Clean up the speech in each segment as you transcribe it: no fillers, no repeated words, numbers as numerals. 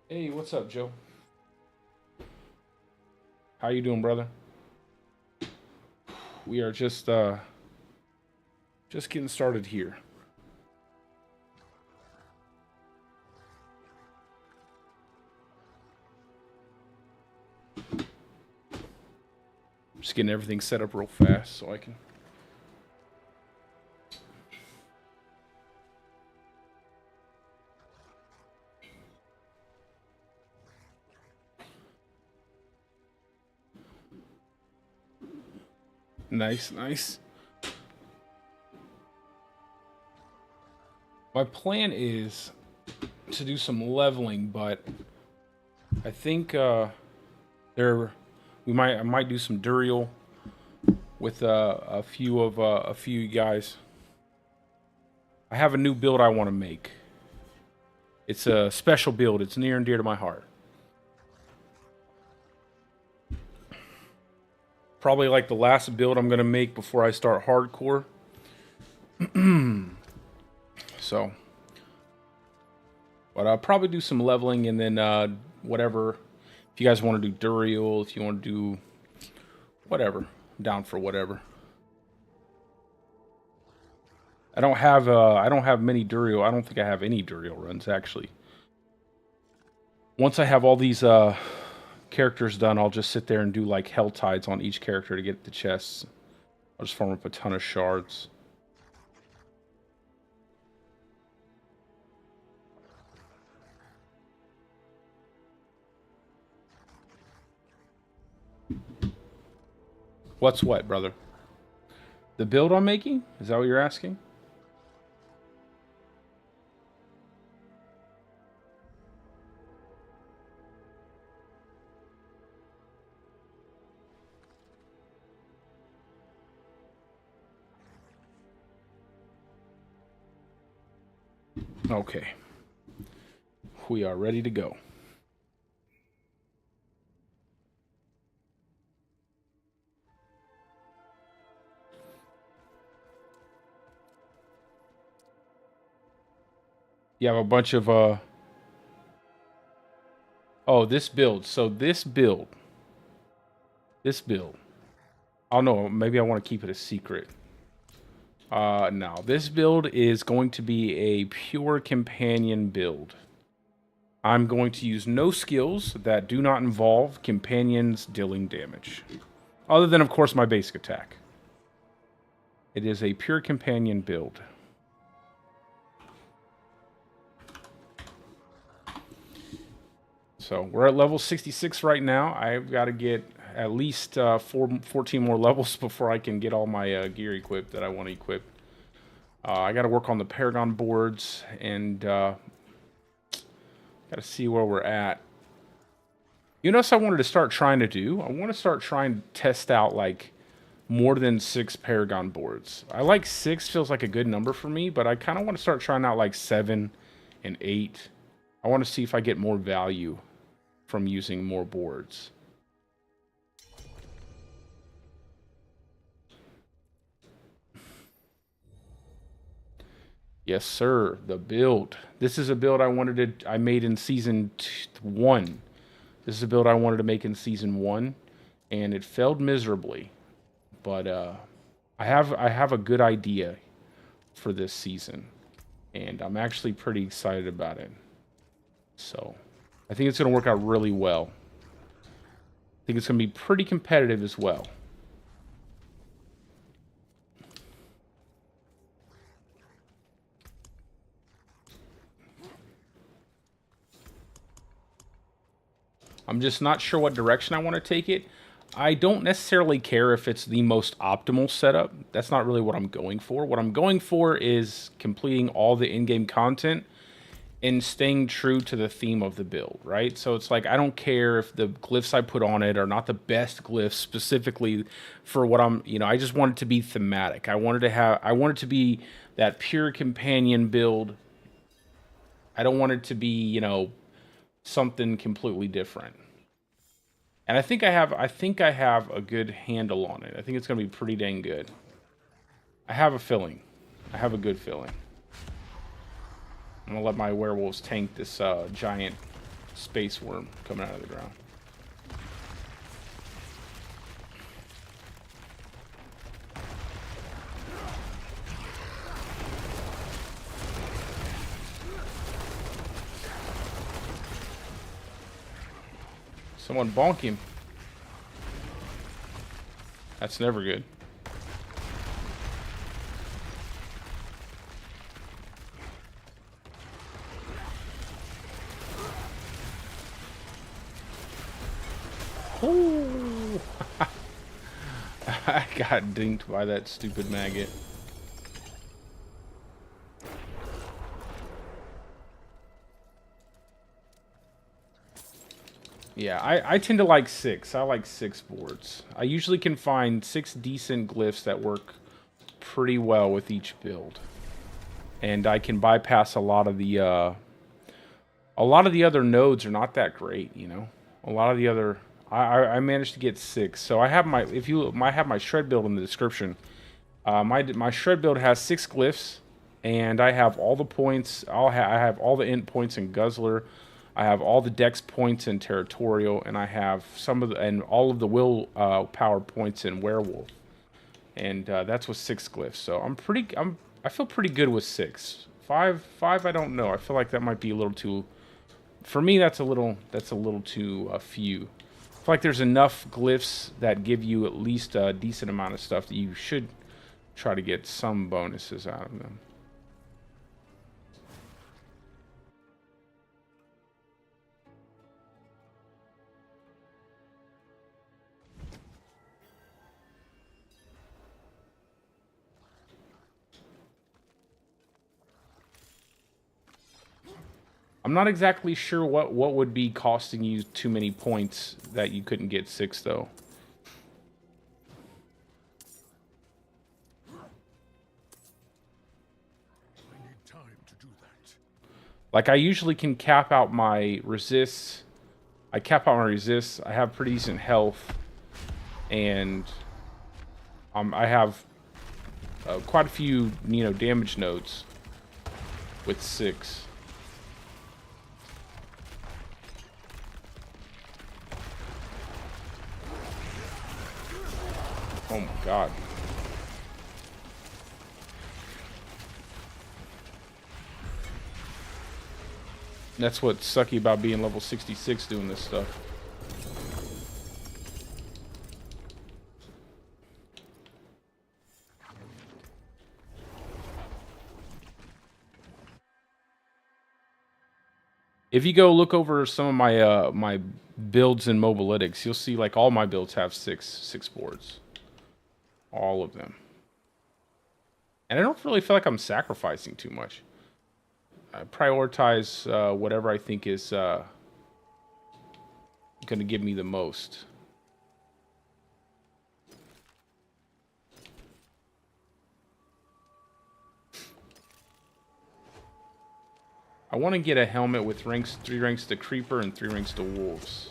Hey, what's up, Joe? How you doing, brother? We are just getting started here. Just getting everything set up real fast so I can. Nice, nice. My plan is to do some leveling, but I think there I might do some Duriel with a few guys. I have a new build I want to make. It's a special build. It's near and dear to my heart. Probably like the last build I'm gonna make before I start hardcore. So, but I'll probably do some leveling and then whatever. If you guys want to do Duriel, if you want to do whatever, I'm down for whatever. I don't have many Duriel. I don't think I have any Duriel runs actually. Once I have all these characters done, I'll just sit there and do like hell tides on each character to get the chests. I'll just farm up a ton of shards. What's what, brother? The build I'm making? Is that what you're asking? Okay. We are ready to go. You have a bunch of oh, this build. So this build. Oh no, maybe I want to keep it a secret. No. This build is going to be a pure companion build. I'm going to use no skills that do not involve companions dealing damage. Other than, of course, my basic attack. It is a pure companion build. So we're at level 66 right now. I've got to get at least 14 more levels before I can get all my gear equipped that I want to equip. I got to work on the Paragon boards and got to see where we're at. You know what I wanted to start trying to do? I want to start trying to test out like more than 6 Paragon boards. I like 6 feels like a good number for me, but I kind of want to start trying out like 7 and 8. I want to see if I get more value from using more boards. Yes, sir. The build. This is a build I made in season 1. This is a build I wanted to make in season 1, and it failed miserably. But I have a good idea for this season, and I'm actually pretty excited about it. So, I think it's going to work out really well. I think it's going to be pretty competitive as well. I'm just not sure what direction I want to take it. I don't necessarily care if it's the most optimal setup. That's not really what I'm going for. What I'm going for is completing all the in-game content and staying true to the theme of the build, right? So it's like I don't care if the glyphs I put on it are not the best glyphs specifically for what I just want it to be thematic. I want it to be that pure companion build. I don't want it to be, something completely different. And I think I have a good handle on it. I think it's going to be pretty dang good. I have a feeling. I have a good feeling. I'm going to let my werewolves tank this giant space worm coming out of the ground. Someone bonk him. That's never good. Ooh. I got dinked by that stupid maggot. Yeah, I tend to like 6. I like 6 boards. I usually can find 6 decent glyphs that work pretty well with each build. And I can bypass a lot of the other nodes are not that great, you know. A lot of the other I managed to get 6. So I have my I have my shred build in the description. My shred build has 6 glyphs, and I have all the points. I have all the int points in Guzzler. I have all the dex points in Territorial, and I have all of the will power points in Werewolf. And that's with 6 glyphs. So I feel pretty good with 6. 5 I don't know. I feel like that might be a little too. For me, that's a little too few. I feel like there's enough glyphs that give you at least a decent amount of stuff that you should try to get some bonuses out of them. I'm not exactly sure what would be costing you too many points that you couldn't get 6 though. I need time to do that. Like I usually can cap out my resists. I cap out my resists. I have pretty decent health, and I have quite a few damage nodes with 6. Oh my god. That's what's sucky about being level 66 doing this stuff. If you go look over some of my my builds in Mobalytics, you'll see like all my builds have six boards. All of them. And I don't really feel like I'm sacrificing too much. I prioritize whatever I think is going to give me the most. I want to get a helmet with 3 ranks to Creeper and 3 ranks to Wolves.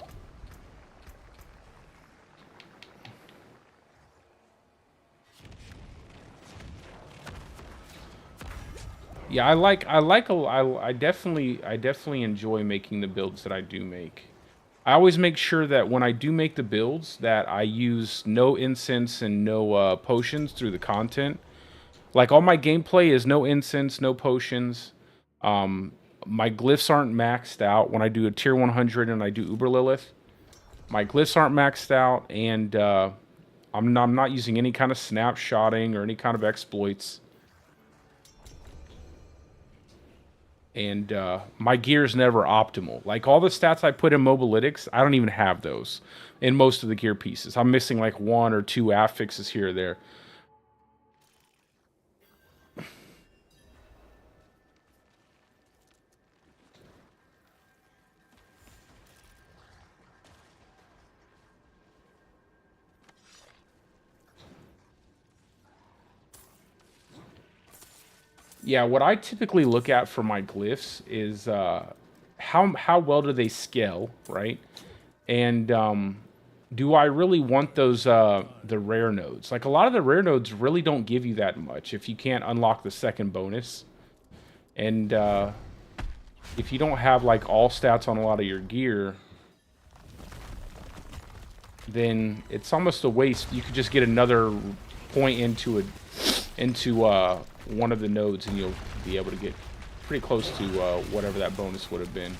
Yeah, I definitely enjoy making the builds that I do make. I always make sure that when I do make the builds that I use no incense and no potions through the content. Like all my gameplay is no incense, no potions. My glyphs aren't maxed out when I do a tier 100 and I do Uber Lilith. My glyphs aren't maxed out, and I'm not using any kind of snapshotting or any kind of exploits. And my gear's never optimal. Like all the stats I put in Mobalytics, I don't even have those in most of the gear pieces. I'm missing like 1 or 2 affixes here or there. Yeah, what I typically look at for my glyphs is how well do they scale, right? And do I really want those the rare nodes? Like a lot of the rare nodes really don't give you that much if you can't unlock the second bonus. And if you don't have like all stats on a lot of your gear, then it's almost a waste. You could just get another point into one of the nodes, and you'll be able to get pretty close to whatever that bonus would have been.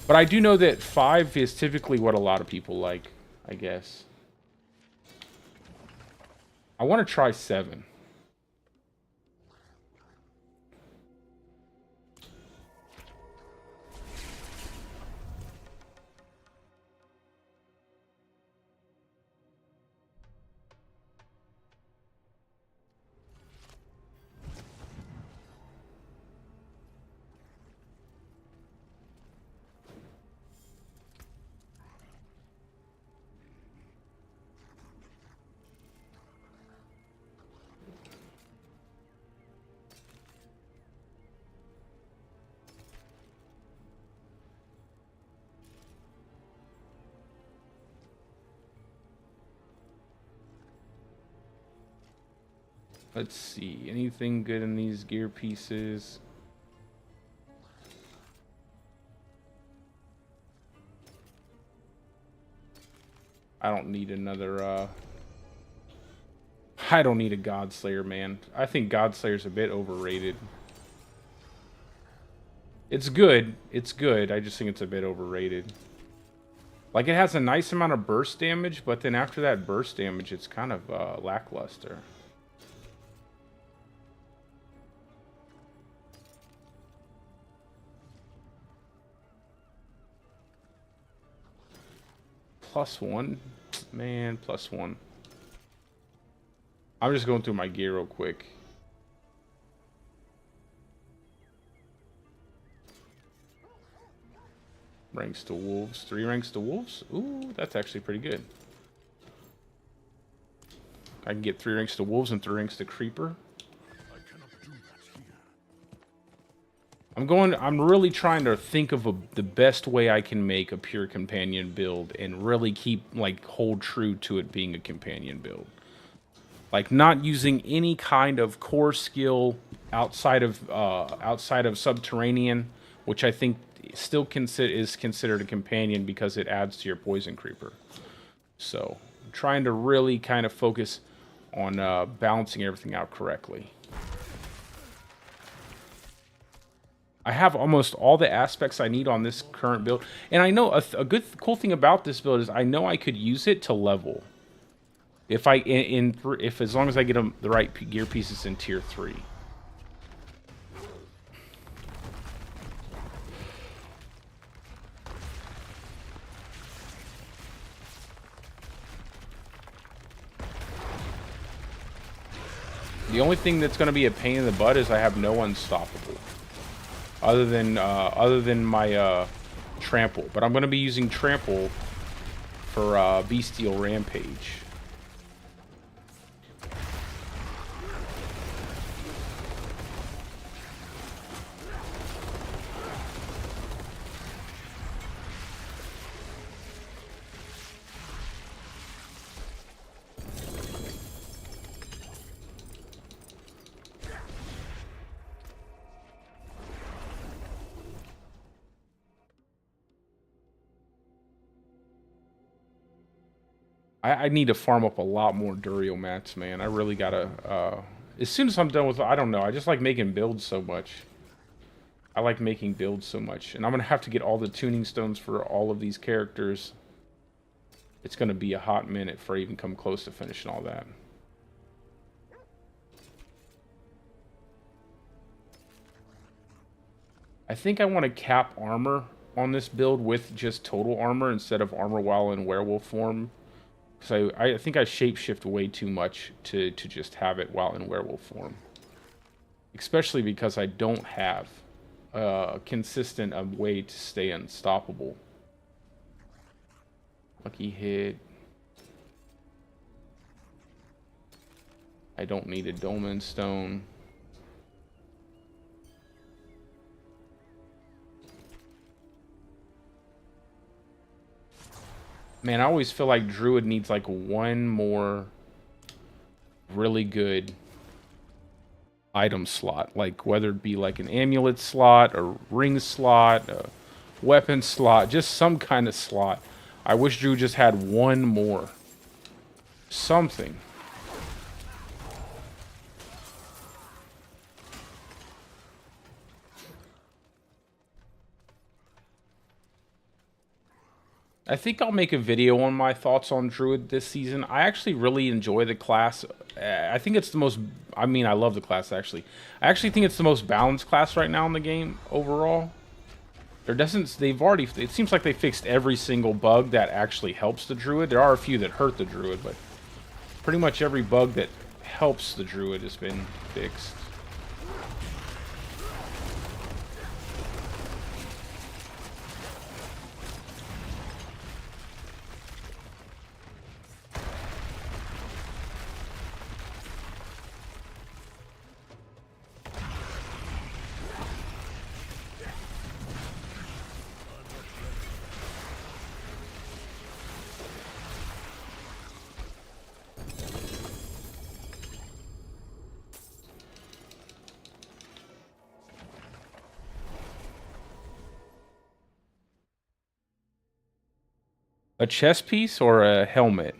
But I do know that 5 is typically what a lot of people like, I guess. I want to try 7. Let's see. Anything good in these gear pieces? I don't need another, I don't need a Godslayer, man. I think Godslayer's a bit overrated. It's good. It's good. I just think it's a bit overrated. Like, it has a nice amount of burst damage, but then after that burst damage, it's kind of lackluster. +1? Man, +1. I'm just going through my gear real quick. Ranks to wolves. 3 ranks to wolves? Ooh, that's actually pretty good. I can get 3 ranks to wolves and 3 ranks to creeper. I'm really trying to think of the best way I can make a pure companion build and really hold true to it being a companion build. Like, not using any kind of core skill outside of subterranean, which I think still is considered a companion because it adds to your poison creeper. So, I'm trying to really kind of focus on balancing everything out correctly. I have almost all the aspects I need on this current build. And I know a good, cool thing about this build is I know I could use it to level. If as long as I get the right gear pieces in tier 3. The only thing that's going to be a pain in the butt is I have no unstoppable. Other than my trample, but I'm going to be using trample for bestial rampage. I need to farm up a lot more Durio mats, man. I really gotta, as soon as I'm done with, I don't know, I just like making builds so much. I like making builds so much. And I'm gonna have to get all the tuning stones for all of these characters. It's gonna be a hot minute for I even come close to finishing all that. I think I want to cap armor on this build with just total armor instead of armor while in werewolf form. So I think I shapeshift way too much to just have it while in werewolf form. Especially because I don't have a consistent way to stay unstoppable. Lucky hit. I don't need a dolmen stone. Man, I always feel like Druid needs like one more really good item slot. Like whether it be like an amulet slot, a ring slot, a weapon slot, just some kind of slot. I wish Druid just had one more. Something. I think I'll make a video on my thoughts on Druid this season. I actually really enjoy the class. I think it's the most... I mean, I love the class, actually. I actually think it's the most balanced class right now in the game, overall. There doesn't... They've already... It seems like they fixed every single bug that actually helps the Druid. There are a few that hurt the Druid, but pretty much every bug that helps the Druid has been fixed. A chest piece or a helmet?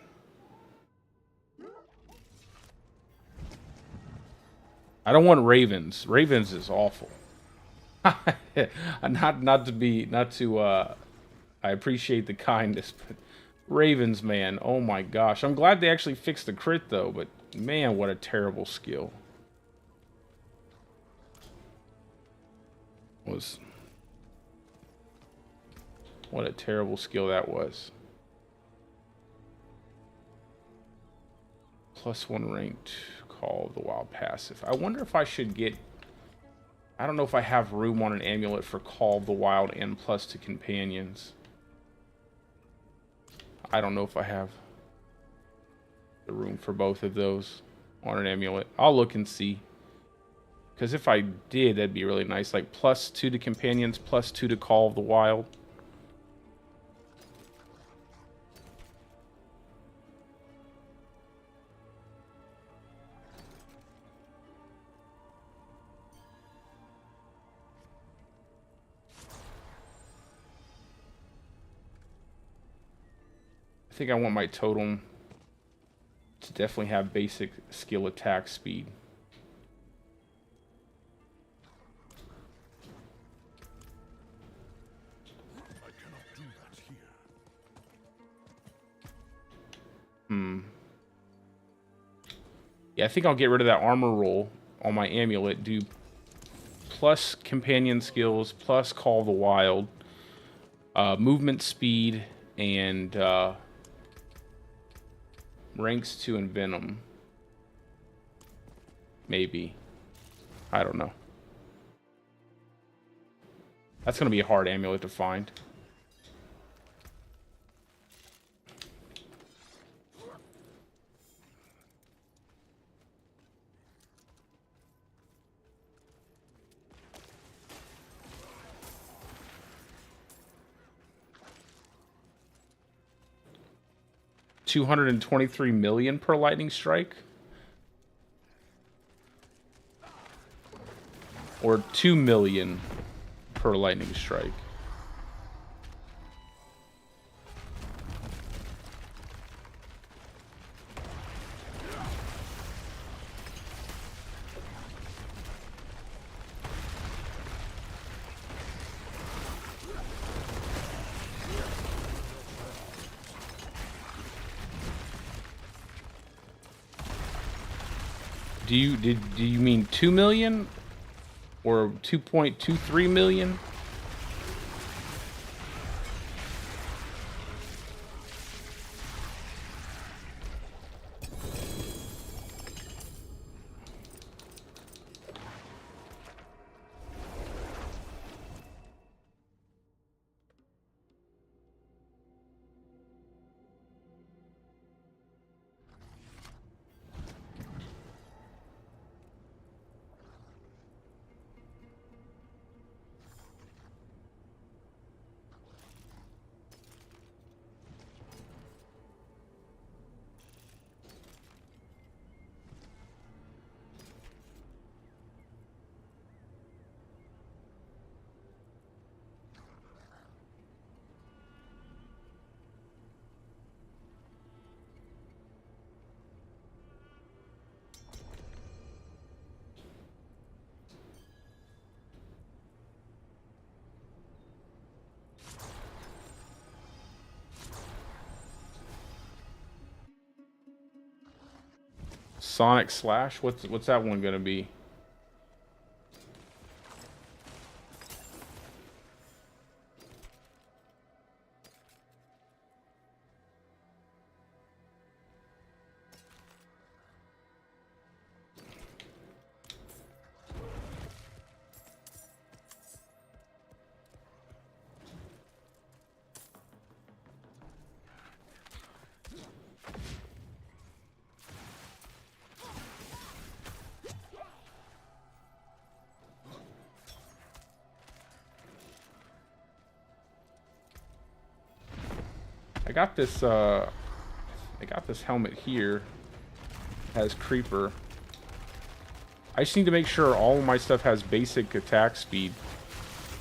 I don't want Ravens. Ravens is awful. I appreciate the kindness, but Ravens, man, oh my gosh. I'm glad they actually fixed the crit though, but man, what a terrible skill. What a terrible skill that was. +1 ranked Call of the Wild passive. I wonder if I should get... I don't know if I have room on an amulet for Call of the Wild and +2 companions. I don't know if I have the room for both of those on an amulet. I'll look and see. Because if I did, that'd be really nice. Like +2 to companions, +2 to Call of the Wild. I think I want my totem to definitely have basic skill attack speed. I cannot do that here. Yeah, I think I'll get rid of that armor roll on my amulet. Do plus companion skills, plus Call of the Wild, movement speed, and ranks 2 and Venom. Maybe. I don't know. That's going to be a hard amulet to find. $223 million per lightning strike? Or 2 million per lightning strike? Do you mean 2 million or 2.23 million? Sonic Slash. What's that one gonna be? I got this helmet here. It has creeper. I just need to make sure all of my stuff has basic attack speed.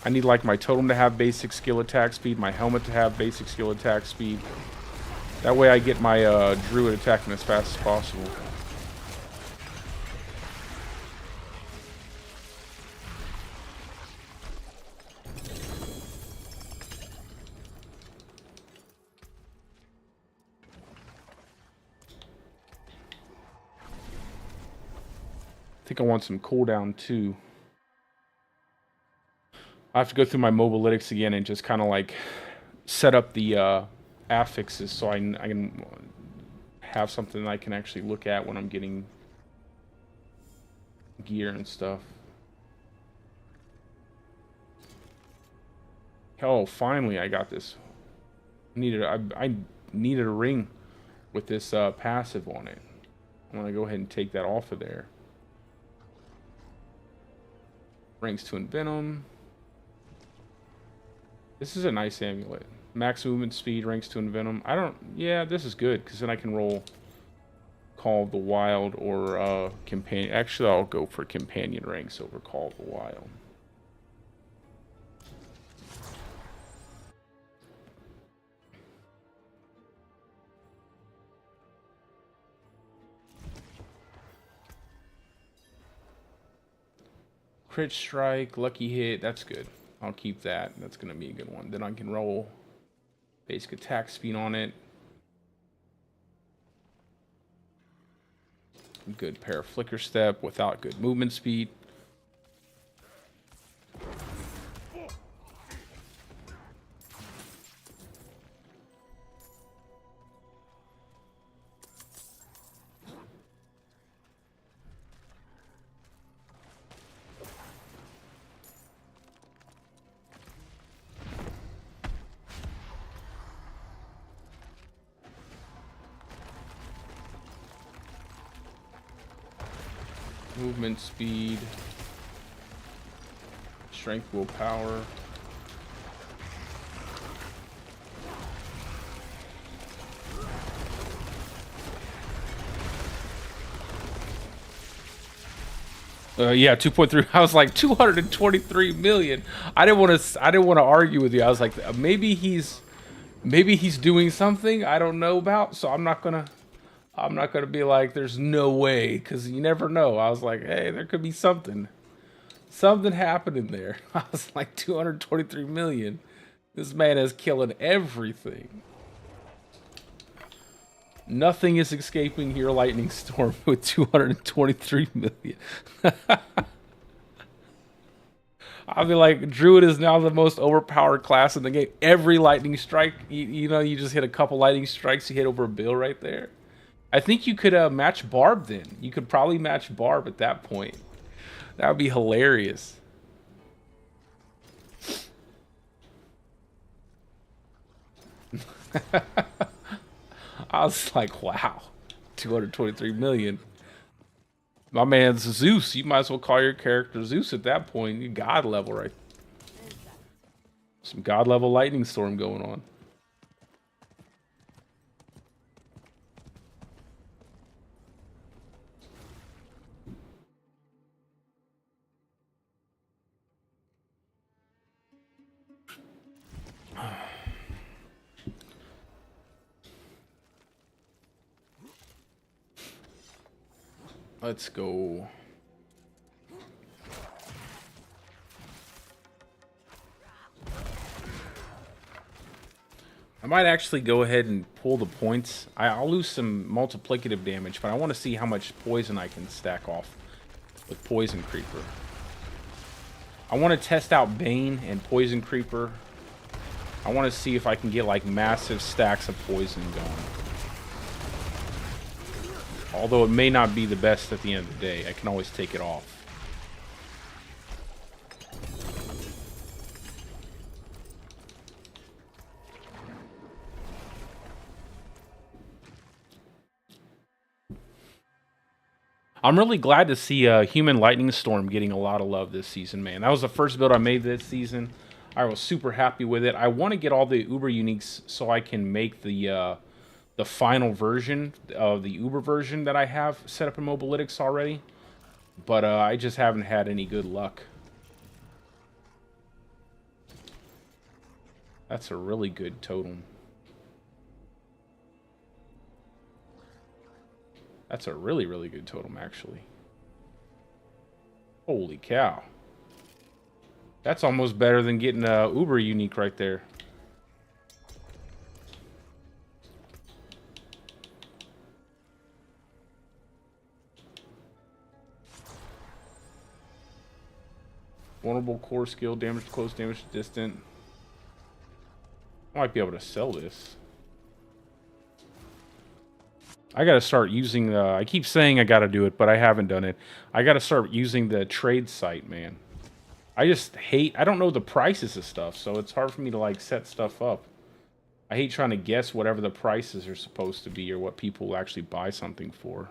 I need like my totem to have basic skill attack speed, my helmet to have basic skill attack speed. That way I get my druid attacking as fast as possible. I think I want some cooldown too. I have to go through my mobalytics again and just kind of like set up the affixes so I can have something I can actually look at when I'm getting gear and stuff. Oh, finally I got this. I needed a ring with this passive on it. I'm gonna go ahead and take that off of there. Ranks to Envenom. This is a nice amulet. Max movement speed, ranks to Envenom. Yeah, this is good, because then I can roll Call of the Wild or Companion. Actually, I'll go for Companion ranks over Call of the Wild. Crit strike, lucky hit, that's good. I'll keep that. That's going to be a good one. Then I can roll basic attack speed on it. Good pair of flicker step without good movement speed. Movement speed, strength, willpower. Yeah, 2.3. I was like 223 million. I didn't want to argue with you. I was like, maybe he's doing something I don't know about. So I'm not gonna be like, there's no way, because you never know. I was like, hey, there could be something happening there. I was like, 223 million. This man is killing everything. Nothing is escaping your lightning storm with 223 million. I'll be like, Druid is now the most overpowered class in the game. Every lightning strike, you know, you just hit a couple lightning strikes, you hit over a bill right there. I think you could match Barb then. You could probably match Barb at that point. That would be hilarious. I was like, wow, 223 million. My man's Zeus. You might as well call your character Zeus at that point. You god level, right? Some god level lightning storm going on. Let's go. I might actually go ahead and pull the points. I'll lose some multiplicative damage, but I want to see how much poison I can stack off with Poison Creeper. I want to test out Bane and Poison Creeper. I want to see if I can get like massive stacks of poison going. Although it may not be the best at the end of the day, I can always take it off. I'm really glad to see Human Lightning Storm getting a lot of love this season, man. That was the first build I made this season. I was super happy with it. I want to get all the Uber uniques so I can make the final version of the Uber version that I have set up in Mobalytics already. But I just haven't had any good luck. That's a really good totem. That's a really, really good totem, actually. Holy cow. That's almost better than getting a Uber unique right there. Vulnerable core skill, damage to close, damage to distant. I might be able to sell this. I gotta start using I keep saying I gotta do it, but I haven't done it. I gotta start using the trade site, man. I just hate, I don't know the prices of stuff, so it's hard for me to like set stuff up. I hate trying to guess whatever the prices are supposed to be or what people will actually buy something for.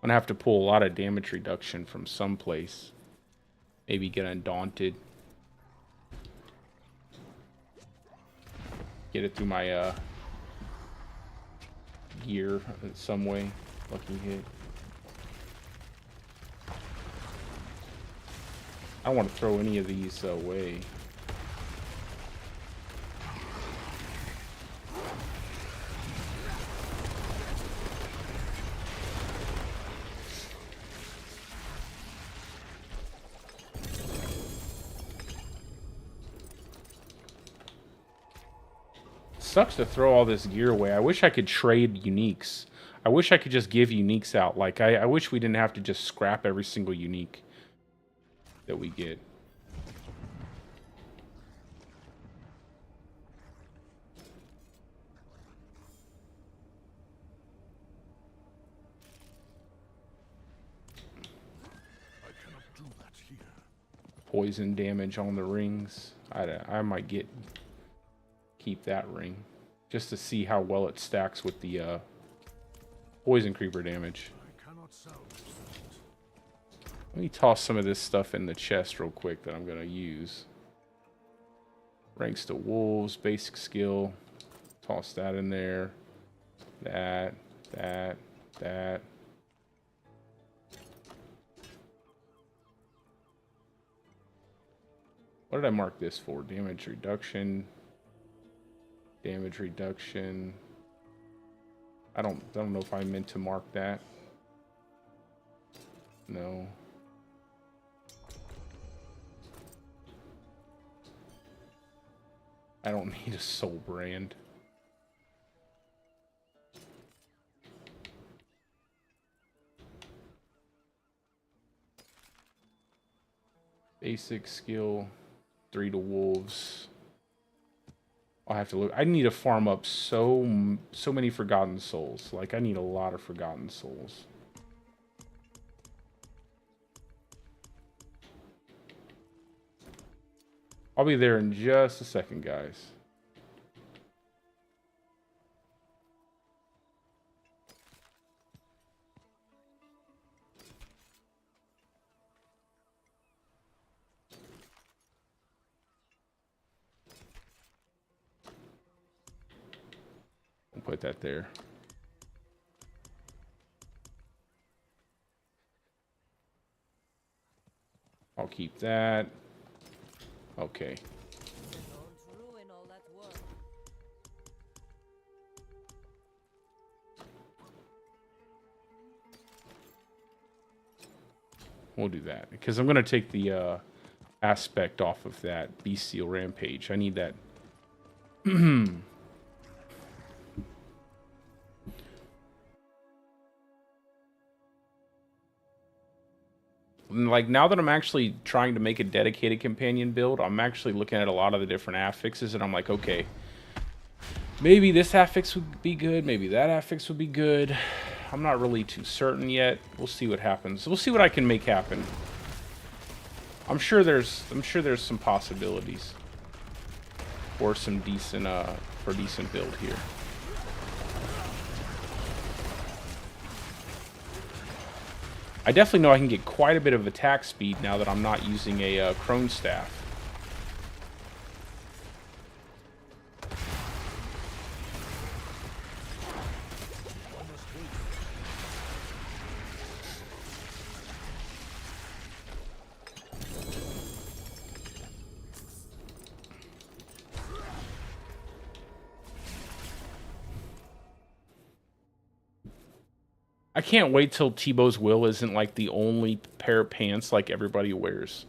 I'm gonna have to pull a lot of damage reduction from someplace. Maybe get Undaunted. Get it through my gear in some way. Lucky hit. I don't want to throw any of these away. Sucks to throw all this gear away. I wish I could trade uniques. I wish I could just give uniques out. Like, I wish we didn't have to just scrap every single unique that we get. I cannot do that here. Poison damage on the rings. I might keep that ring just to see how well it stacks with the poison creeper damage. I cannot salvage that. Let me toss some of this stuff in the chest real quick that I'm gonna use. Ranks to wolves, basic skill. Toss that in there. That. What did I mark this for? Damage reduction. Damage reduction. I don't know if I meant to mark that. No. I don't need a soul brand. Basic skill. 3 to wolves. I'll have to look. I need to farm up so many forgotten souls. Like, I need a lot of forgotten souls. I'll be there in just a second, guys. We'll put that there. I'll keep that. Okay. Don't ruin all that We'll do that. Because I'm going to take the aspect off of that Bestial Rampage. I need that. Like, now that I'm actually trying to make a dedicated companion build, I'm actually looking at a lot of the different affixes, and I'm like, okay, maybe this affix would be good, maybe that affix would be good. I'm not really too certain yet. We'll see what happens. We'll see what I can make happen. I'm sure there's some possibilities for some decent decent build here. I definitely know I can get quite a bit of attack speed now that I'm not using a Crone Staff. I can't wait till Tebow's Will isn't like the only pair of pants like everybody wears.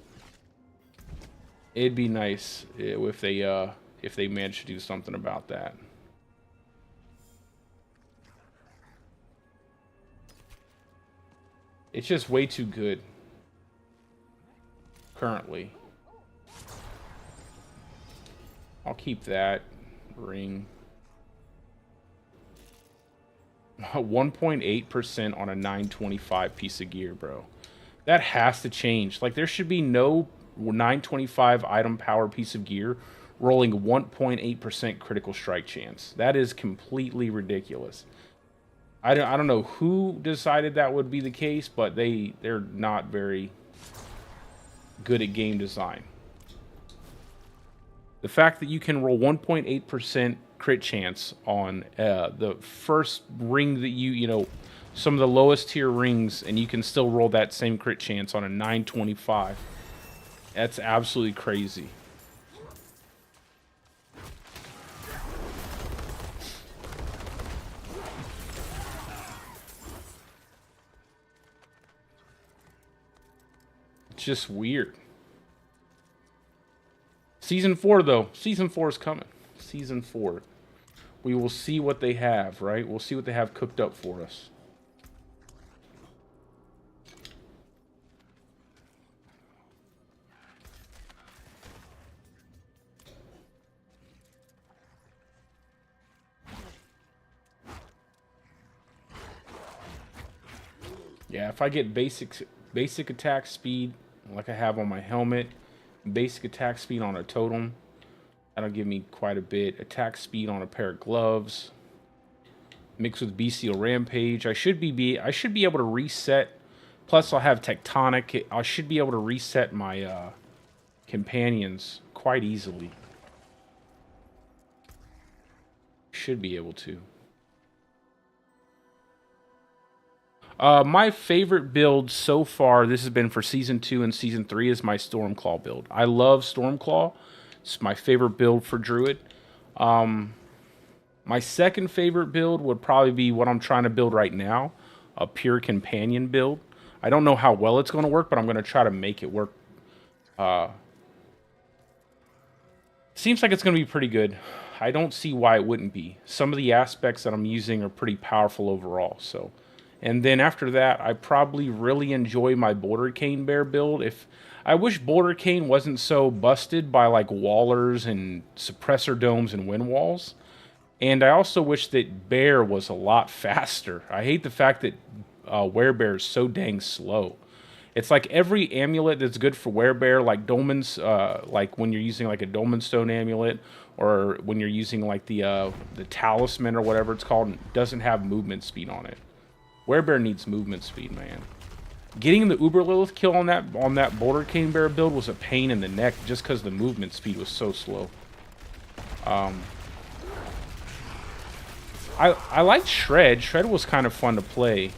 It'd be nice if they managed to do something about that. It's just way too good currently. I'll keep that ring. 1.8% on a 925 piece of gear, bro. That has to change. Like, there should be no 925 item power piece of gear rolling 1.8% critical strike chance. That is completely ridiculous. I don't know who decided that would be the case, but they're not very good at game design. The fact that you can roll 1.8% crit chance on the first ring that you know, some of the lowest tier rings, and you can still roll that same crit chance on a 925. That's absolutely crazy. It's just weird. Season 4, though. Season 4 is coming. Season 4. We will see what they have, right? We'll see what they have cooked up for us. Yeah, if I get basic attack speed like I have on my helmet, basic attack speed on a totem, that'll give me quite a bit. Attack speed on a pair of gloves, mixed with Bestial Rampage. I should be able to reset. Plus, I'll have Tectonic. I should be able to reset my companions quite easily. Should be able to. My favorite build so far, this has been for Season 2 and Season 3, is my Stormclaw build. I love Stormclaw. It's my favorite build for Druid. My second favorite build would probably be what I'm trying to build right now, a pure companion build. I don't know how well it's going to work, but I'm going to try to make it work. Seems like it's going to be pretty good. I don't see why it wouldn't be. Some of the aspects that I'm using are pretty powerful overall, so... And then after that, I probably really enjoy my Border Cane Bear build. I wish Border Cane wasn't so busted by like wallers and suppressor domes and wind walls. And I also wish that Bear was a lot faster. I hate the fact that Werebear is so dang slow. It's like every amulet that's good for Werebear, like Dolmen's, like when you're using like a Dolmen Stone amulet, or when you're using like the Talisman or whatever it's called, doesn't have movement speed on it. Werebear needs movement speed, man. Getting the Uber Lilith kill on that Border Cane Bear build was a pain in the neck just because the movement speed was so slow. I liked Shred. Shred was kind of fun to play,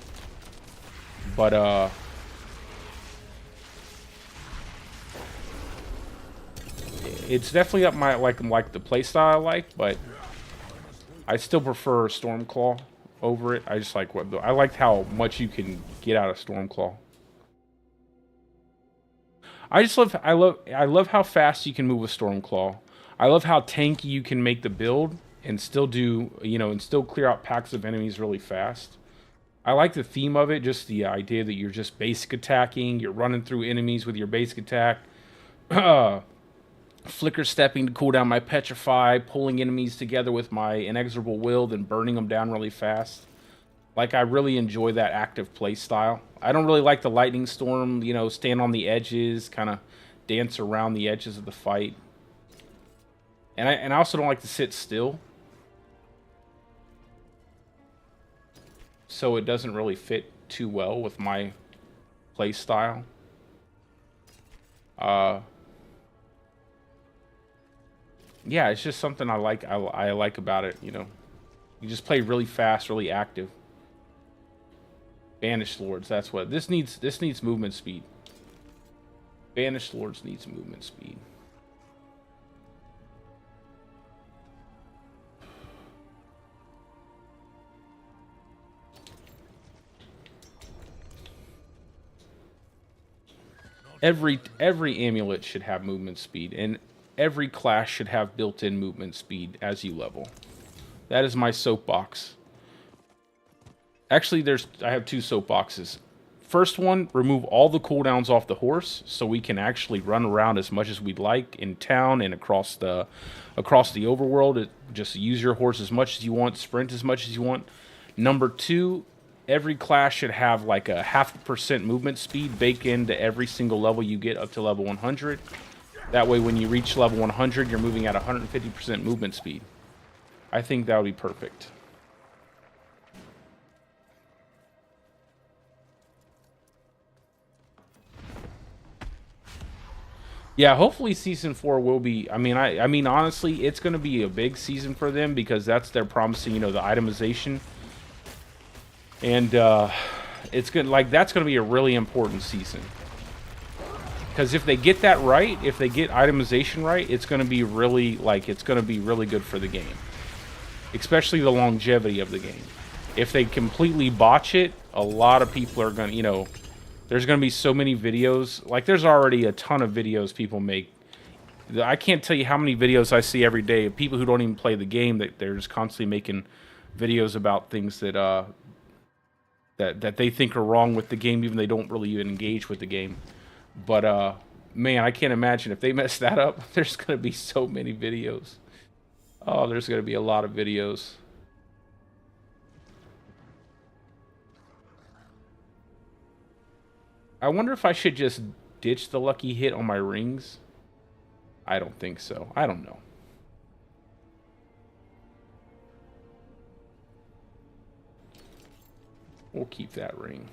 but it's definitely up my like the playstyle I like, but I still prefer Stormclaw over it. I just like I liked how much you can get out of Stormclaw. I love how fast you can move with Stormclaw. I love how tanky you can make the build and still do, and still clear out packs of enemies really fast. I like the theme of it, just the idea that you're just basic attacking, you're running through enemies with your basic attack, flicker stepping to cool down my petrify, pulling enemies together with my inexorable will, then burning them down really fast. Like, I really enjoy that active play style. I don't really like the lightning storm, stand on the edges, kind of dance around the edges of the fight. And I also don't like to sit still. So it doesn't really fit too well with my play style. Yeah, it's just something I like. I like about it. You just play really fast, really active. Banished Lords. That's what this needs. This needs movement speed. Banished Lords needs movement speed. Every amulet should have movement speed, and every class should have built-in movement speed as you level. That is my soapbox. Actually, I have two soapboxes. First one, remove all the cooldowns off the horse so we can actually run around as much as we'd like in town and across the overworld. Just use your horse as much as you want, sprint as much as you want. Number two, every class should have like a 0.5% movement speed baked into every single level you get up to level 100. That way when you reach level 100, you're moving at 150% movement speed. I think that would be perfect. Yeah, hopefully season 4 will be. I mean, honestly, it's going to be a big season for them because they're promising, the itemization, and it's good. Like, that's going to be a really important season because if they get that right, if they get itemization right, it's going to be really good for the game, especially the longevity of the game. If they completely botch it, a lot of people are going to, there's going to be so many videos. Like, there's already a ton of videos people make. I can't tell you how many videos I see every day of people who don't even play the game that they're just constantly making videos about things that that they think are wrong with the game, even they don't really even engage with the game. But man, I can't imagine if they mess that up. There's going to be so many videos. Oh, there's going to be a lot of videos. I wonder if I should just ditch the lucky hit on my rings. I don't think so. I don't know. We'll keep that ring.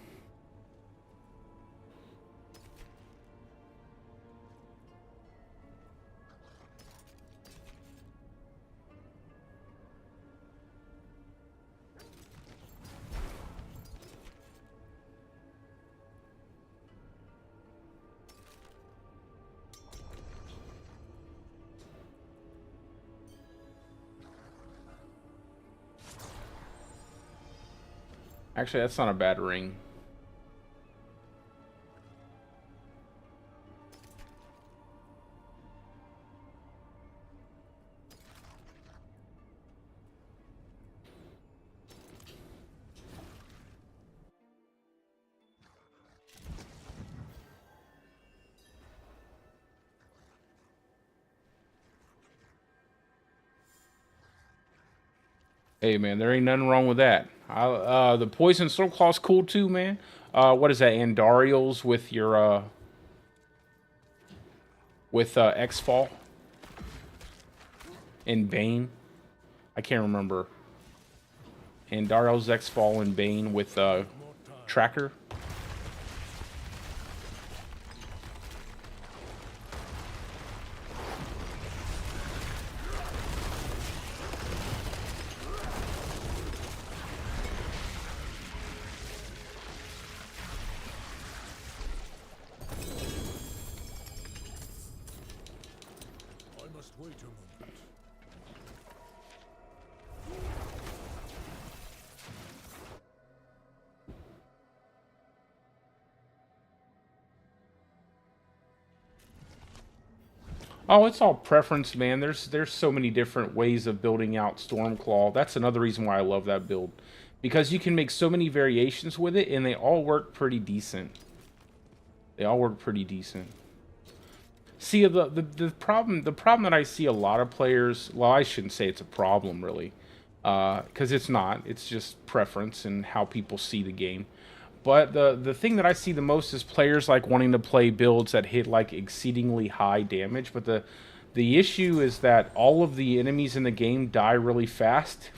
Actually, that's not a bad ring. Hey, man, there ain't nothing wrong with that. The Poison Stormclaw's cool too, man. What is that? Andariel's with your X-Fall and Bane. I can't remember. Andariel's X-Fall and Bane with Tracker. Wait a moment. Oh, it's all preference, man. There's so many different ways of building out Stormclaw. That's another reason why I love that build, because you can make so many variations with it, and they all work pretty decent. They all work pretty decent. See, the problem that I see a lot of players. Well, I shouldn't say it's a problem really, because it's not. It's just preference and how people see the game. But the thing that I see the most is players like wanting to play builds that hit like exceedingly high damage. But the issue is that all of the enemies in the game die really fast.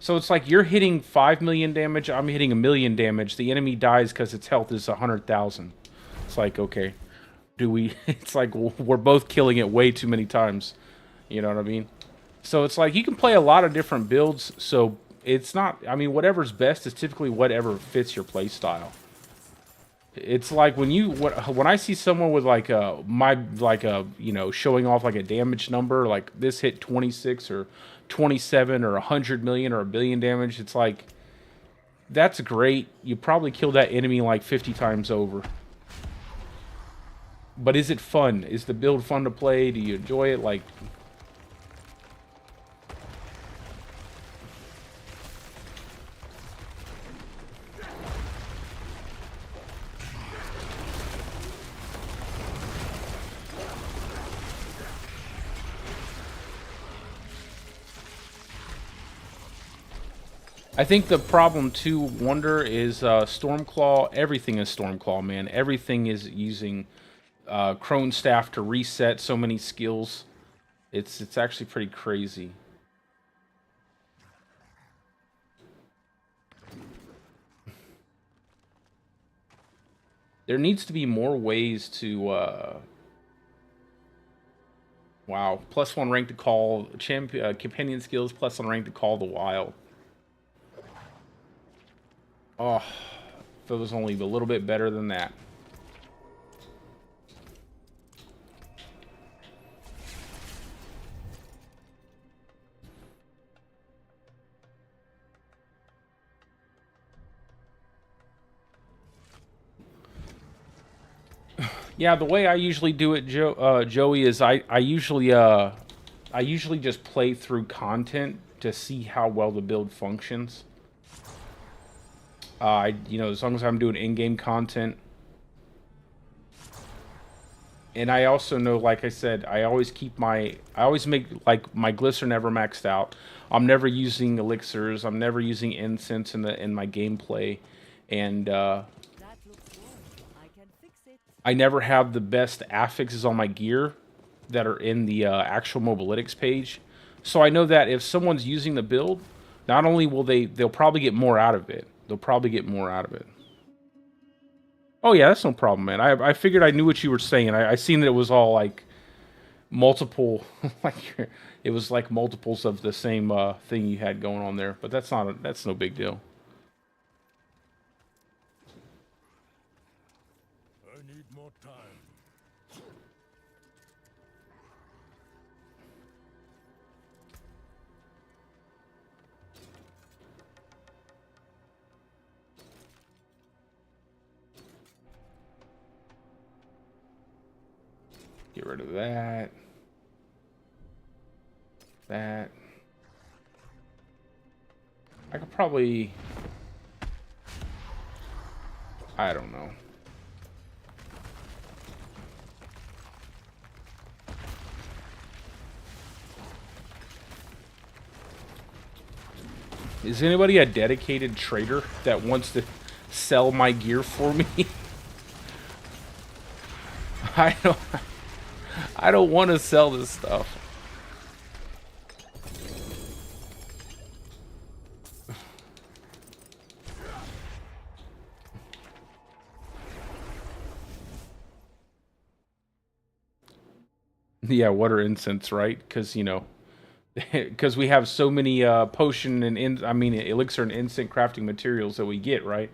So it's like you're hitting 5 million damage, I'm hitting 1 million damage. The enemy dies because its health is 100,000. It's like, okay, do we? It's like we're both killing it way too many times. You know what I mean? So it's like you can play a lot of different builds. So it's not. I mean, whatever's best is typically whatever fits your play style. It's like when I see someone with like a showing off like a damage number, like this hit 26 or 27 or 100 million or 1 billion damage. It's like that's great. You probably killed that enemy like 50 times over. But is it fun? Is the build fun to play? Do you enjoy it? Like, I think the problem too, Wonder, is Stormclaw. Everything is Stormclaw, man. Everything is using Crone Staff to reset so many skills. It's actually pretty crazy. There needs to be more ways to wow, +1 rank to call champion companion skills, +1 rank to call the wild. Oh, if it was only a little bit better than that. Yeah, the way I usually do it, Joey, is I usually just play through content to see how well the build functions. As long as I'm doing in-game content, and I also know, like I said, I always make like my glyphs are never maxed out. I'm never using elixirs. I'm never using incense in my gameplay, and I never have the best affixes on my gear that are in the actual mobalytics page. So I know that if someone's using the build, not only will they'll probably get more out of it. They'll probably get more out of it. Oh yeah, that's no problem, man. I figured I knew what you were saying. I seen that it was all like multiple, like it was like multiples of the same thing you had going on there. But that's no big deal. I need more time. Get rid of that. That. I could probably... I don't know. Is anybody a dedicated trader that wants to sell my gear for me? I don't... I don't want to sell this stuff. Yeah, water incense, right? Because, because we have so many potion and elixir and instant crafting materials that we get, right?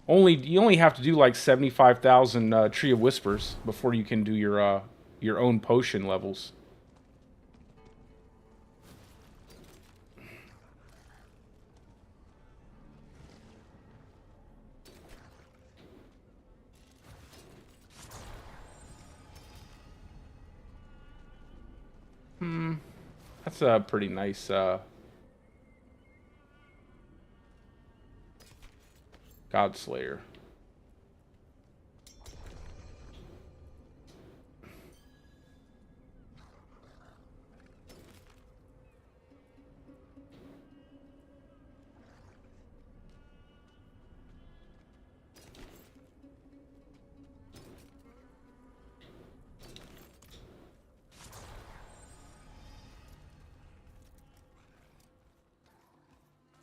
You only have to do like 75,000 Tree of Whispers before you can do your own potion levels. That's a pretty nice Godslayer.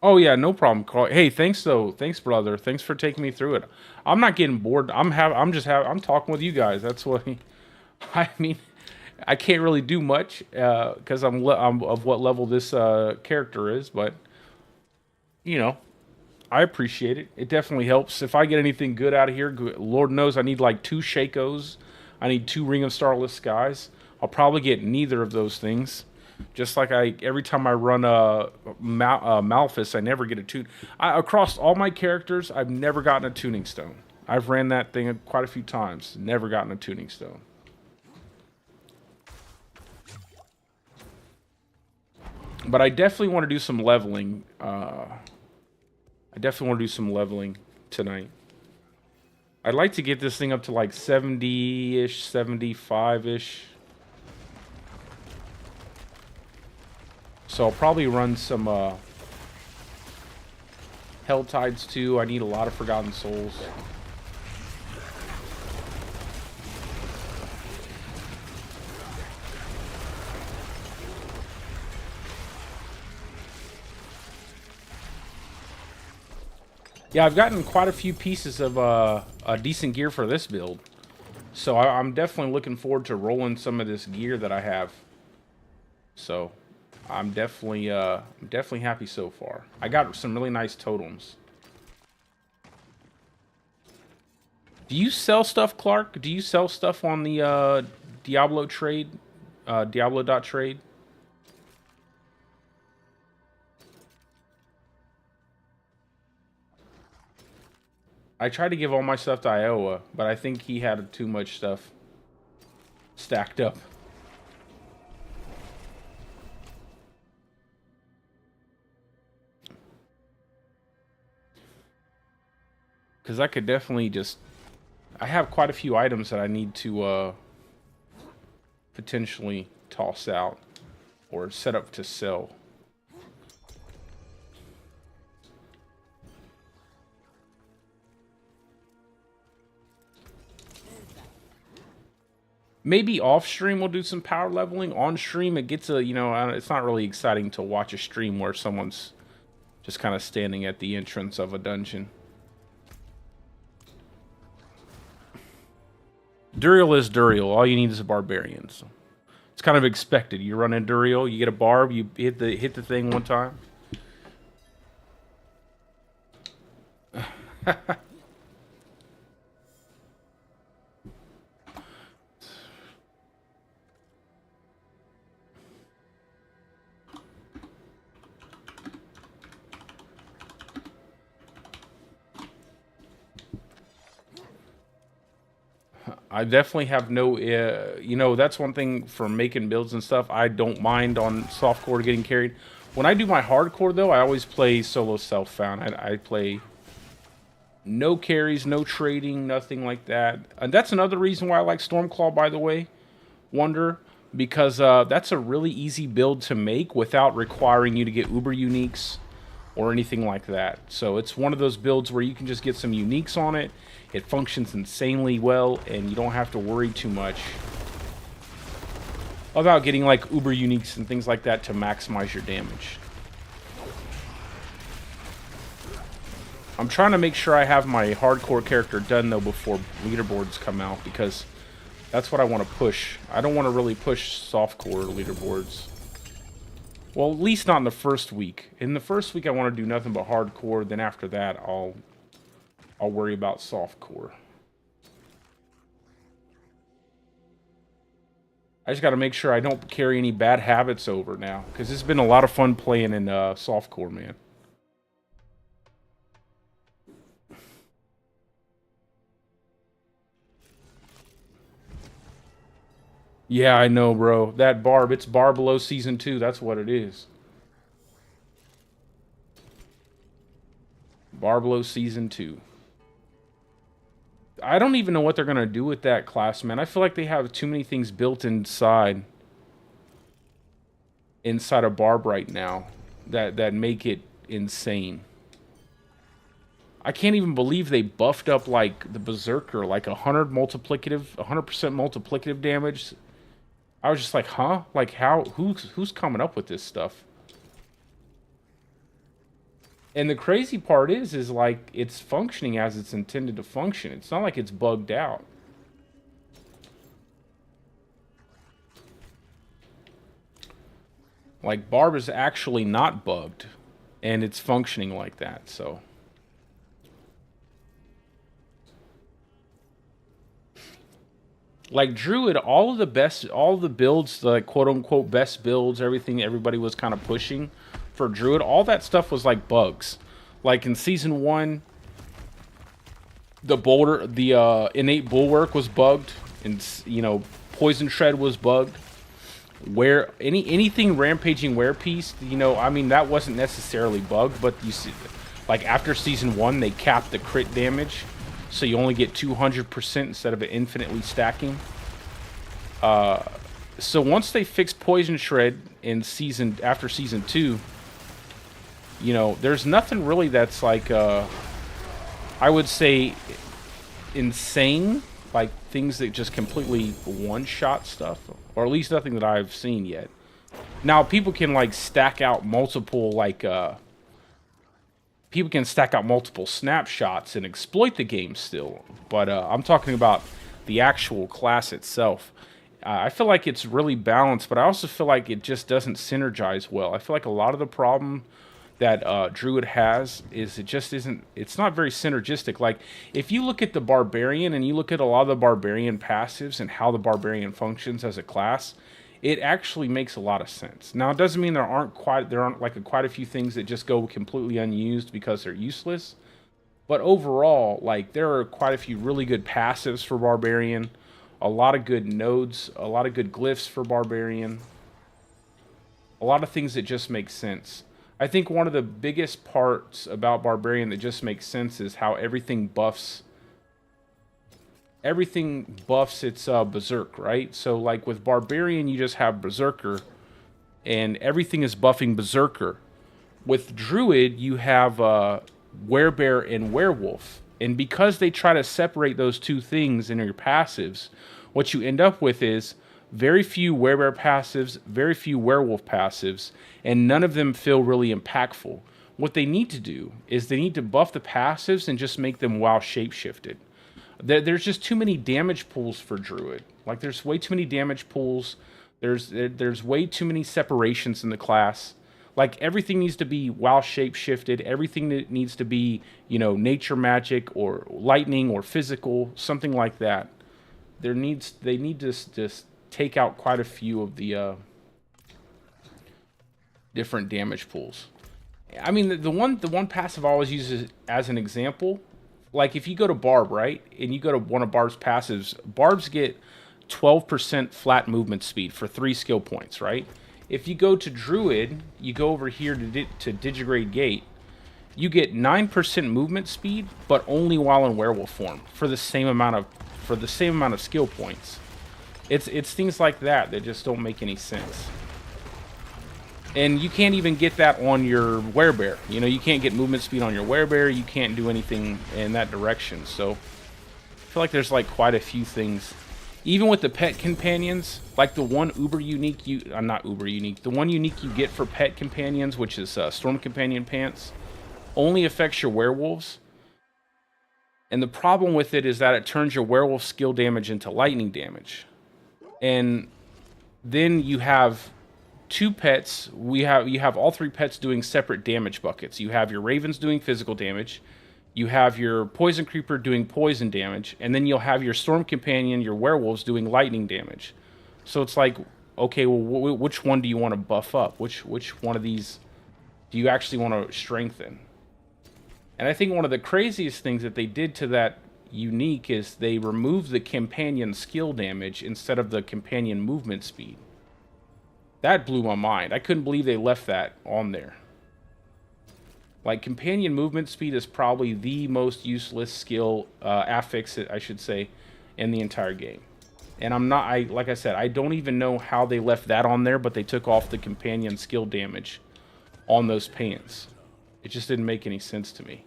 Oh yeah, no problem, Carl. Hey, thanks though. Thanks, brother. Thanks for taking me through it. I'm not getting bored. I'm talking with you guys. That's what I mean. I can't really do much because I'm of what level this character is, but you know, I appreciate it. It definitely helps. If I get anything good out of here, Lord knows I need like 2 Shakos. I need 2 Ring of Starless Skies. I'll probably get neither of those things. Just like every time I run a Malphus, I never get a tune. Across all my characters, I've never gotten a tuning stone. I've ran that thing quite a few times. Never gotten a tuning stone. But I definitely want to do some leveling. I definitely want to do some leveling tonight. I'd like to get this thing up to like 70-ish, 75-ish. So I'll probably run some Hell Tides too. I need a lot of Forgotten Souls. Yeah, I've gotten quite a few pieces of decent gear for this build. So I'm definitely looking forward to rolling some of this gear that I have. So I'm definitely happy so far. I got some really nice totems. Do you sell stuff, Clark? Do you sell stuff on the Diablo trade? Diablo.trade? I tried to give all my stuff to Iowa, but I think he had too much stuff stacked up. Because I could definitely just... I have quite a few items that I need to potentially toss out or set up to sell. Maybe off stream we'll do some power leveling. On stream it gets it's not really exciting to watch a stream where someone's just kind of standing at the entrance of a dungeon. Duriel is Duriel. All you need is a barbarian. So it's kind of expected. You run in Duriel, you get a barb, you hit the thing one time. I definitely have no, that's one thing for making builds and stuff. I don't mind on softcore getting carried. When I do my hardcore, though, I always play solo self-found. I play no carries, no trading, nothing like that. And that's another reason why I like Stormclaw, by the way, Wonder, because that's a really easy build to make without requiring you to get uber uniques or anything like that. So it's one of those builds where you can just get some uniques on it. It functions insanely well, and you don't have to worry too much about getting like uber uniques and things like that to maximize your damage. I'm trying to make sure I have my hardcore character done though before leaderboards come out, because that's what I want to push. I don't want to really push softcore leaderboards. Well, at least not in the first week. In the first week I want to do nothing but hardcore, then after that I'll worry about softcore. I just got to make sure I don't carry any bad habits over now, because it's been a lot of fun playing in softcore, man. Yeah, I know, bro. That barb, it's bar below season 2. That's what it is. Bar below season 2. I don't even know what they're gonna do with that class, man. I feel like they have too many things built inside of barb right now that make it insane. I can't even believe they buffed up like the berserker, like 100% multiplicative damage. I was just like, huh? Like how? Who's coming up with this stuff? And the crazy part is like it's functioning as it's intended to function. It's not like it's bugged out. Like barb is actually not bugged, and it's functioning like that. So. Like Druid, all of the builds, the quote unquote best builds, everything everybody was kind of pushing for Druid, all that stuff was like bugs. Like in season 1, the innate bulwark was bugged, and poison shred was bugged. Where anything rampaging wear piece, I mean that wasn't necessarily bugged, but you see, like after season 1, they capped the crit damage. So you only get 200% instead of it infinitely stacking. So once they fixed Poison Shred after season 2, there's nothing really that's like I would say insane, like things that just completely one-shot stuff, or at least nothing that I've seen yet. Now people can like stack out multiple people can stack out multiple snapshots and exploit the game still, but I'm talking about the actual class itself. I feel like it's really balanced, but I also feel like it just doesn't synergize well. I feel like a lot of the problem that Druid has is it just isn't, it's not very synergistic. Like, if you look at the Barbarian and you look at a lot of the Barbarian passives and how the Barbarian functions as a class, it actually makes a lot of sense. Now, it doesn't mean there aren't quite a few things that just go completely unused because they're useless. But overall, like, there are quite a few really good passives for Barbarian, a lot of good nodes, a lot of good glyphs for Barbarian, a lot of things that just make sense. I think one of the biggest parts about Barbarian that just makes sense is how everything buffs its Berserk, right? So like with Barbarian, you just have Berserker, and everything is buffing Berserker. With Druid, you have Werebear and Werewolf, and because they try to separate those two things in your passives, what you end up with is very few Werebear passives, very few Werewolf passives, and none of them feel really impactful. What they need to do is they need to buff the passives and just make them WoW shapeshifted. There's just too many damage pools for Druid. Like, there's way too many damage pools. There's way too many separations in the class. Like, everything needs to be WoW shape-shifted. Everything that needs to be, nature magic or lightning or physical, something like that. They need to just take out quite a few of the different damage pools. I mean, the one passive I always use as an example, like if you go to Barb, right, and you go to one of Barb's passives, Barbs get 12% flat movement speed for 3 skill points, right? If you go to Druid, you go over here to Digigrade Gate, you get 9% movement speed, but only while in werewolf form for the same amount of skill points. It's things like that that just don't make any sense. And you can't even get that on your Werebear. You can't get movement speed on your Werebear. You can't do anything in that direction. So I feel like there's like quite a few things. Even with the pet companions, like the one the one unique you get for pet companions, which is Storm Companion Pants, only affects your werewolves. And the problem with it is that it turns your werewolf skill damage into lightning damage. And then you have two pets. You have all 3 pets doing separate damage buckets. You have your ravens doing physical damage, you have your poison creeper doing poison damage, and then you'll have your storm companion, your werewolves, doing lightning damage. So it's like, okay, well, which one do you want to buff up? Which one of these do you actually want to strengthen? And I think one of the craziest things that they did to that unique is they removed the companion skill damage instead of the companion movement speed. That blew my mind. I couldn't believe they left that on there. Like, companion movement speed is probably the most useless skill, affix, I should say, in the entire game. And like I said, I don't even know how they left that on there, but they took off the companion skill damage on those pants. It just didn't make any sense to me.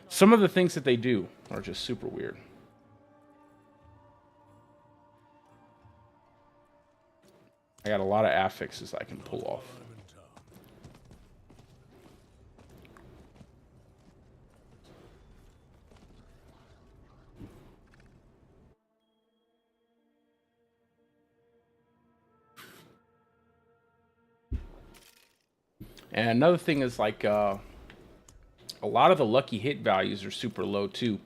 Some of the things that they do are just super weird. I got a lot of affixes I can pull off. And another thing is, like, a lot of the lucky hit values are super low too.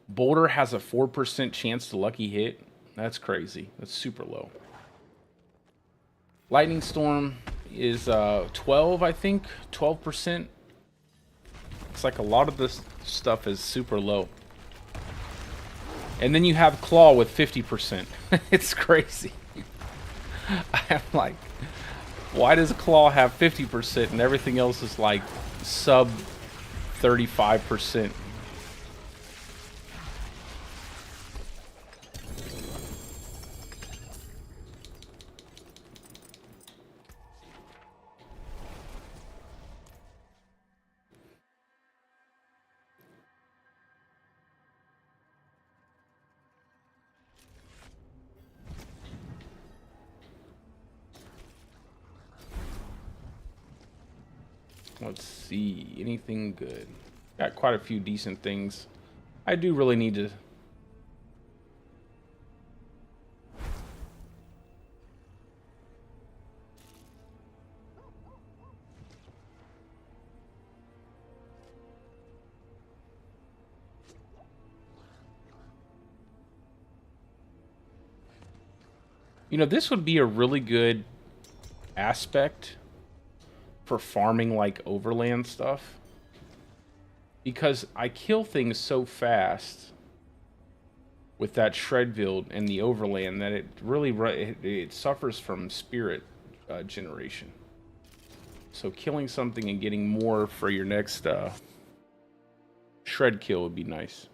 Boulder has a 4% chance to lucky hit. That's crazy. That's super low. Lightning Storm is 12, I think. 12%. It's like a lot of this stuff is super low. And then you have Claw with 50%. It's crazy. I'm like, why does Claw have 50% and everything else is like sub 35%? Let's see, anything good? Got quite a few decent things. I do really need to... You know, this would be a really good aspect for farming, like, overland stuff. Because I kill things so fast with that shred build and the overland that it really it suffers from spirit generation. So killing something and getting more for your next shred kill would be nice.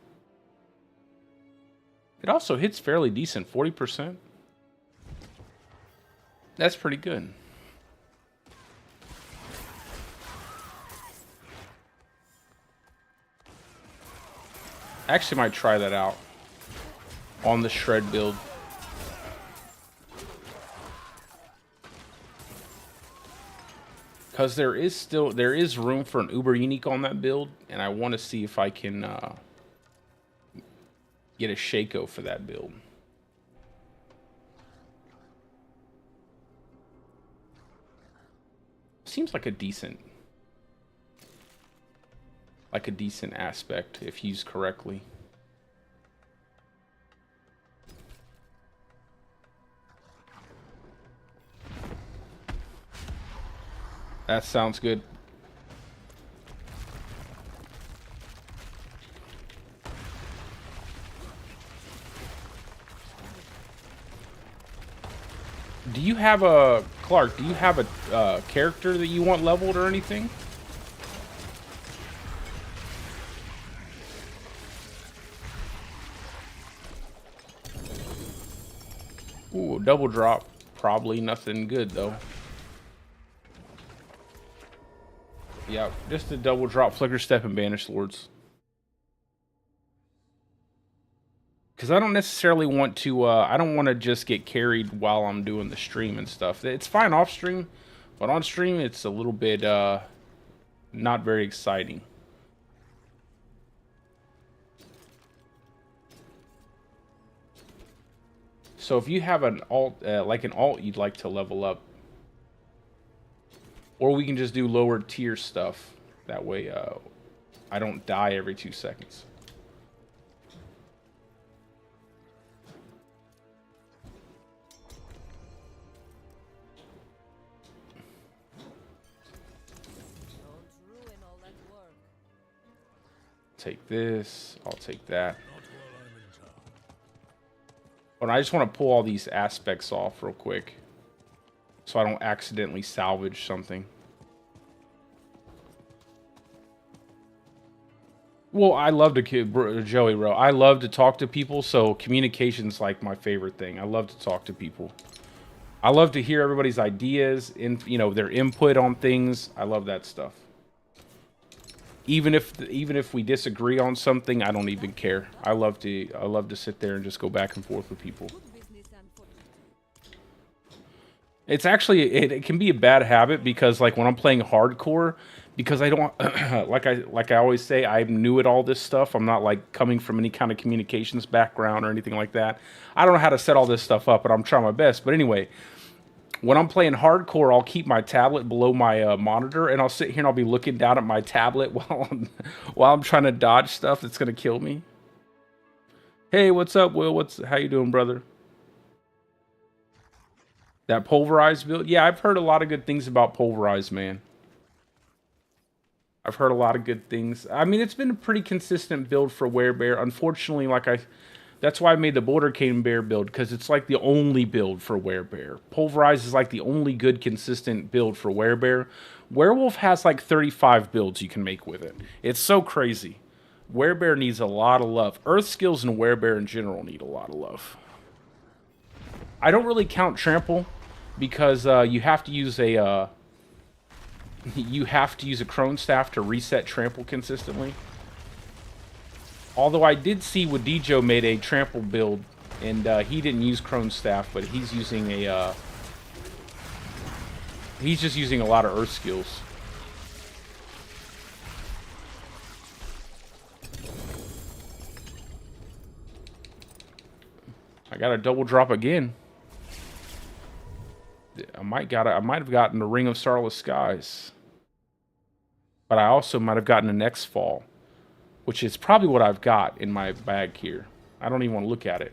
It also hits fairly decent, 40%. That's pretty good. I actually might try that out on the shred build. Because there is room for an uber unique on that build, and I want to see if I can get a Shaco for that build. Seems like a decent aspect if used correctly. That sounds good. Do you have a... Clark, do you have a character that you want leveled or anything? Ooh, double drop. Probably nothing good, though. Yeah, just a double drop, Flicker Step, and Banish Lords. Because I don't necessarily want to, I don't want to just get carried while I'm doing the stream and stuff. It's fine off stream, but on stream it's a little bit, not very exciting. So if you have an alt, like an alt you'd like to level up, or we can just do lower tier stuff. That way, I don't die every 2 seconds. Take this. I'll take that. Not while I'm in town. But I just want to pull all these aspects off real quick, so I don't accidentally salvage something. Well, I love to, Joey, bro. I love to talk to people, so communication's like my favorite thing. I love to talk to people. I love to hear everybody's ideas and, you know, their input on things. I love that stuff. Even if we disagree on something, I don't even care. I love to sit there and just go back and forth with people. It's actually it can be a bad habit because like when I'm playing hardcore, because I don't like I always say, I'm new at all this stuff. I'm not like coming from any kind of communications background or anything like that. I don't know how to set all this stuff up, but I'm trying my best. But anyway, when I'm playing hardcore, I'll keep my tablet below my monitor, and I'll sit here and I'll be looking down at my tablet while I'm trying to dodge stuff that's gonna kill me. Hey, what's up, Will? How you doing, brother? That pulverized build? Yeah, I've heard a lot of good things about pulverized, man. I've heard a lot of good things. I mean, it's been a pretty consistent build for Werebear. Unfortunately, that's why I made the Border Cane Bear build, because it's like the only build for Werebear. Pulverized is like the only good, consistent build for Werebear. Werewolf has like 35 builds you can make with it. It's so crazy. Werebear needs a lot of love. Earth skills and Werebear in general need a lot of love. I don't really count Trample, because you have to use a Crone Staff to reset Trample consistently. Although I did see Wadijo made a Trample build, and he didn't use Crone Staff, but he's using a he's just using a lot of Earth skills. I got a double drop again. I might have gotten the Ring of Starless Skies. But I also might have gotten an X-Fall, which is probably what I've got in my bag here. I don't even want to look at it.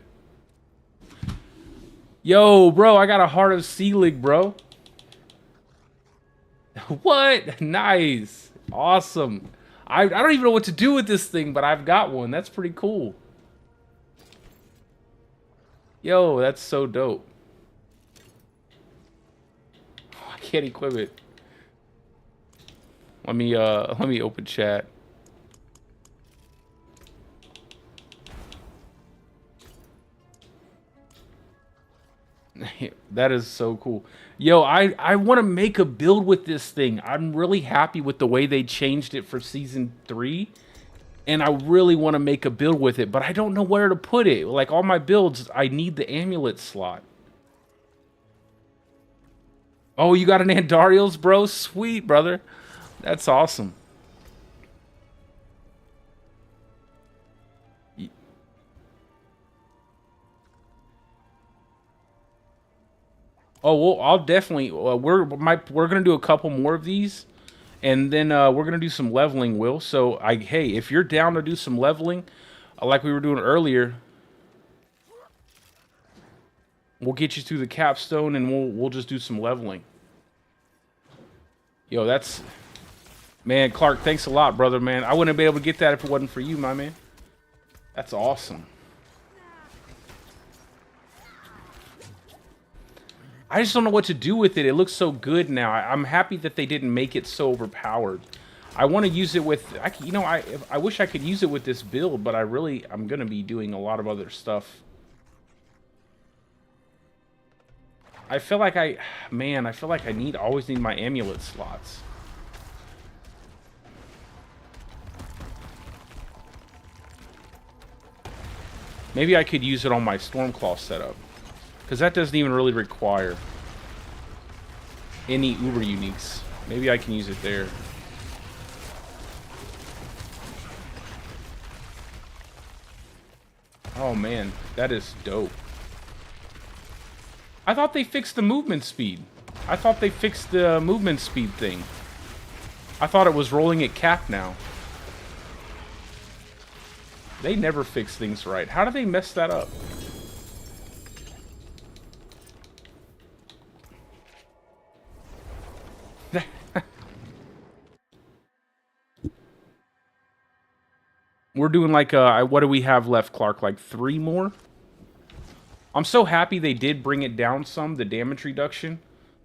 Yo, bro, I got a Heart of Seelig, bro. What? Nice. Awesome. I don't even know what to do with this thing, but I've got one. That's pretty cool. Yo, that's so dope. I can't equip it. Let me open chat. That is so cool. Yo, I want to make a build with this thing. I'm really happy with the way they changed it for Season 3. And I really want to make a build with it, but I don't know where to put it. Like, all my builds, I need the amulet slot. Oh, you got an Andariel's, bro? Sweet, brother. That's awesome. Oh, well, I'll definitely. We're gonna do a couple more of these, and then we're gonna do some leveling, Will. So hey, if you're down to do some leveling, like we were doing earlier, we'll get you through the capstone, and we'll just do some leveling. Yo, that's, man, Clark. Thanks a lot, brother. Man, I wouldn't have been able to get that if it wasn't for you, my man. That's awesome. I just don't know what to do with it. It looks so good now. I'm happy that they didn't make it so overpowered. I want to use it with, I wish I could use it with this build, but I'm going to be doing a lot of other stuff. I feel like I always need my amulet slots. Maybe I could use it on my Stormclaw setup. Because that doesn't even really require any Uber uniques. Maybe I can use it there. Oh man, that is dope. I thought they fixed the movement speed. I thought they fixed the movement speed thing. I thought it was rolling at cap now. They never fix things right. How do they mess that up? We're doing like, what do we have left, Clark? Like 3 more? I'm so happy they did bring it down some, the damage reduction.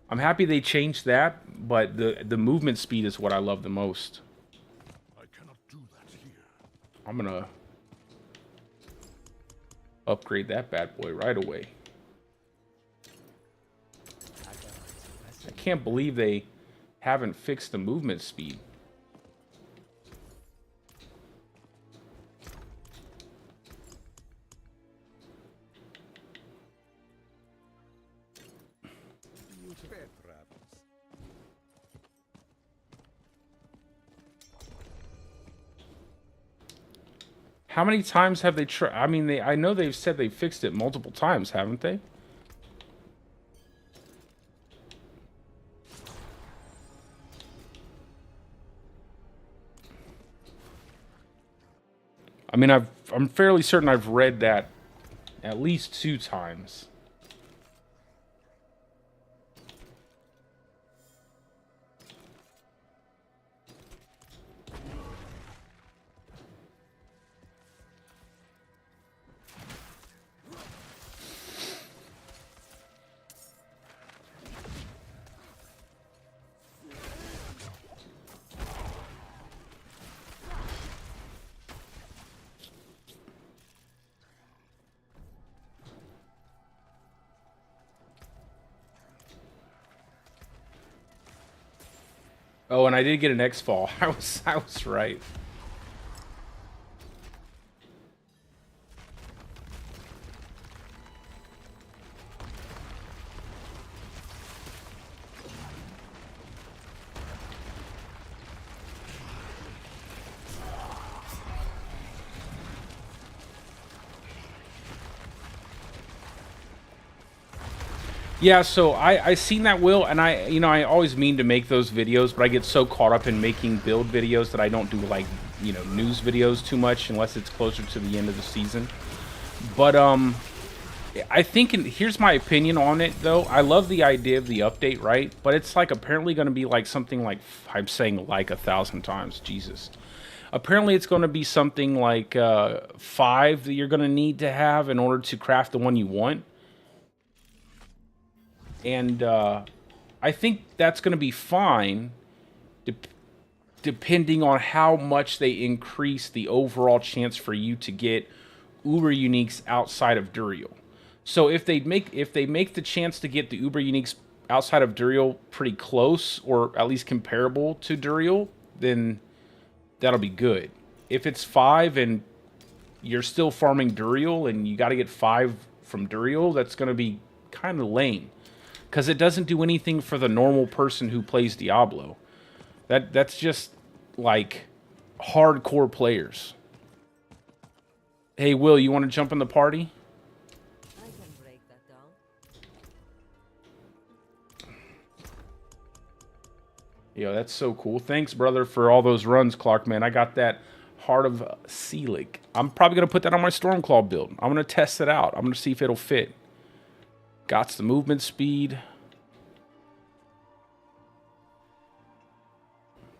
I'm happy they changed that, but the movement speed is what I love the most. I cannot do that here. I'm gonna upgrade that bad boy right away. I can't believe they haven't fixed the movement speed. How many times have they tried? I mean, I know they've said they fixed it multiple times, haven't they? I mean, I'm fairly certain I've read that at least 2 times. Oh, and I did get an X-Fall. I was right. Yeah, so I seen that, Will, and I always mean to make those videos, but I get so caught up in making build videos that I don't do, like, news videos too much unless it's closer to the end of the season. But I think, here's my opinion on it, though. I love the idea of the update, right? But it's like apparently going to be like something like, I'm saying like 1,000 times, Jesus. Apparently it's going to be something like 5 that you're going to need to have in order to craft the one you want. And I think that's going to be fine, depending on how much they increase the overall chance for you to get Uber Uniques outside of Duriel. So if they make the chance to get the Uber Uniques outside of Duriel pretty close, or at least comparable to Duriel, then that'll be good. If it's 5 and you're still farming Duriel and you got to get 5 from Duriel, that's going to be kind of lame. Because it doesn't do anything for the normal person who plays Diablo. That's just, like, hardcore players. Hey, Will, you want to jump in the party? I can break that down. Yo, that's so cool. Thanks, brother, for all those runs, Clark, man. I got that Heart of Seelig. I'm probably going to put that on my Stormclaw build. I'm going to test it out. I'm going to see if it'll fit. Got the movement speed.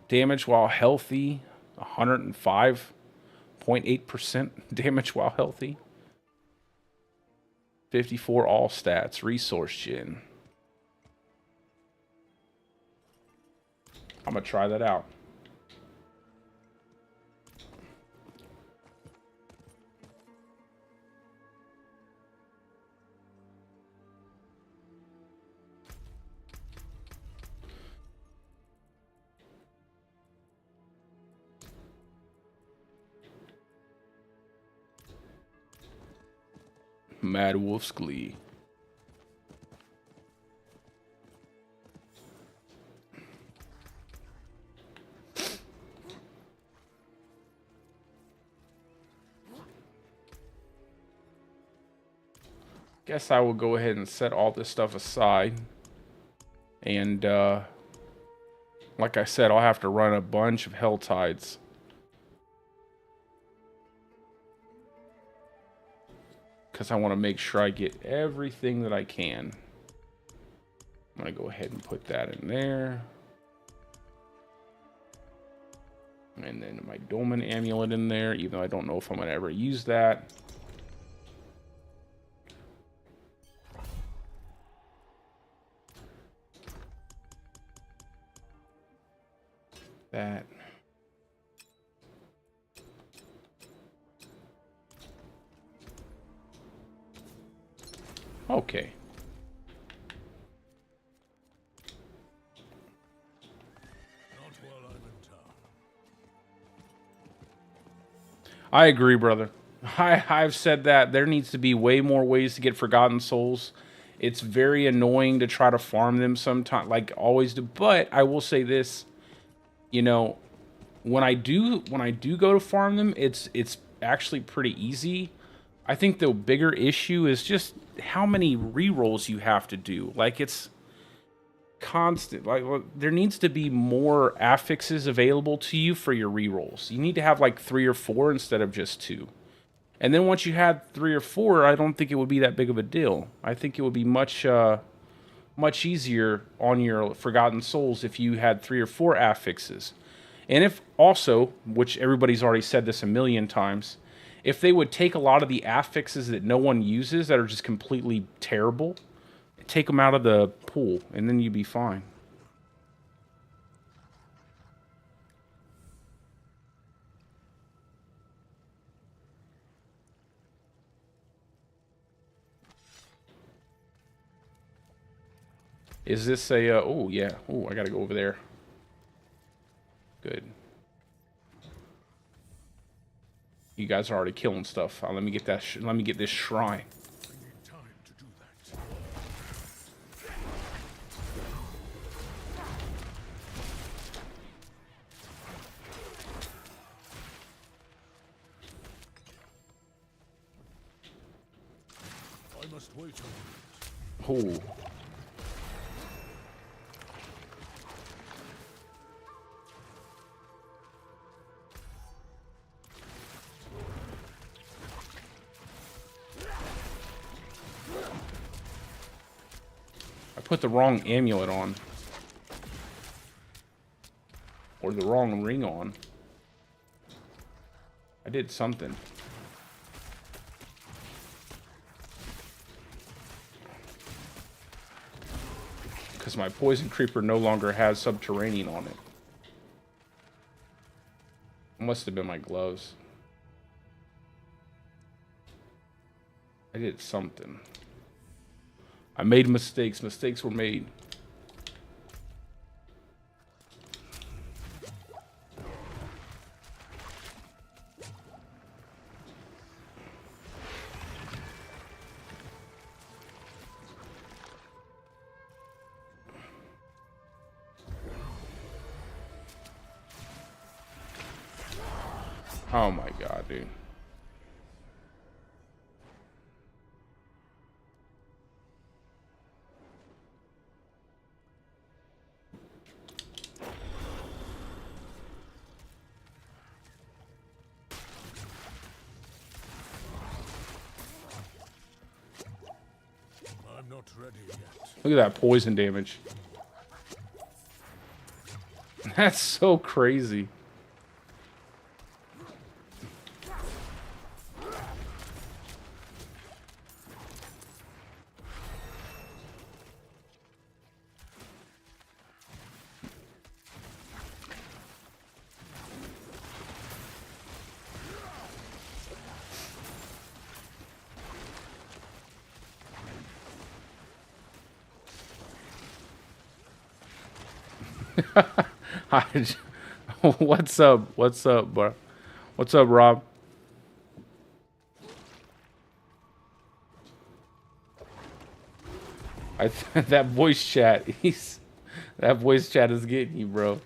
Damage while healthy. 105.8% damage while healthy. 54 all stats. Resource gen. I'm going to try that out. Mad Wolf's Glee. Guess I will go ahead and set all this stuff aside. And, like I said, I'll have to run a bunch of Hell Tides. Because I want to make sure I get everything that I can. I'm going to go ahead and put that in there. And then my Dolmen Amulet in there, even though I don't know if I'm going to ever use that. That. Okay. Not while I'm in town. I agree, brother. I've said that there needs to be way more ways to get Forgotten Souls. It's very annoying to try to farm them sometimes, like always do. But I will say this, you know, when I do go to farm them, it's actually pretty easy. I think the bigger issue is just how many rerolls you have to do. Like it's constant. Like there needs to be more affixes available to you for your rerolls. You need to have like 3 or 4 instead of just 2. And then once you had 3 or 4, I don't think it would be that big of a deal. I think it would be much much easier on your Forgotten Souls if you had 3 or 4 affixes. And if also, which everybody's already said this a million times, if they would take a lot of the affixes that no one uses that are just completely terrible, take them out of the pool, and then you'd be fine. Is this a, oh yeah, oh, I gotta go over there. Good. You guys are already killing stuff. Let me get that, let me get this shrine. I need time to do that. I must wait a minute. Oh. I put the wrong amulet on. Or the wrong ring on. I did something. Because my poison creeper no longer has subterranean on it. Must have been my gloves. I did something. I made mistakes. Mistakes were made. Oh my god, dude. I'm not ready yet. Look at that poison damage. That's so crazy. What's up? What's up, bro? What's up, Rob? That voice chat, that voice chat is getting you, bro.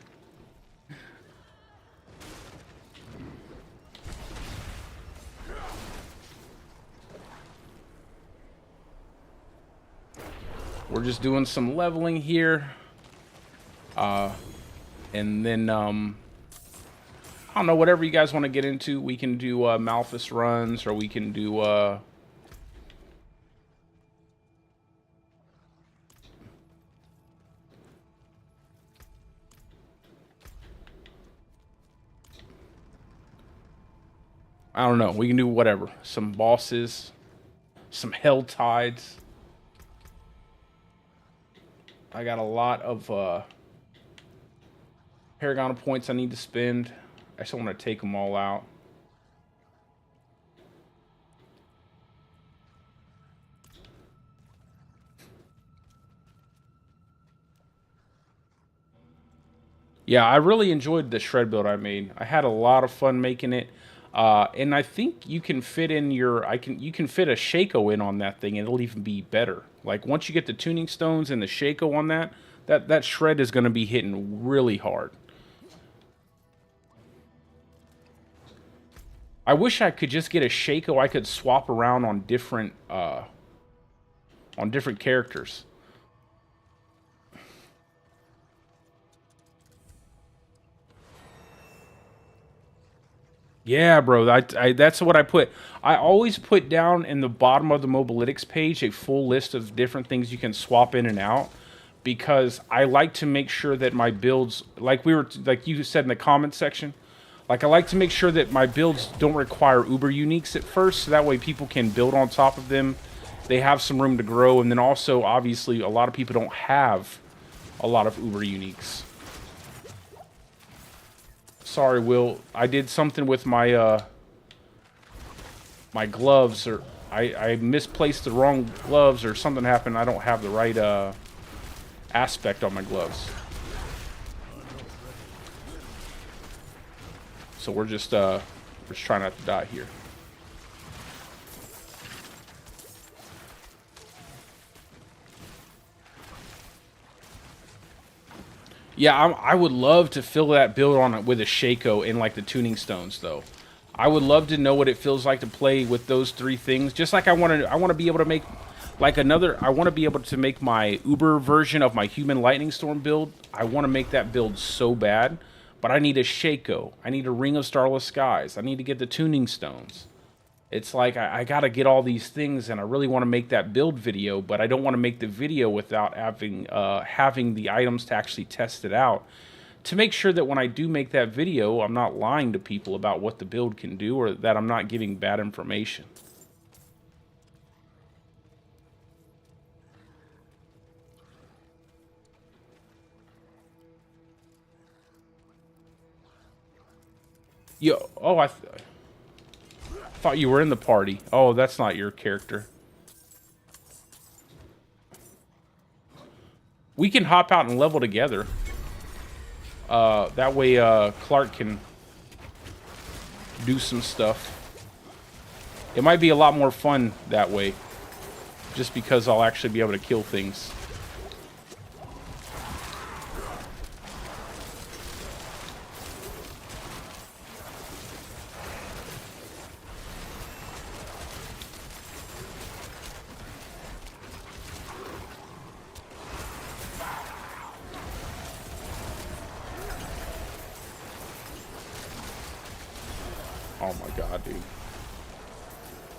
We're just doing some leveling here. And then, I don't know, whatever you guys want to get into. We can do Malthus runs, or we can do... I don't know. We can do whatever. Some bosses, some hell tides. I got a lot of Paragon points I need to spend. I just want to take them all out. Yeah, I really enjoyed the shred build I made. I had a lot of fun making it. And I think you can fit in you can fit a Shaco in on that thing and it'll even be better. Like once you get the tuning stones and the Shaco on that shred is going to be hitting really hard. I wish I could just get a Shaco I could swap around on different characters. Yeah, bro. That's what I put. I always put down in the bottom of the Mobalytics page a full list of different things you can swap in and out, because I like to make sure that my builds, like you said in the comments section, like I like to make sure that my builds don't require uber uniques at first, so that way people can build on top of them. They have some room to grow, and then also obviously a lot of people don't have a lot of uber uniques. Sorry, Will. I did something with my my gloves, or I misplaced the wrong gloves, or something happened. I don't have the right aspect on my gloves. So we're just trying not to die here. Yeah, I would love to fill that build on it with a Shaco and like the tuning stones, though. I would love to know what it feels like to play with those three things. Just like I want to be able to make like another. I want to be able to make my Uber version of my Human Lightning Storm build. I want to make that build so bad, but I need a Shaco. I need a Ring of Starless Skies. I need to get the tuning stones. It's like I gotta get all these things, and I really want to make that build video, but I don't want to make the video without having the items to actually test it out, to make sure that when I do make that video, I'm not lying to people about what the build can do, or that I'm not giving bad information. Yo, oh, I thought you were in the party. Oh, that's not your character. We can hop out and level together. That way, Clark can do some stuff. It might be a lot more fun that way, just because I'll actually be able to kill things. Oh my god, dude.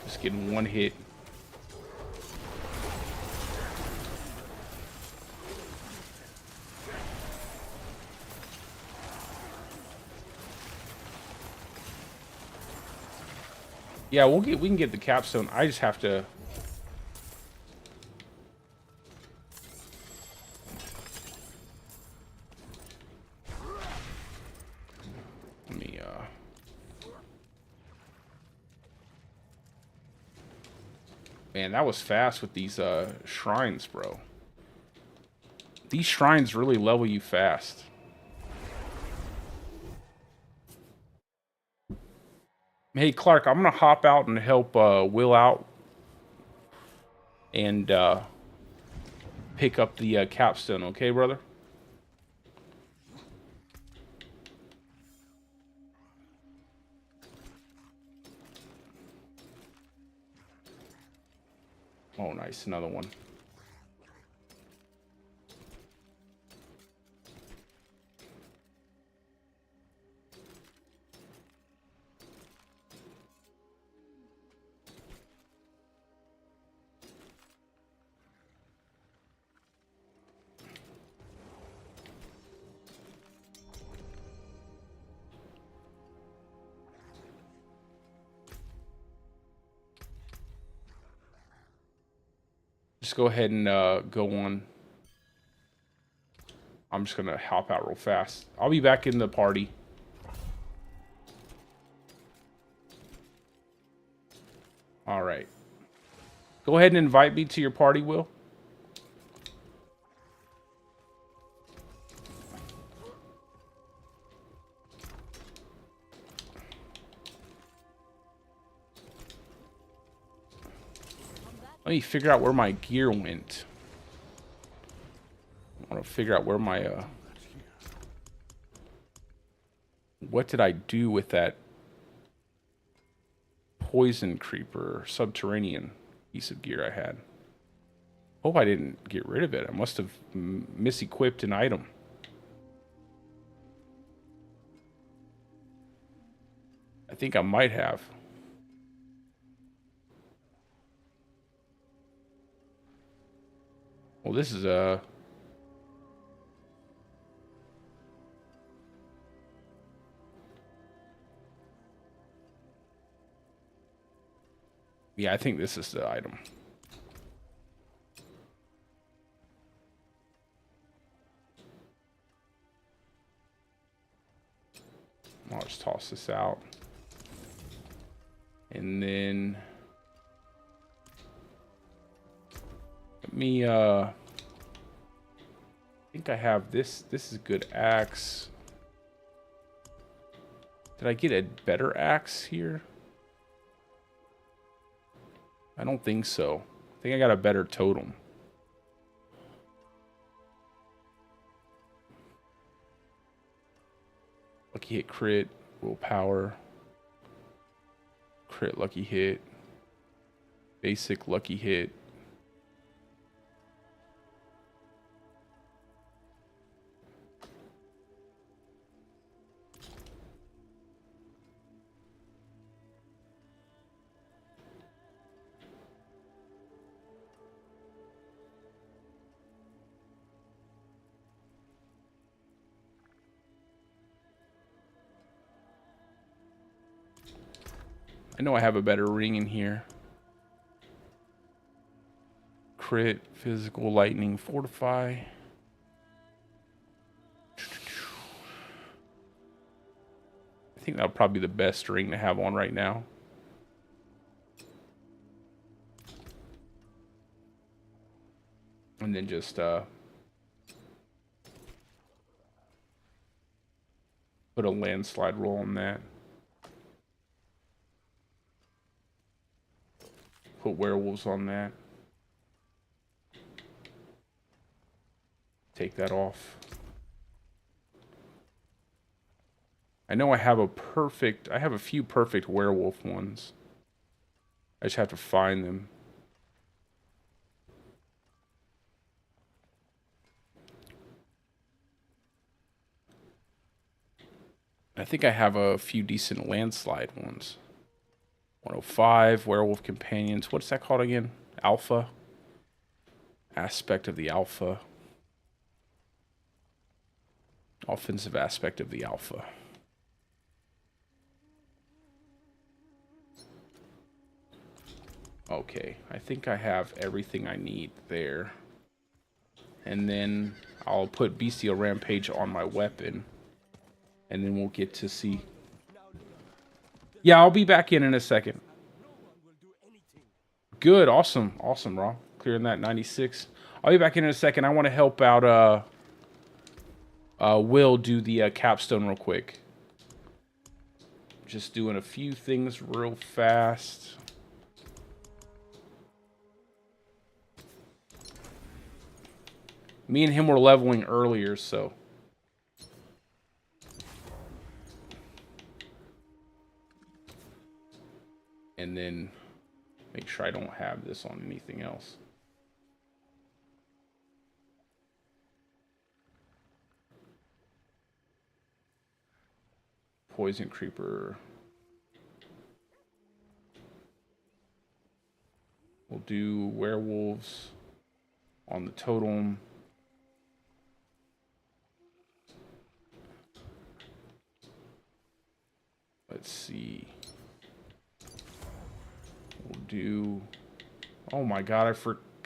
Just getting one hit. Yeah, we can get the capstone. I just have to. Let me Man, that was fast with these shrines, bro. These shrines really level you fast. Hey, Clark, I'm gonna hop out and help Will out and pick up the capstone, okay, brother? Oh, nice, another one. Just go ahead and go on. I'm just gonna hop out real fast. I'll be back in the party. All right. Go ahead and invite me to your party, Will. Let me figure out where my gear went. I want to figure out where my what did I do with that poison creeper subterranean piece of gear I had? Hope I didn't get rid of it. I must have misequipped an item. I think I might have. Well, this is a... Yeah, I think this is the item. I'll just toss this out. And then... Let me, I think I have this. This is a good axe. Did I get a better axe here? I don't think so. I think I got a better totem. Lucky hit crit, willpower. Crit lucky hit. Basic lucky hit. I know I have a better ring in here. Crit, physical, lightning, fortify. I think that'll probably be the best ring to have on right now. And then just put a landslide roll on that. Put werewolves on that. Take that off. I know I have a few perfect werewolf ones. I just have to find them. I think I have a few decent landslide ones. 105, Werewolf Companions. What's that called again? Alpha? Aspect of the Alpha. Offensive aspect of the Alpha. Okay, I think I have everything I need there. And then I'll put Bestial Rampage on my weapon. And then we'll get to see. Yeah, I'll be back in a second. Good, awesome, awesome, Raw. Clearing that 96. I'll be back in a second. I want to help out Will do the capstone real quick. Just doing a few things real fast. Me and him were leveling earlier, so. And then make sure I don't have this on anything else. Poison creeper. We'll do werewolves on the totem. Let's see. We'll do... Oh my god,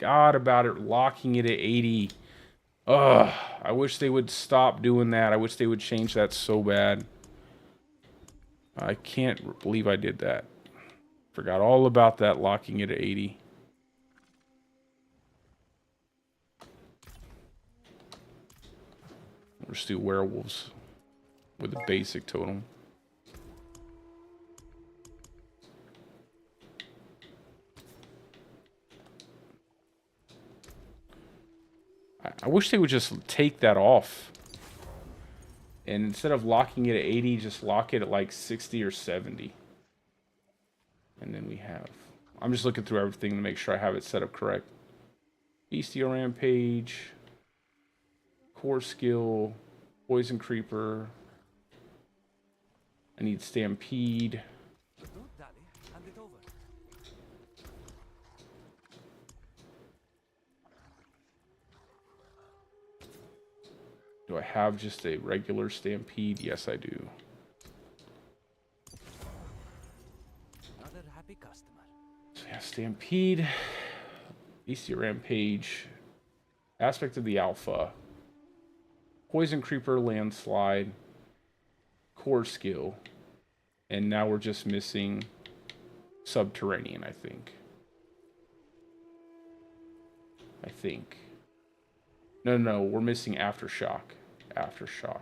forgot about it, locking it at 80. Ugh, I wish they would stop doing that. I wish they would change that so bad. I can't believe I did that. Forgot all about that, locking it at 80. We'll just do werewolves with a basic totem. I wish they would just take that off. And instead of locking it at 80, just lock it at like 60 or 70. And then we have... I'm just looking through everything to make sure I have it set up correct. Bestial Rampage. Core Skill. Poison Creeper. I need Stampede. Do I have just a regular Stampede? Yes, I do. Another happy customer. So yeah, Stampede, Bestial Rampage, Aspect of the Alpha, Poison Creeper, Landslide, Core Skill, and now we're just missing Subterranean, I think. No, we're missing Aftershock. Aftershock.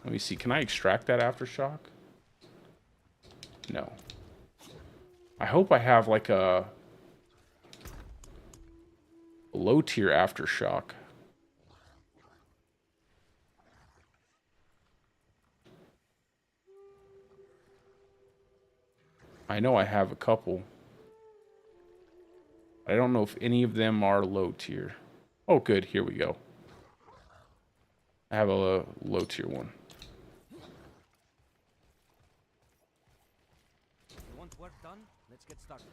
Let me see. Can I extract that Aftershock? No. I hope I have like a low tier Aftershock. I know I have a couple. I don't know if any of them are low tier. Oh, good. Here we go. I have a low tier one. You want work done? Let's get started.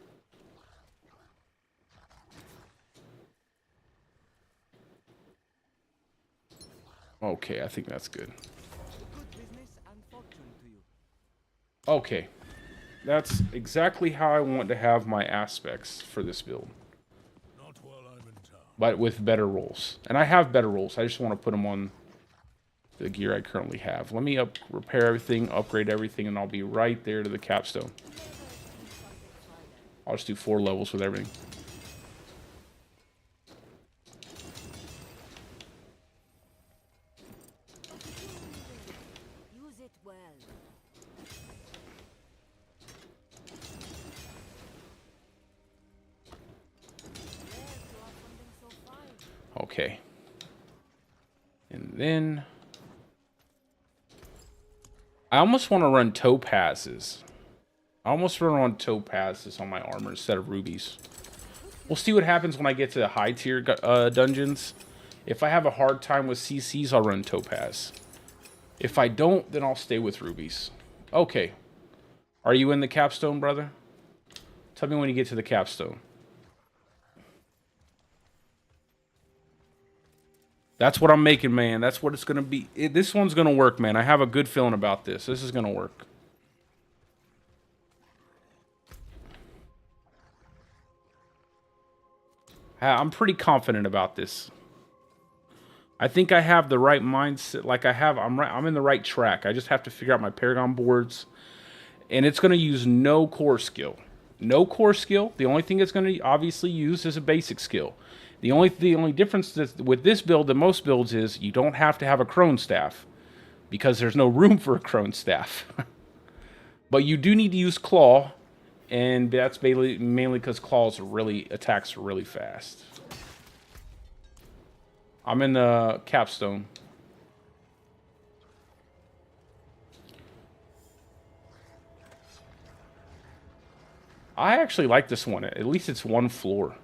Okay, I think that's good. Good business and fortune to you. Okay. That's exactly how I want to have my aspects for this build. Not while I'm in town. But with better rolls. And I have better rolls. I just want to put them on the gear I currently have. Let me repair everything, upgrade everything, and I'll be right there to the capstone. I'll just do 4 levels with everything. Use it well. Okay. And then... I almost want to run topazes. I almost run topazes on my armor instead of rubies. We'll see what happens when I get to the high tier dungeons. If I have a hard time with CCs, I'll run topaz. If I don't, then I'll stay with rubies. Okay. Are you in the capstone, brother? Tell me when you get to the capstone. That's what I'm making, man. That's what it's going to be. This one's going to work, man. I have a good feeling about this. This is going to work. I'm pretty confident about this. I think I have the right mindset. Like I'm in the right track. I just have to figure out my Paragon boards. And it's going to use no core skill. No core skill. The only thing it's going to obviously use is a basic skill. The only difference with this build than most builds is you don't have to have a crone staff because there's no room for a crone staff. But you do need to use claw, and that's mainly because claws attacks really fast. I'm in the capstone. I actually like this one. At least it's one floor.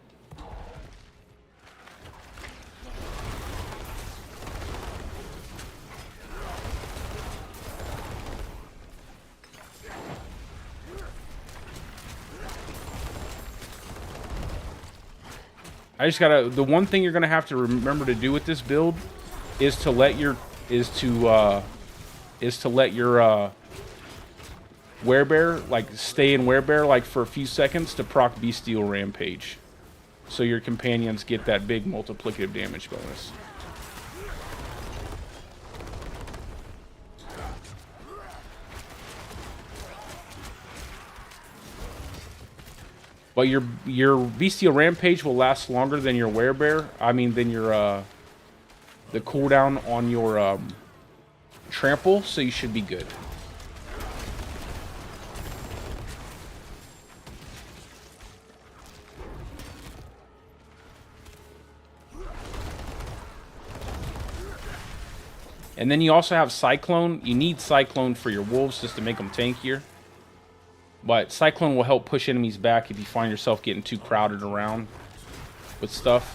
I just gotta. The one thing you're gonna have to remember to do with this build is to let your werebear, like stay in werebear like for a few seconds to proc bestial rampage, so your companions get that big multiplicative damage bonus. But your bestial rampage will last longer than your werebear. I mean, than your the cooldown on your trample, so you should be good. And then you also have Cyclone. You need Cyclone for your wolves just to make them tankier. But Cyclone will help push enemies back if you find yourself getting too crowded around with stuff.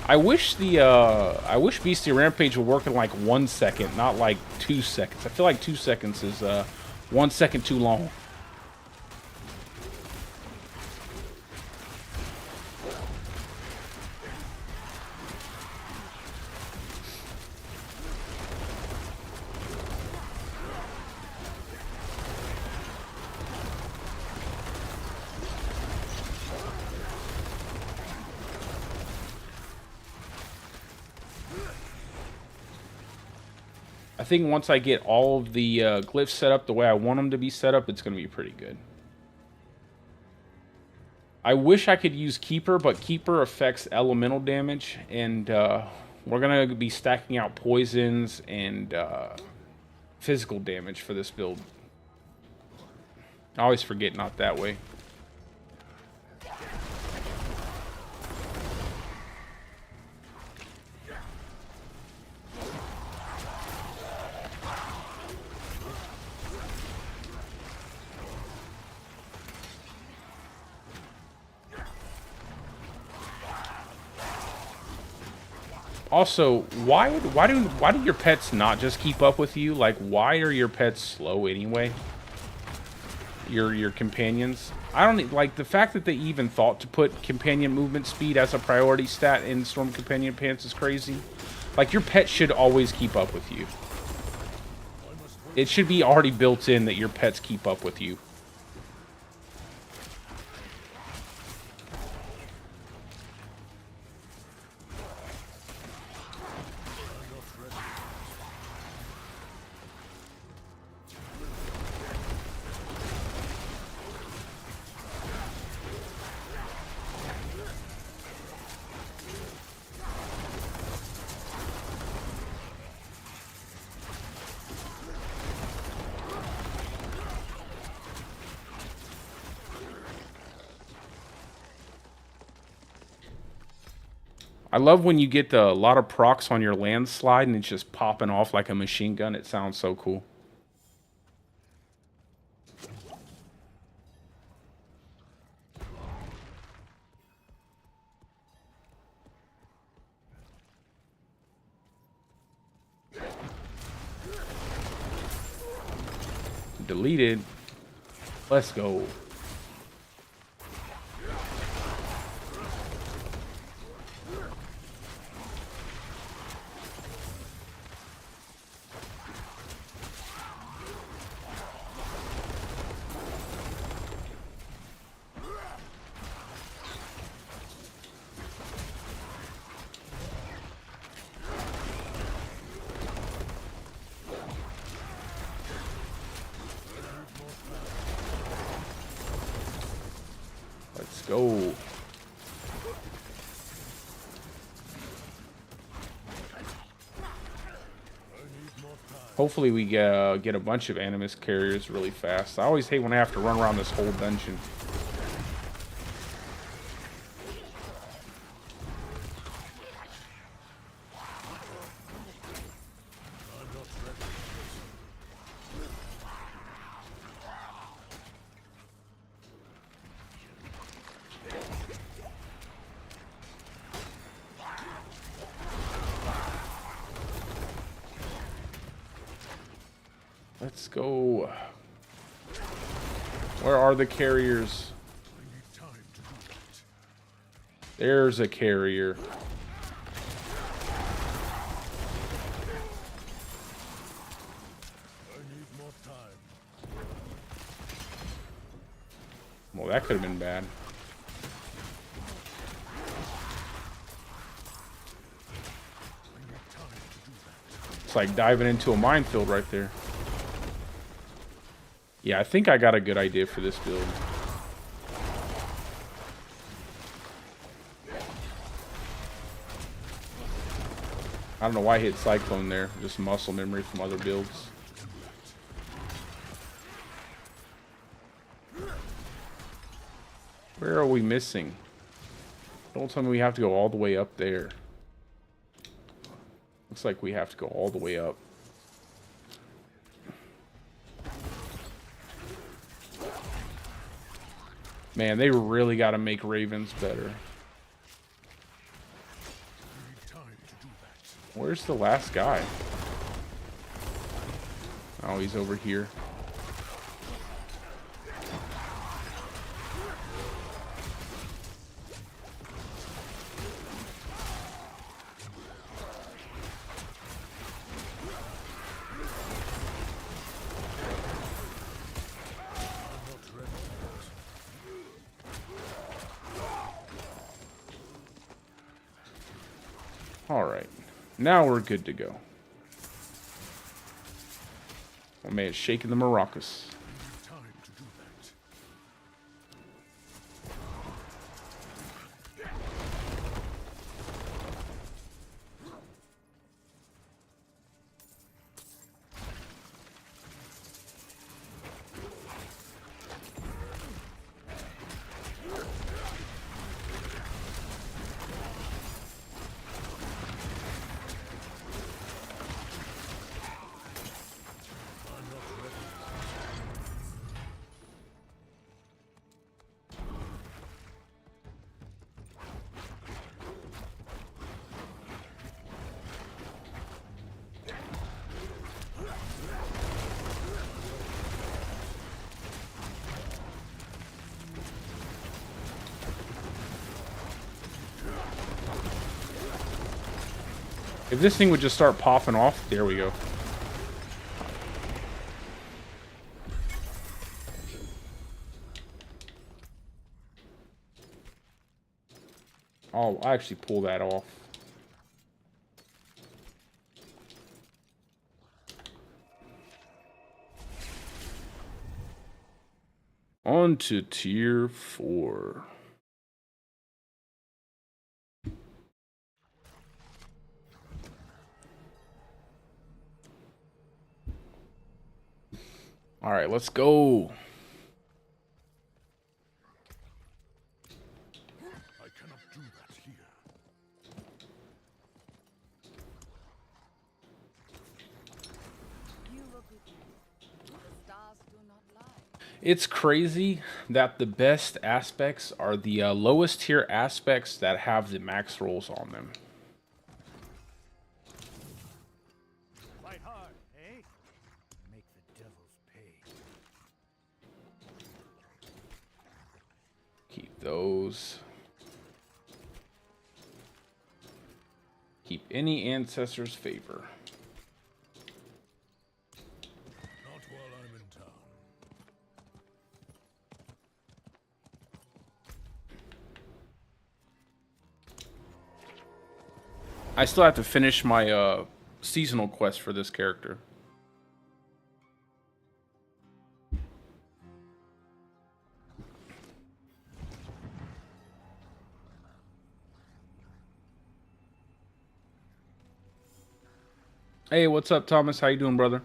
I wish Bestial Rampage would work in like 1 second, not like 2 seconds. I feel like 2 seconds is 1 second too long. I think once I get all of the glyphs set up the way I want them to be set up, it's going to be pretty good. I wish I could use Keeper, but Keeper affects elemental damage, and we're going to be stacking out poisons and physical damage for this build. I always forget not that way. Also, why do your pets not just keep up with you? Like, why are your pets slow anyway? Your companions. I don't like the fact that they even thought to put companion movement speed as a priority stat in Storm Companion Pants is crazy. Like, your pet should always keep up with you. It should be already built in that your pets keep up with you. I love when you get a lot of procs on your landslide and it's just popping off like a machine gun. It sounds so cool. Deleted. Let's go. Let's go. Hopefully we get a bunch of Animus carriers really fast. I always hate when I have to run around this whole dungeon. Let's go. Where are the carriers? There's a carrier. that could have been bad. It's like diving into a minefield right there. Yeah, I think I got a good idea for this build. I don't know why I hit Cyclone there. Just muscle memory from other builds. Where are we missing? Don't tell me we have to go all the way up there. Looks like we have to go all the way up. Man, they really got to make Ravens better. Where's the last guy? Oh, he's over here. All right. Now we're good to go. My man's shaking the maracas. If this thing would just start popping off, there we go. Oh, I actually pull that off. On to tier 4. All right, let's go. I cannot do that here. You look at me. The stars do not lie. It's crazy that the best aspects are the lowest tier aspects that have the max rolls on them. Fight hard, eh? Make the devils pay. Keep those. Keep any ancestor's favor. Not while I'm in town. I still have to finish my seasonal quest for this character. Hey, what's up, Thomas? How you doing, brother?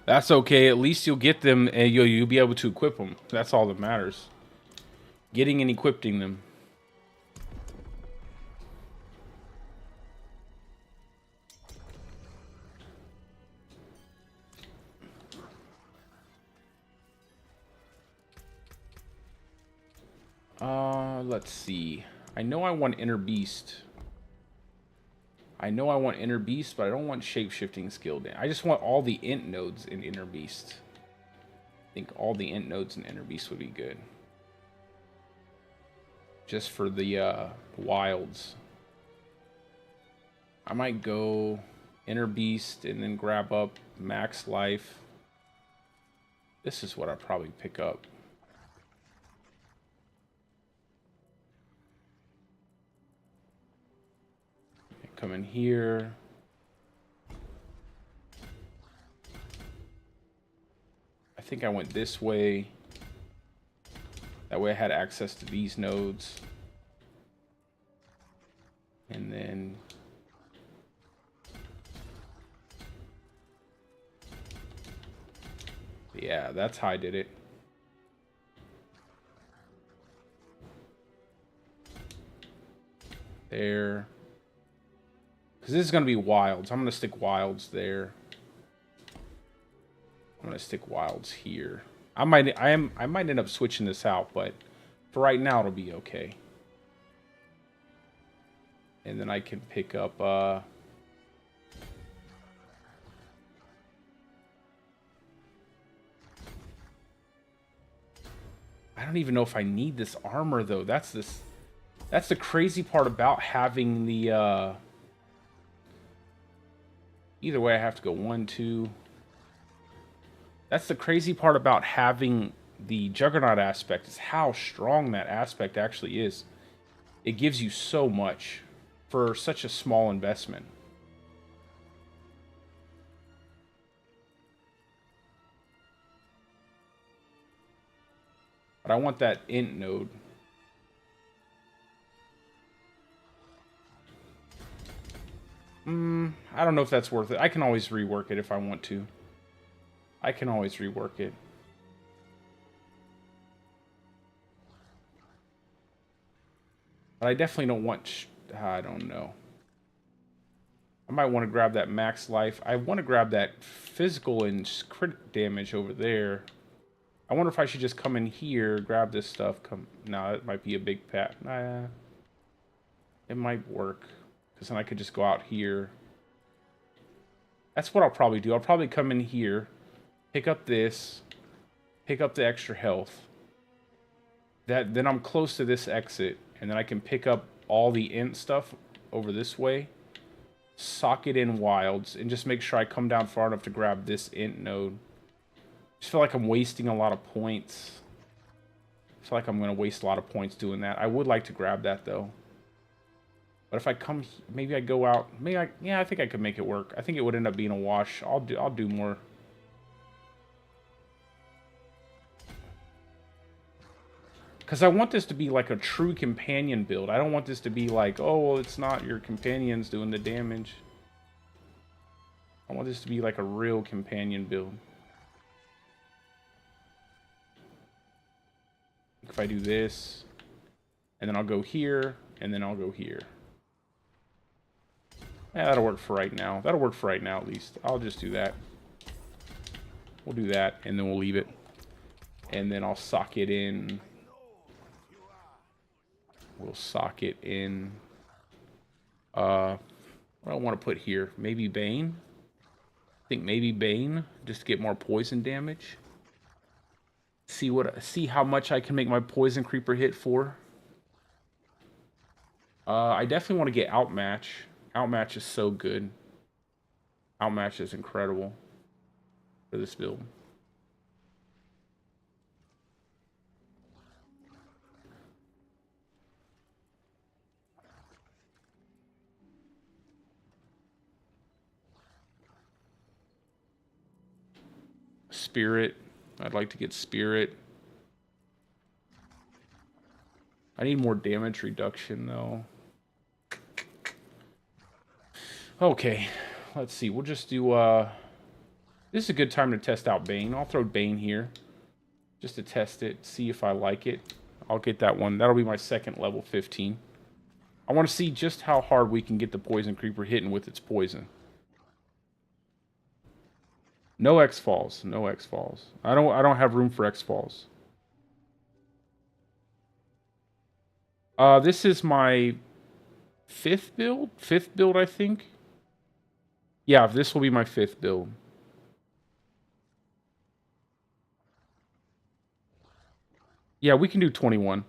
That's okay. At least you'll get them and you'll be able to equip them. That's all that matters. Getting and equipping them. Let's see. I know I want Inner Beast. I know I want Inner Beast, but I don't want shape-shifting skill. I just want all the int nodes in Inner Beast. I think all the int nodes in Inner Beast would be good. Just for the wilds. I might go Inner Beast and then grab up Max Life. This is what I'd probably pick up. Come in here. I think I went this way. That way I had access to these nodes. And then... yeah, that's how I did it. There. Because this is going to be wilds. I'm going to stick wilds there. I'm going to stick wilds here. I might end up switching this out, but for right now it'll be okay. And then I can pick up I don't even know if I need this armor though. That's the crazy part about having the either way I have to go 1, 2. That's the crazy part about having the Juggernaut aspect, is how strong that aspect actually is. It gives you so much for such a small investment. But I want that int node. I don't know if that's worth it. I can always rework it if I want to. I can always rework it. But I definitely don't want... I don't know. I might want to grab that max life. I want to grab that physical and crit damage over there. I wonder if I should just come in here, grab this stuff. No, it might be a big pat. It might work. Because then I could just go out here. That's what I'll probably do. I'll probably come in here, pick up this, pick up the extra health. Then I'm close to this exit, and then I can pick up all the int stuff over this way, sock it in wilds, and just make sure I come down far enough to grab this int node. Just feel like I'm wasting a lot of points. I feel like I'm going to waste a lot of points doing that. I would like to grab that though. But if I come, maybe I go out. Yeah, I think I could make it work. I think it would end up being a wash. I'll do more. Because I want this to be like a true companion build. I don't want this to be like, oh, well, it's not your companions doing the damage. I want this to be like a real companion build. If I do this, and then I'll go here, and then I'll go here. Yeah, that'll work for right now. That'll work for right now, at least. I'll just do that. We'll do that, and then we'll leave it. And then I'll sock it in. We'll sock it in. What do I want to put here? Maybe Bane? I think maybe Bane, just to get more poison damage. See how much I can make my poison creeper hit for. I definitely want to get Outmatch. Outmatch is so good. Outmatch is incredible for this build. Spirit. I'd like to get Spirit. I need more damage reduction though. Okay, let's see. We'll just do, this is a good time to test out Bane. I'll throw Bane here just to test it, see if I like it. I'll get that one. That'll be my second level 15. I want to see just how hard we can get the Poison Creeper hitting with its poison. No X-Falls. No X-Falls. I don't have room for X-Falls. This is my fifth build? Fifth build, I think. Yeah, this will be my fifth build. Yeah, we can do 21.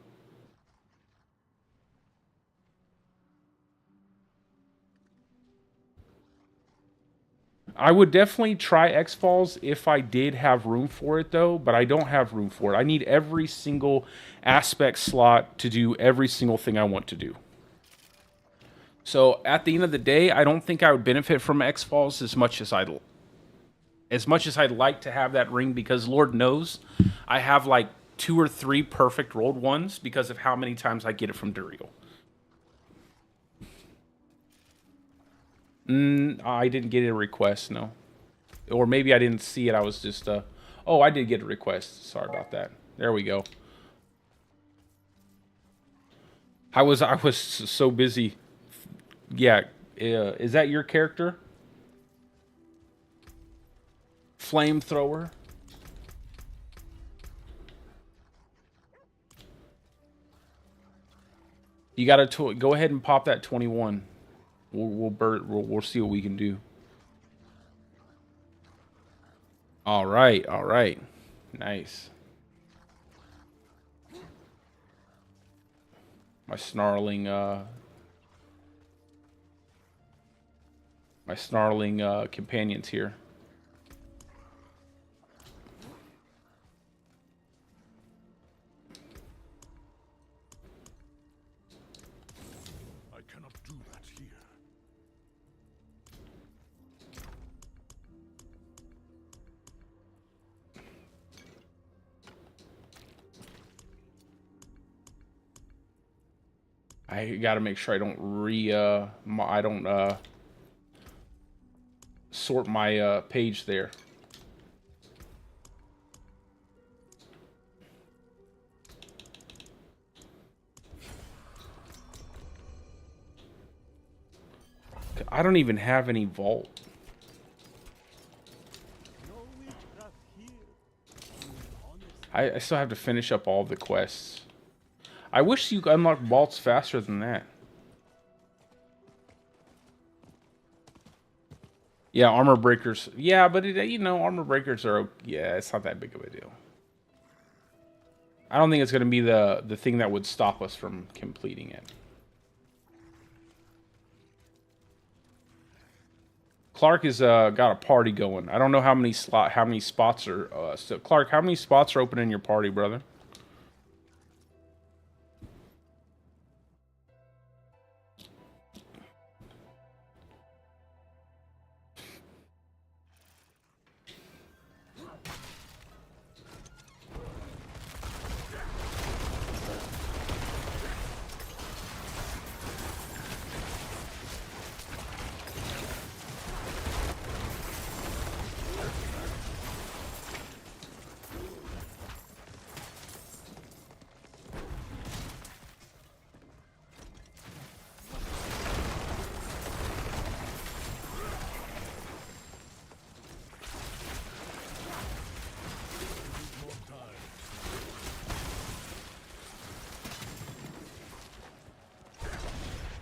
I would definitely try X-Falls if I did have room for it, though, but I don't have room for it. I need every single aspect slot to do every single thing I want to do. So at the end of the day, I don't think I would benefit from X-Falls as much as I'd like to have that ring, because Lord knows I have like 2 or 3 perfect rolled ones because of how many times I get it from Duriel. I didn't get a request, no. Or maybe I didn't see it. I was just, oh, I did get a request. Sorry about that. There we go. I was so busy. Yeah, is that your character? Flamethrower? You gotta go ahead and pop that 21. We'll see what we can do. All right, all right, nice. My snarling companions here. I cannot do that here. I gotta make sure I don't sort my page there. I don't even have any vault. I still have to finish up all the quests. I wish you could unlock vaults faster than that. Yeah, armor breakers. Yeah, but you know, armor breakers are, yeah, it's not that big of a deal. I don't think it's going to be the thing that would stop us from completing it. Clark has got a party going. I don't know how many spots are. So Clark, how many spots are open in your party, brother?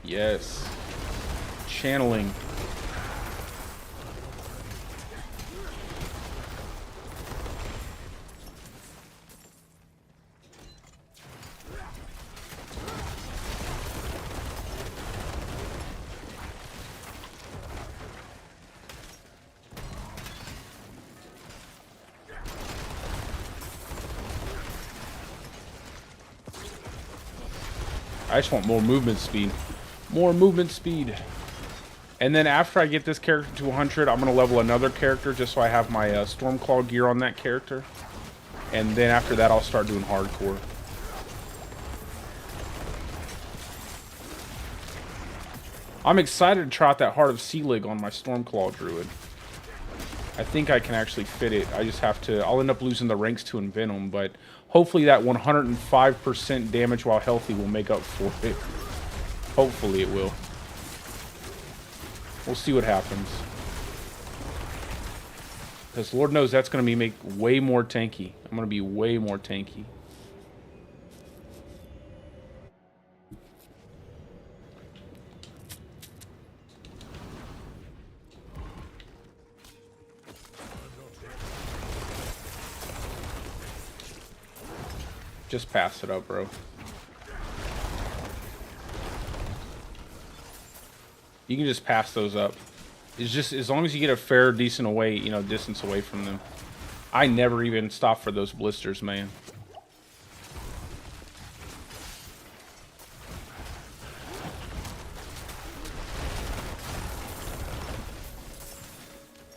Yes. Channeling. I just want more movement speed. More movement speed. And then after I get this character to 100, I'm going to level another character just so I have my Stormclaw gear on that character. And then after that, I'll start doing hardcore. I'm excited to try out that Heart of Sealig on my Stormclaw Druid. I think I can actually fit it. I just have to... I'll end up losing the ranks to Envenom, but hopefully that 105% damage while healthy will make up for it. Hopefully it will. We'll see what happens. Because Lord knows that's going to make way more tanky. I'm going to be way more tanky. Just pass it up, bro. You can just pass those up. It's just as long as you get a fair, decent away, you know, distance away from them. I never even stop for those blisters, man.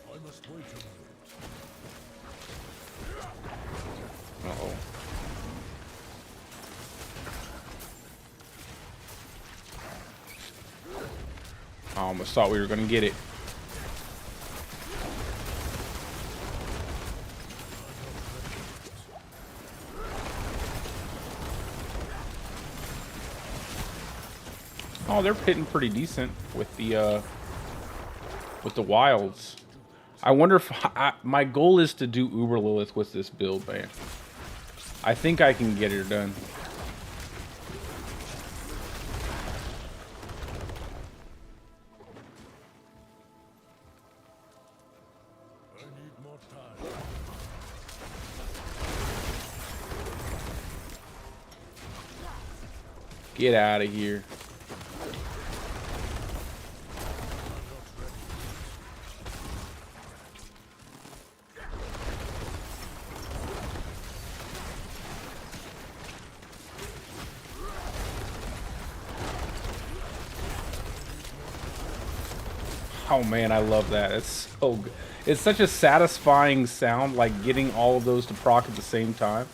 I must wait a moment. Uh-oh. I almost thought we were going to get it. Oh, they're hitting pretty decent with the wilds. I wonder if my goal is to do Uber Lilith with this build, man. I think I can get it done. I need more time. Get out of here. Oh man, I love that. It's so good. It's such a satisfying sound, like getting all of those to proc at the same time.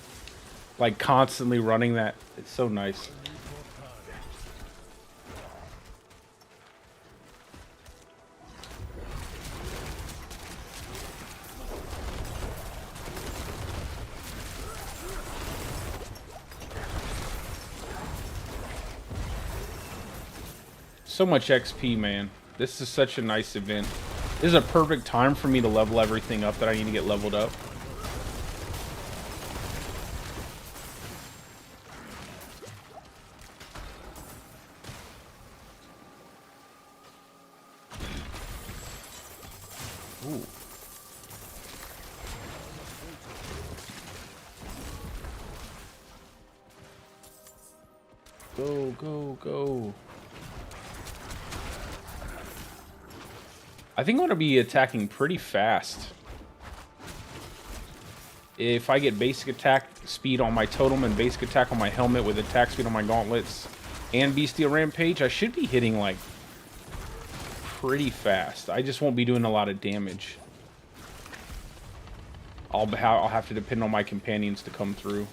Like constantly running that. It's so nice. So much XP, man. This is such a nice event. This is a perfect time for me to level everything up that I need to get leveled up. Ooh. Go, go, go. I think I'm going to be attacking pretty fast. If I get basic attack speed on my totem and basic attack on my helmet with attack speed on my gauntlets and bestial rampage, I should be hitting like pretty fast. I just won't be doing a lot of damage. I'll have to depend on my companions to come through.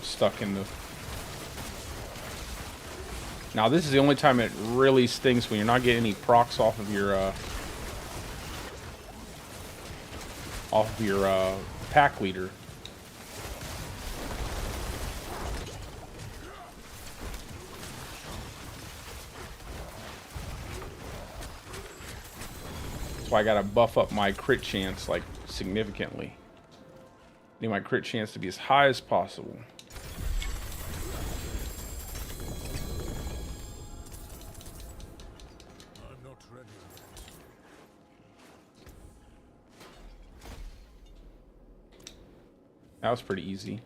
Stuck in the... Now this is the only time it really stinks, when you're not getting any procs off of your pack leader. So I gotta buff up my crit chance like significantly. Need my crit chance to be as high as possible. That was pretty easy.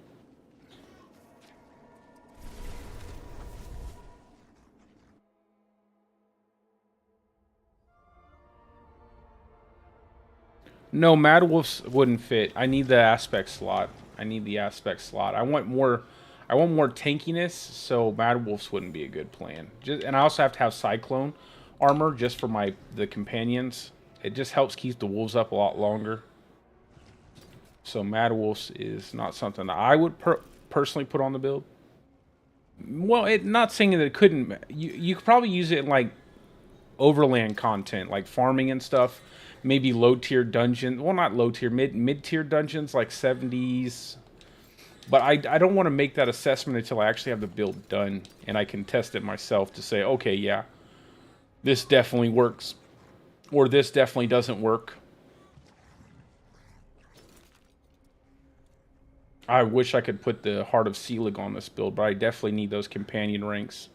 No, Mad Wolves wouldn't fit. I need the aspect slot. I need the aspect slot. I want more tankiness, so Mad Wolves wouldn't be a good plan. And I also have to have Cyclone armor just for the companions. It just helps keep the wolves up a lot longer. So Mad Wolves is not something that I would personally put on the build. Well, not saying that it couldn't. You could probably use it in like overland content, like farming and stuff. Maybe low tier dungeon. Well, not low tier, mid tier dungeons like 70s. But I don't want to make that assessment until I actually have the build done and I can test it myself to say, okay, yeah, this definitely works, or this definitely doesn't work. I wish I could put the Heart of Selig on this build, but I definitely need those companion ranks.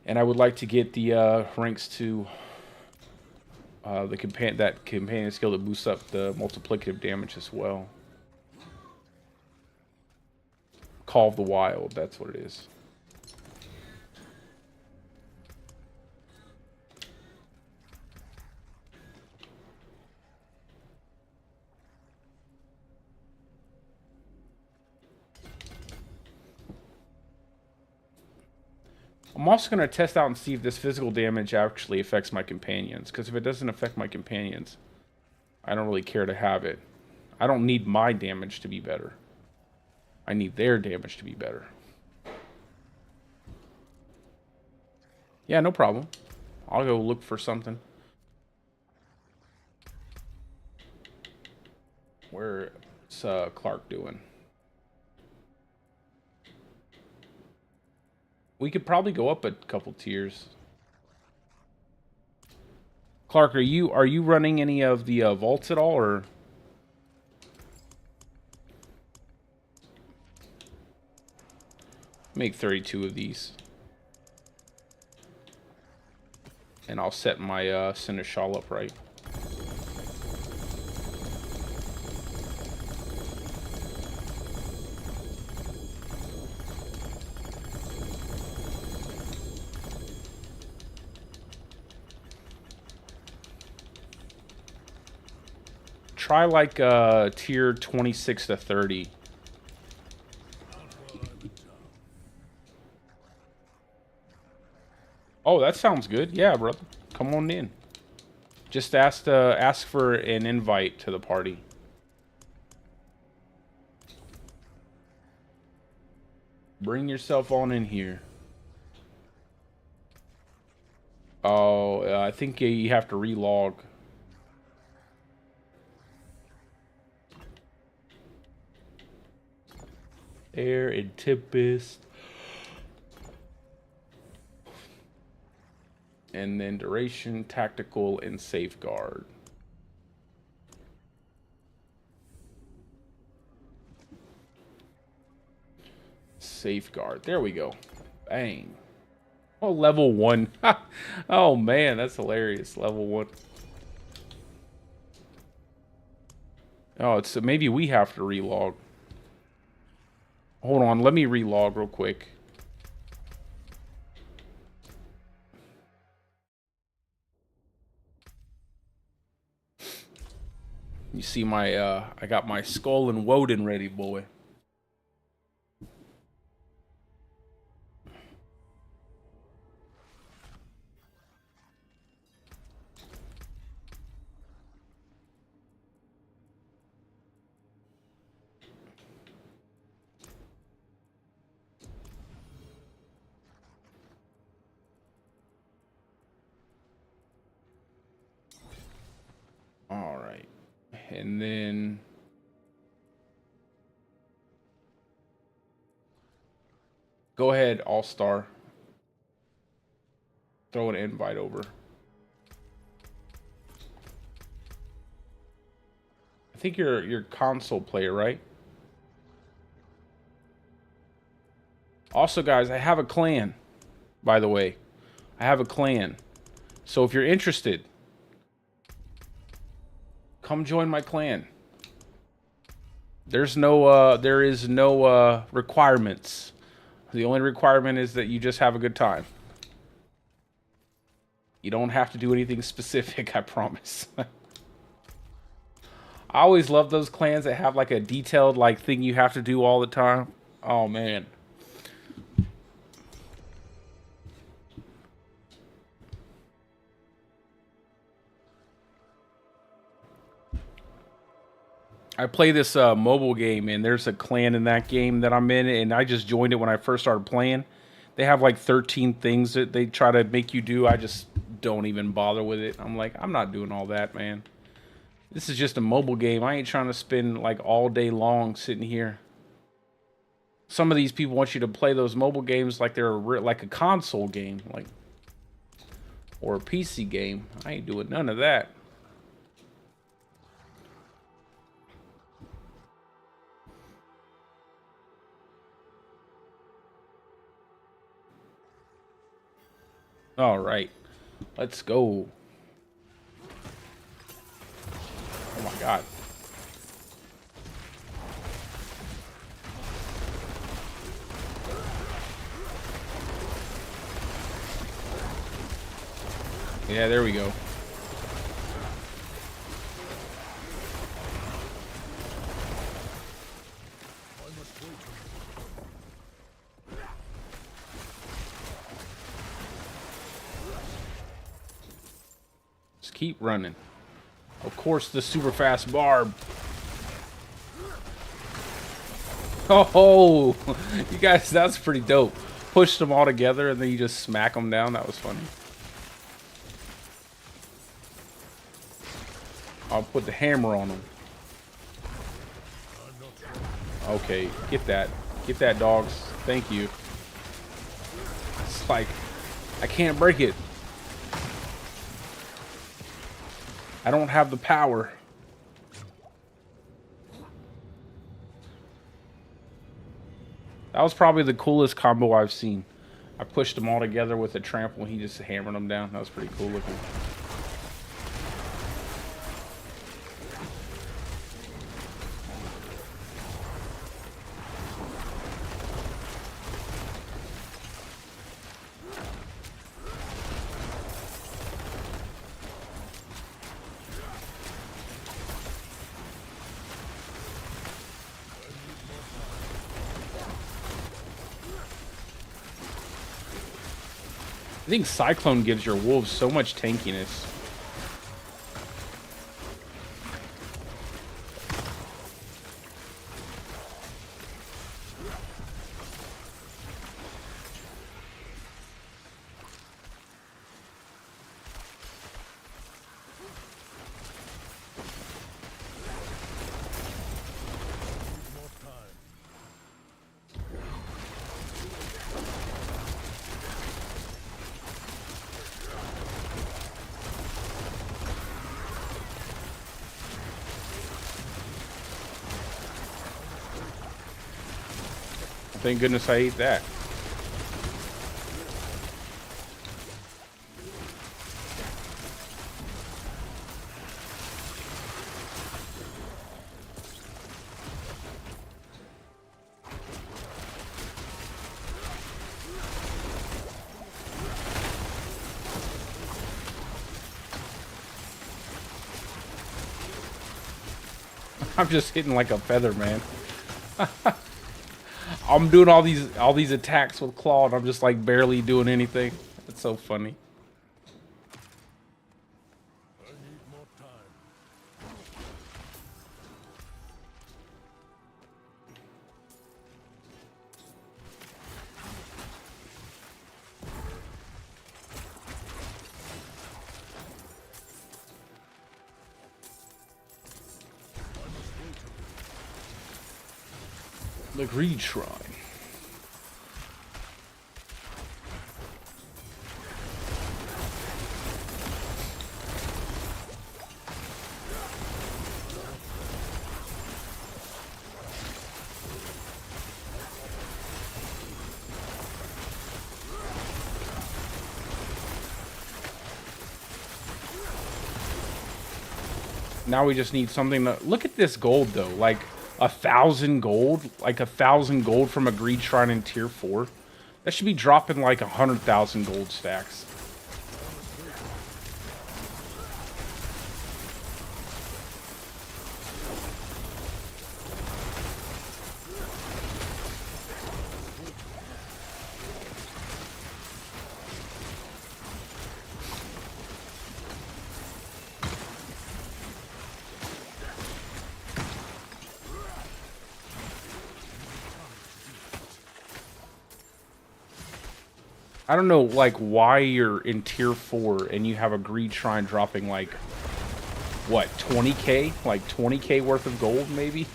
And I would like to get the ranks to the companion skill that boosts up the multiplicative damage as well. Call of the Wild, that's what it is. I'm also going to test out and see if this physical damage actually affects my companions. Because if it doesn't affect my companions, I don't really care to have it. I don't need my damage to be better. I need their damage to be better. Yeah, no problem. I'll go look for something. Where's Clark doing? We could probably go up a couple tiers. Clark, are you running any of the vaults at all, or? Make 32 of these. And I'll set my Seneschal up right. Try like tier 26 to 30. Oh, that sounds good. Yeah, brother. Come on in. Just ask for an invite to the party. Bring yourself on in here. Oh, I think you have to relog. Air and Tempest. And then duration, tactical, and safeguard. Safeguard. There we go. Bang. Oh, level 1. Oh, man, that's hilarious. Level 1. Oh, it's maybe we have to relog. Hold on, let me relog real quick. You see my, I got my Skull and Woden ready, boy. All right. And then go ahead, All-Star. Throw an invite over. I think you're console player, right? Also, guys, I have a clan, by the way. I have a clan. So if you're interested, come join my clan. There is no requirements. The only requirement is that you just have a good time. You don't have to do anything specific, I promise. I always love those clans that have like a detailed like thing you have to do all the time. Oh man. I play this mobile game, and there's a clan in that game that I'm in, and I just joined it when I first started playing. They have like 13 things that they try to make you do. I just don't even bother with it. I'm like, I'm not doing all that, man. This is just a mobile game. I ain't trying to spend like all day long sitting here. Some of these people want you to play those mobile games like they're like a console game, like, or a PC game. I ain't doing none of that. All right, let's go. Oh my god. Yeah, there we go. I must wait a minute. Just keep running. Of course, the super fast barb. Oh, you guys, that's pretty dope. Pushed them all together and then you just smack them down. That was funny. I'll put the hammer on them. Okay, get that. Get that, dogs. Thank you. It's like, I can't break it. I don't have the power. That was probably the coolest combo I've seen. I pushed them all together with a trample and he just hammered them down. That was pretty cool looking. I think Cyclone gives your wolves so much tankiness. More time. Thank goodness I ate that. I'm just hitting like a feather, man. I'm doing all these attacks with claw and I'm just like barely doing anything. It's so funny. I need more time. I must wait a minute. The Greed Shrine. Now we just need something to look at this gold though, like 1,000 gold, like 1,000 gold from a Greed Shrine in tier 4. That should be dropping like 100,000 gold stacks. I don't know, like, why you're in tier 4 and you have a Greed Shrine dropping, like, what, 20k? Like, 20k worth of gold, maybe?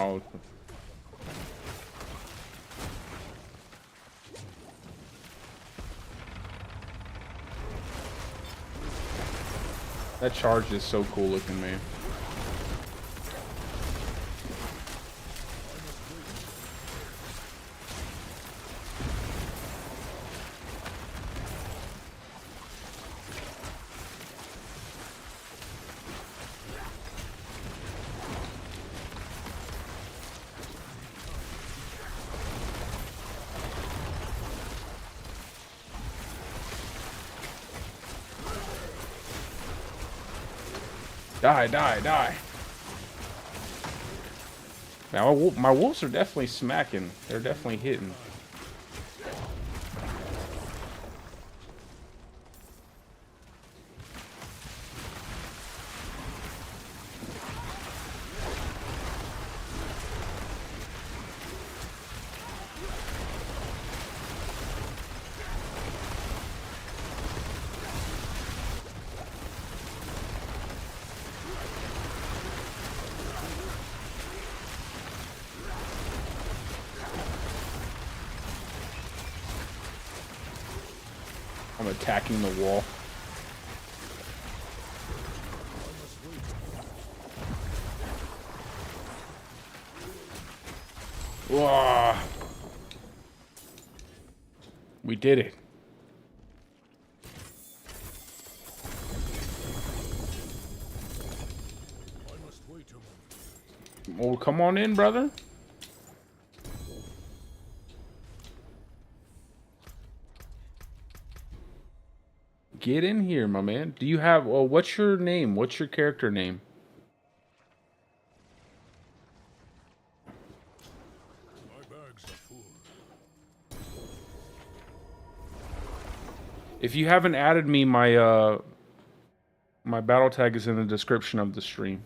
Oh. That charge is so cool looking, man. Die, die, die. Now, my wolves are definitely smacking. They're definitely hitting. I'm attacking the wall. Whoa. We did it. I must wait a moment. Well, come on in, brother. Get in here, my man. Do you have... what's your name? What's your character name? My bags are full. If you haven't added me, my my battle tag is in the description of the stream.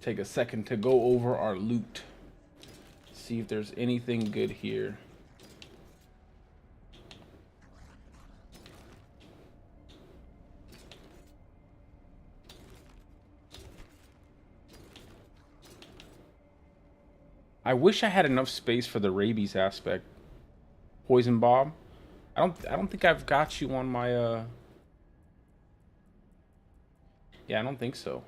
Take a second to go over our loot. See if there's anything good here. I wish I had enough space for the rabies aspect. Poison Bob. I don't think I've got you on my yeah, I don't think so.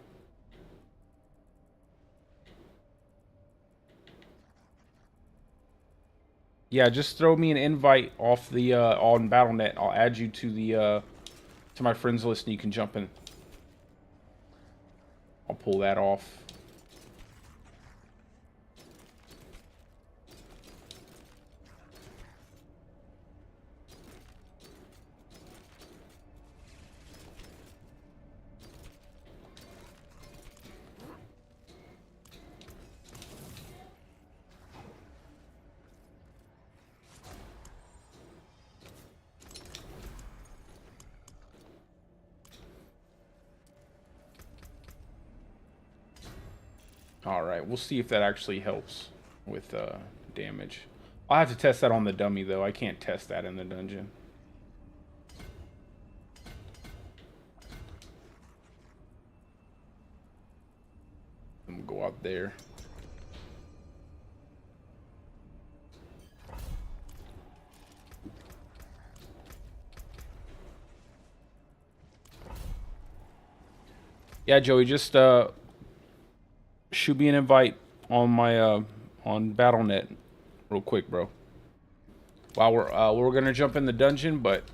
Yeah, just throw me an invite off the on BattleNet. I'll add you to the to my friends list and you can jump in. I'll pull that off. Alright, we'll see if that actually helps with damage. I'll have to test that on the dummy, though. I can't test that in the dungeon. I'm gonna go out there. Yeah, Joey, just shoot me an invite on my on BattleNet real quick, bro. While we're gonna jump in the dungeon, but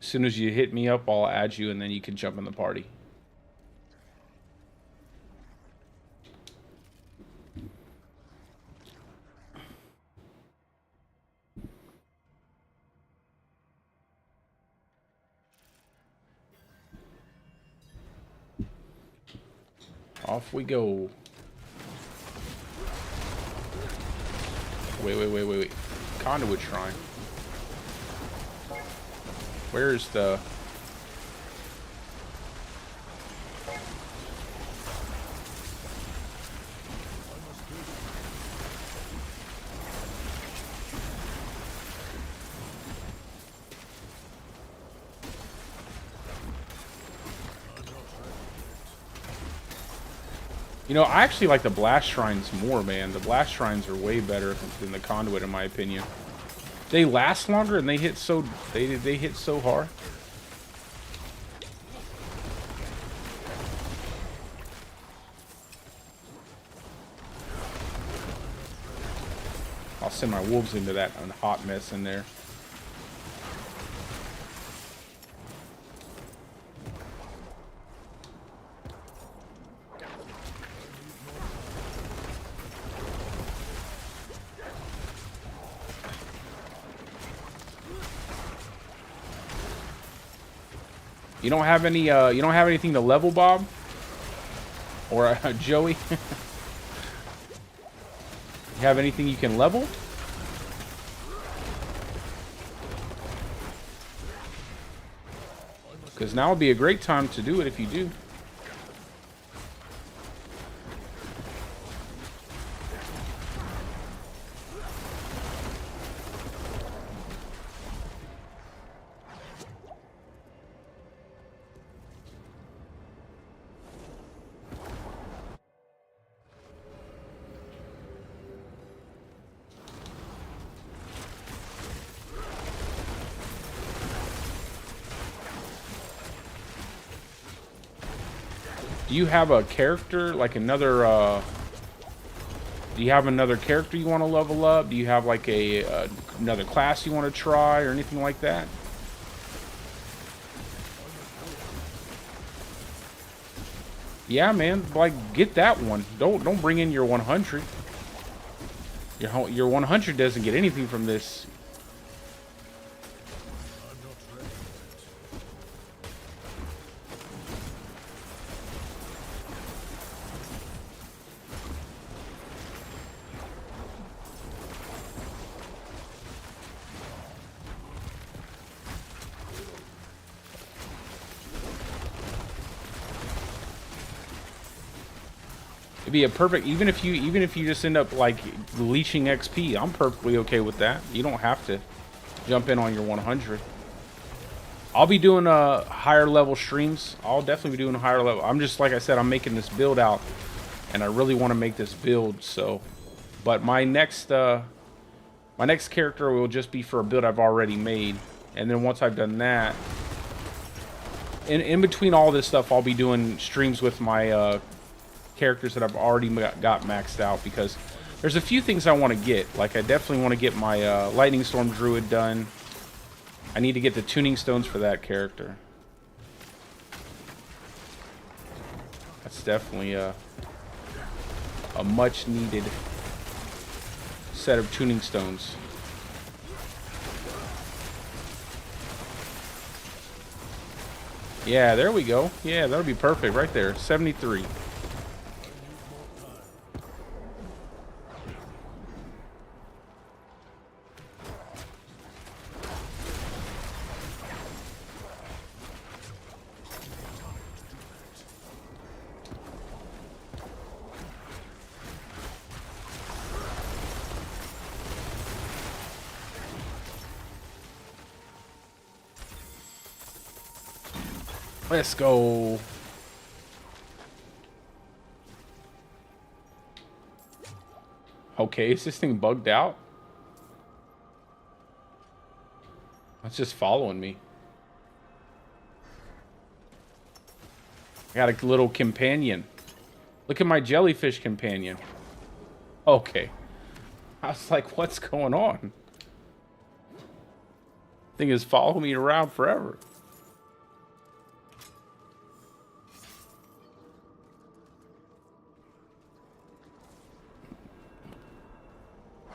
as soon as you hit me up, I'll add you, and then you can jump in the party. Off we go. Wait. Conduit Shrine. Where's the... You know, I actually like the blast shrines more, man. The blast shrines are way better than the conduit, in my opinion. They last longer and they hit so they hit so hard. I'll send my wolves into that hot mess in there. You don't have any you don't have anything to level, Bob? Or Joey? You have anything you can level? Because now would be a great time to do it if you do. Do you have a character, like another, do you have another character you want to level up? Do you have like another class you want to try or anything like that? Yeah, man, like get that one. Don't bring in your 100. Your 100 doesn't get anything from this. It'd be a perfect, even if you just end up like leeching XP, I'm perfectly okay with that. You don't have to jump in on your 100. I'll be doing higher level streams. I'll definitely be doing a higher level. I'm just, like I said, I'm making this build out and I really want to make this build. So, but my next character will just be for a build I've already made. And then once I've done that, in between all this stuff, I'll be doing streams with my characters that I've already got maxed out, because there's a few things I want to get. Like, I definitely want to get my Lightning Storm Druid done. I need to get the tuning stones for that character. That's definitely a much needed set of tuning stones. Yeah, there we go. Yeah, that'll be perfect right there. 73. Let's go. Okay, is this thing bugged out? It's just following me. I got a little companion. Look at my jellyfish companion. Okay. I was like, what's going on? Thing is following me around forever.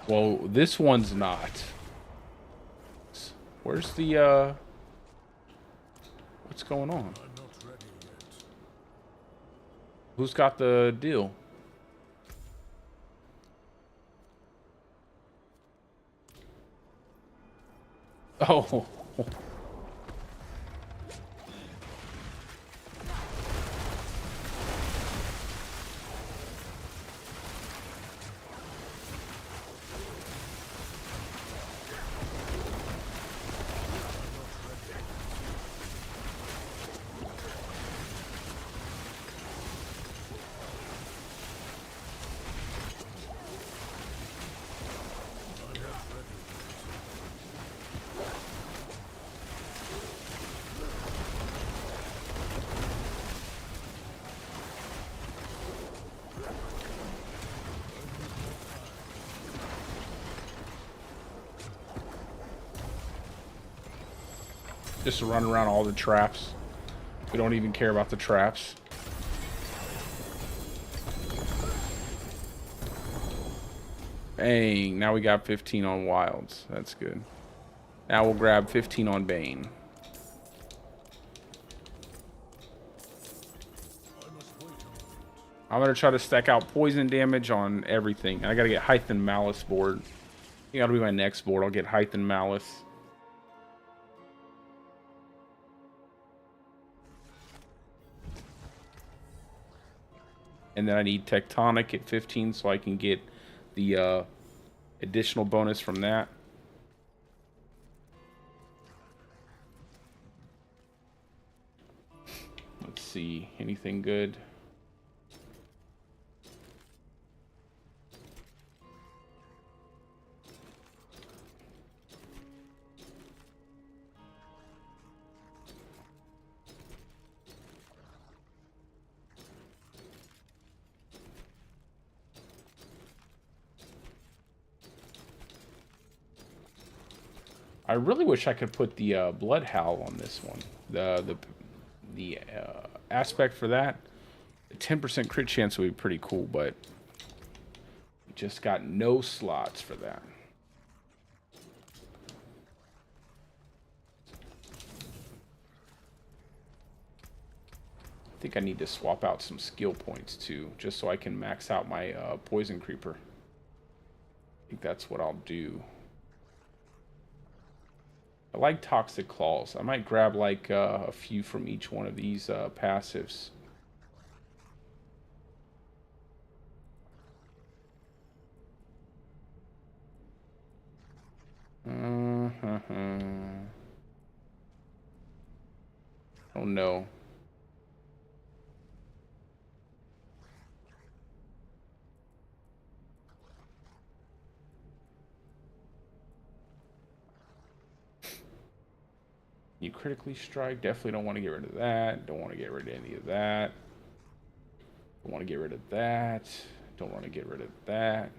Well, this one's not. Where's the, what's going on? I'm not ready yet. Who's got the deal? Oh. Just to run around all the traps. We don't even care about the traps. Bang. Now we got 15 on wilds. That's good. Now we'll grab 15 on Bane. I'm going to try to stack out poison damage on everything. I got to get Height and Malice board. I think that'll be my next board. I'll get Height and Malice. And then I need Tectonic at 15 so I can get the additional bonus from that. Let's see. Anything good? I really wish I could put the Blood Howl on this one. The aspect for that, a 10% crit chance would be pretty cool, but we just got no slots for that. I think I need to swap out some skill points too, just so I can max out my Poison Creeper. I think that's what I'll do. I like Toxic Claws. I might grab like a few from each one of these passives. Oh no. You critically strike. Definitely don't want to get rid of that. Don't want to get rid of any of that. Don't want to get rid of that. Don't want to get rid of that.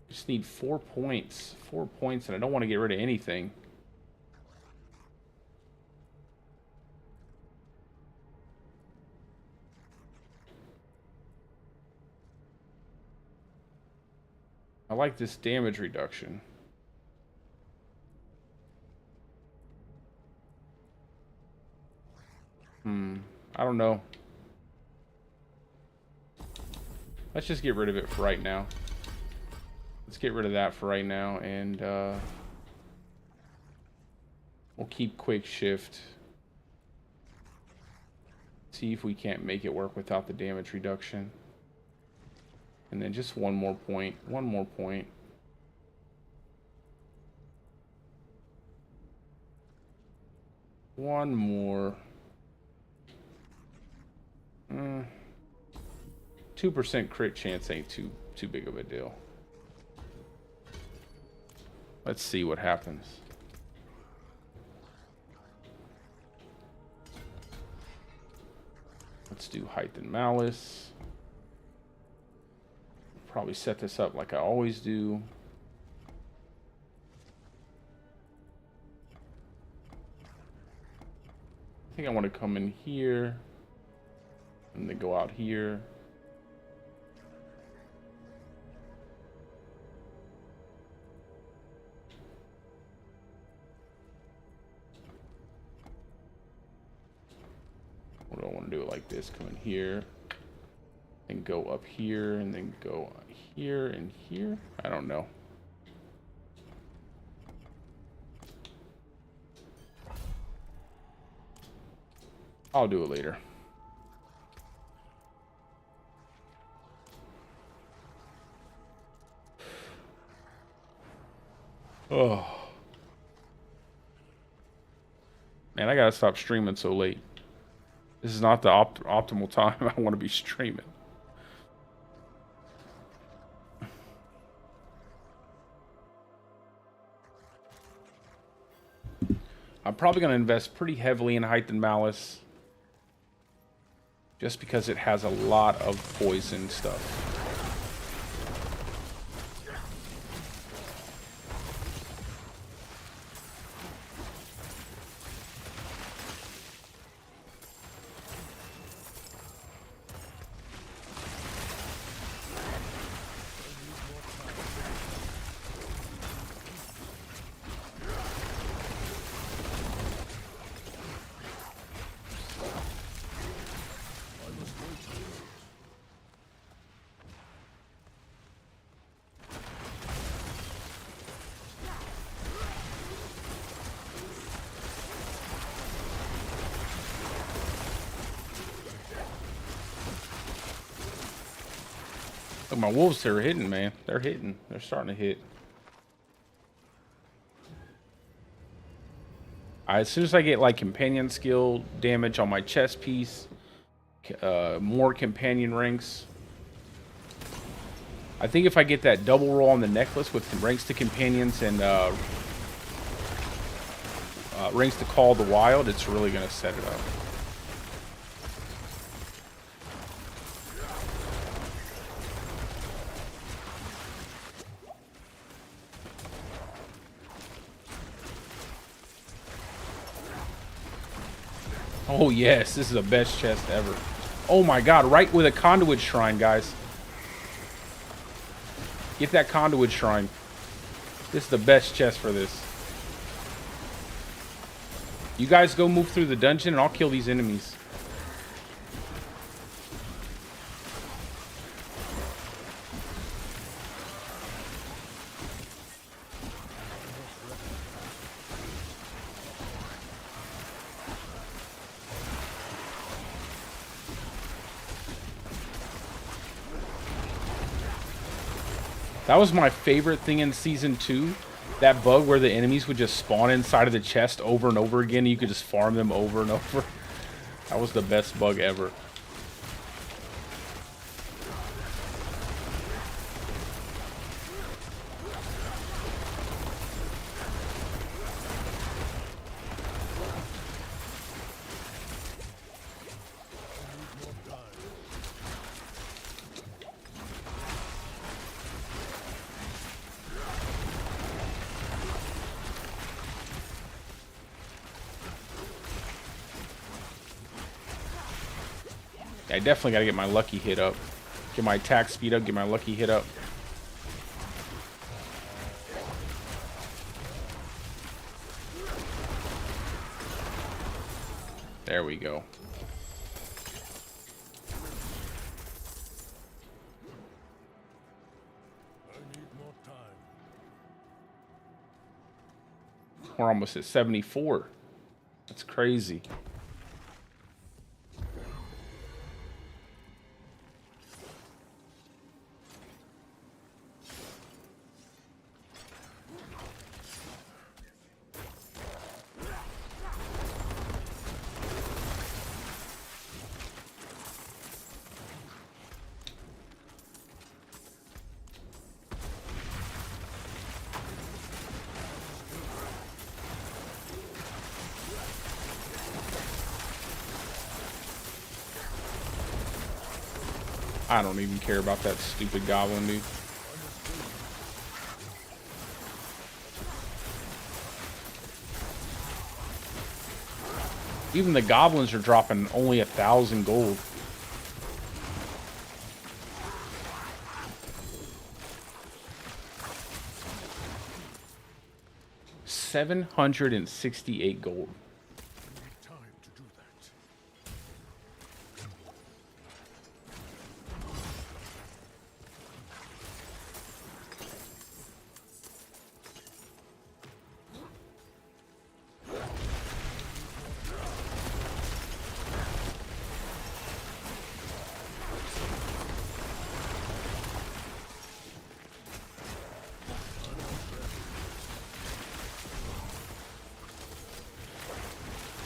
Just need 4 points. 4 points, and I don't want to get rid of anything. I like this damage reduction. I don't know. Let's just get rid of it for right now. Let's get rid of that for right now, and we'll keep Quick Shift. See if we can't make it work without the damage reduction. And then just one more point. One more point. One more. 2% crit chance ain't too big of a deal. Let's see what happens. Let's do Height and Malice. Probably set this up like I always do. I think I want to come in here and then go out here. What do I want to do it like this? Come in here and go up here and then go here and here. I don't know. I'll do it later. Oh. Man, I gotta stop streaming so late. This is not the optimal time I want to be streaming. I'm probably going to invest pretty heavily in Height and Malice. Just because it has a lot of poison stuff. Look, my wolves are hitting, man. They're hitting. They're starting to hit. As soon as I get like companion skill damage on my chest piece, more companion ranks. I think if I get that double roll on the necklace with ranks to companions and ranks to call the wild, it's really gonna set it up. Oh yes, this is the best chest ever. Oh my god, right with a conduit shrine, guys. Get that conduit shrine. This is the best chest for this. You guys go move through the dungeon and I'll kill these enemies. That was my favorite thing in Season 2. That bug where the enemies would just spawn inside of the chest over and over again. And you could just farm them over and over. That was the best bug ever. I definitely got to get my lucky hit up. Get my attack speed up, get my lucky hit up. There we go. I need more time. We're almost at 74. That's crazy. I don't even care about that stupid goblin, dude. Even the goblins are dropping only 1,000 gold. $768 gold. Time to do that.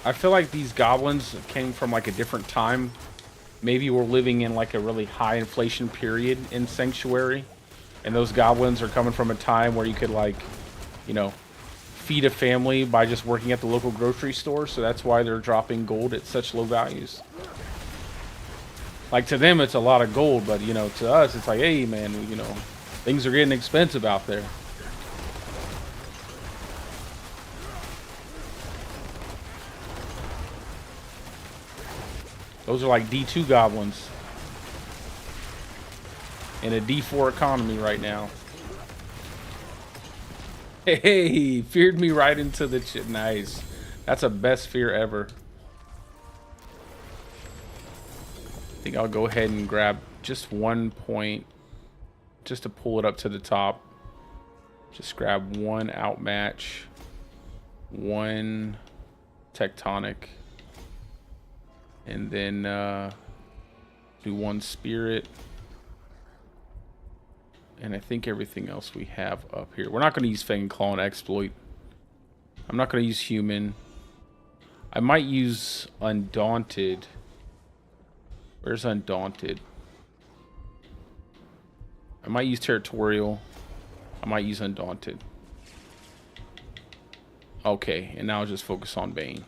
I feel like these goblins came from like a different time. Maybe we're living in like a really high inflation period in Sanctuary. And those goblins are coming from a time where you could like, you know, feed a family by just working at the local grocery store. So that's why they're dropping gold at such low values. Like to them, it's a lot of gold, but you know, to us, it's like, hey man, you know, things are getting expensive out there. Those are like D2 goblins in a D4 economy right now. Hey, feared me right into the nice. That's a best fear ever. I think I'll go ahead and grab just 1 point just to pull it up to the top. Just grab one outmatch, one tectonic, and then do one spirit, And I think everything else we have up here. We're not going to use Fang Claw and Exploit. I'm not going to use Human. I might use Undaunted. Where's Undaunted? I might use Territorial. I might use Undaunted. Okay, and now I'll just focus on Bane.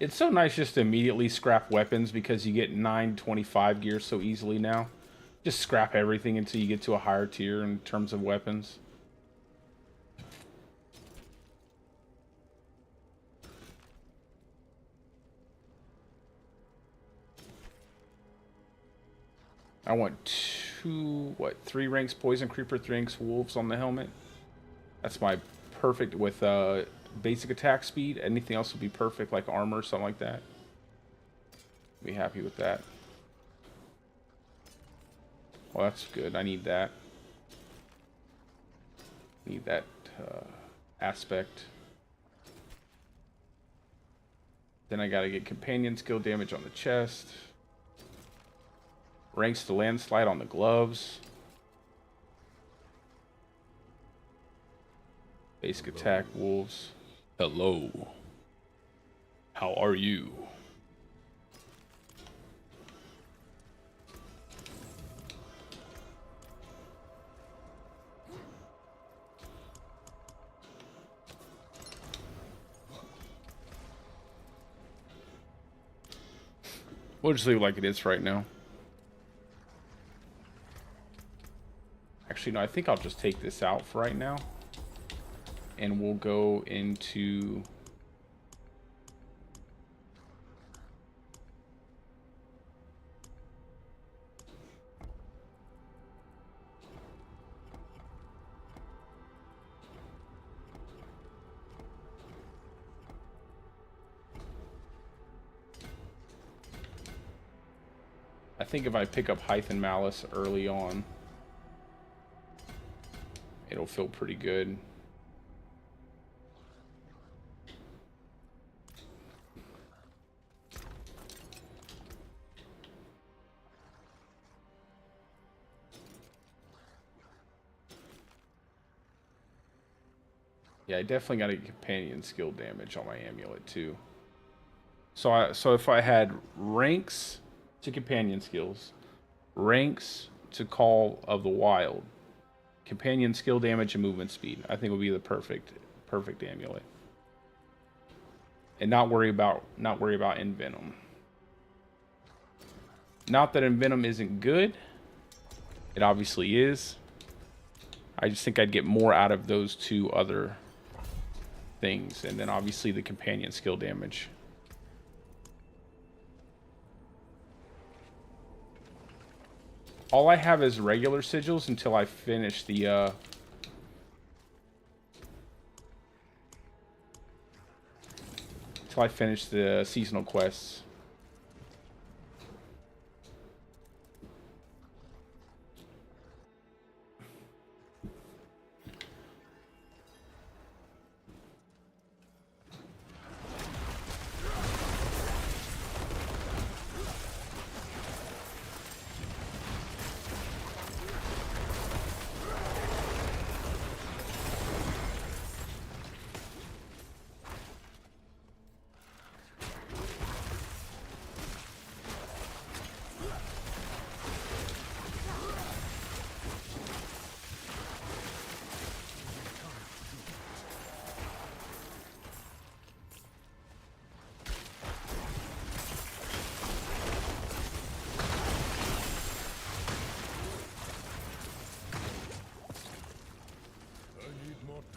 It's so nice just to immediately scrap weapons because you get 925 gear so easily now. Just scrap everything until you get to a higher tier in terms of weapons. I want three ranks Poison Creeper, 3 ranks Wolves on the helmet. That's my perfect with basic attack speed. Anything else would be perfect, like armor or something like that. Be happy with that. Well, that's good. I need that. Need that aspect. Then I gotta get companion skill damage on the chest. Ranks to landslide on the gloves. Basic attack wolves. Hello. How are you? We'll just leave it like it is right now. Actually, no, I think I'll just take this out for right now. And we'll go into... I think if I pick up Height and Malice early on, it'll feel pretty good. Yeah, I definitely got to get companion skill damage on my amulet too. So if I had ranks to companion skills, ranks to Call of the Wild, companion skill damage and movement speed, I think would be the perfect amulet. And not worry about Envenom. Not that Envenom isn't good. It obviously is. I just think I'd get more out of those two other things, and then obviously the companion skill damage. All I have is regular sigils until I finish the seasonal quests.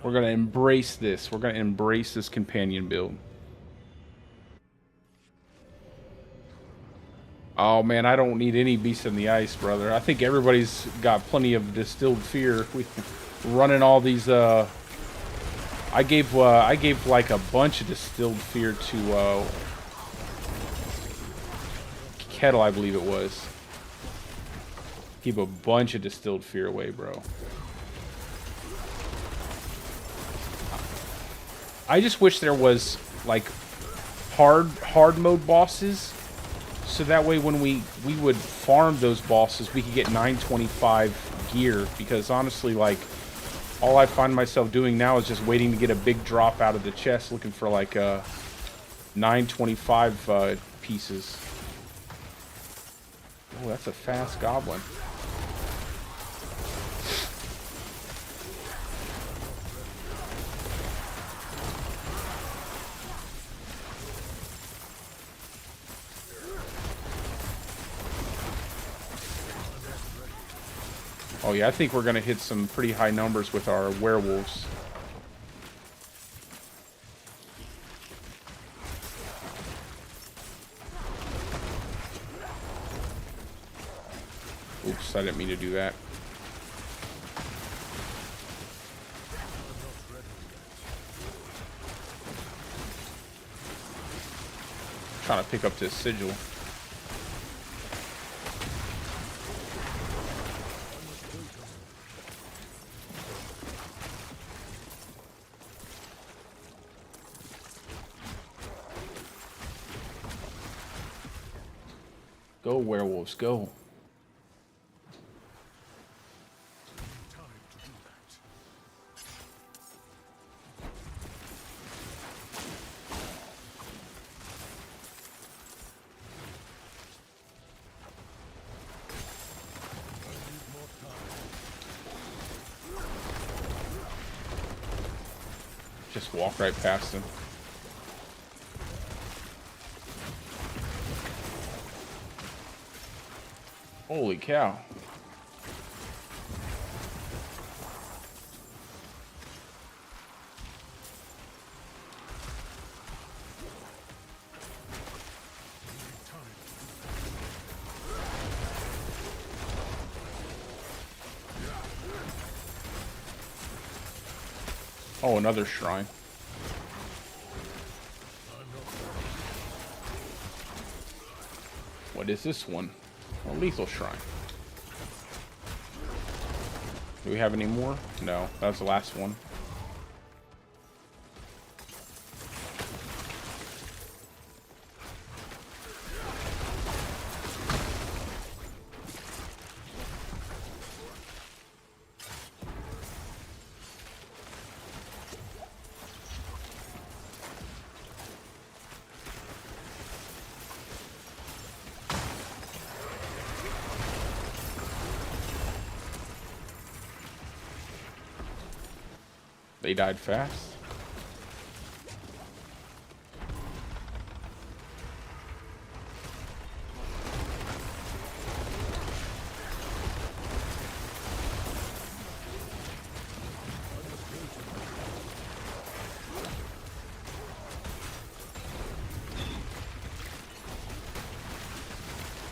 We're gonna embrace this. We're gonna embrace this companion build. Oh man, I don't need any Beast in the Ice, brother. I think everybody's got plenty of distilled fear. running all these. I gave like a bunch of distilled fear to Kettle, I believe it was. Keep a bunch of distilled fear away, bro. I just wish there was like hard mode bosses, so that way when we would farm those bosses, we could get 925 gear. Because honestly, like, all I find myself doing now is just waiting to get a big drop out of the chest, looking for like 925 pieces. Oh, that's a fast goblin. Oh yeah, I think we're gonna hit some pretty high numbers with our werewolves. Oops, I didn't mean to do that. Trying to pick up this sigil. Go, werewolves, go. Time to do that. I need more time. Just walk right past him. Holy cow. Oh, another shrine. What is this one? A lethal shrine. Do we have any more? No, that was the last one. They died fast.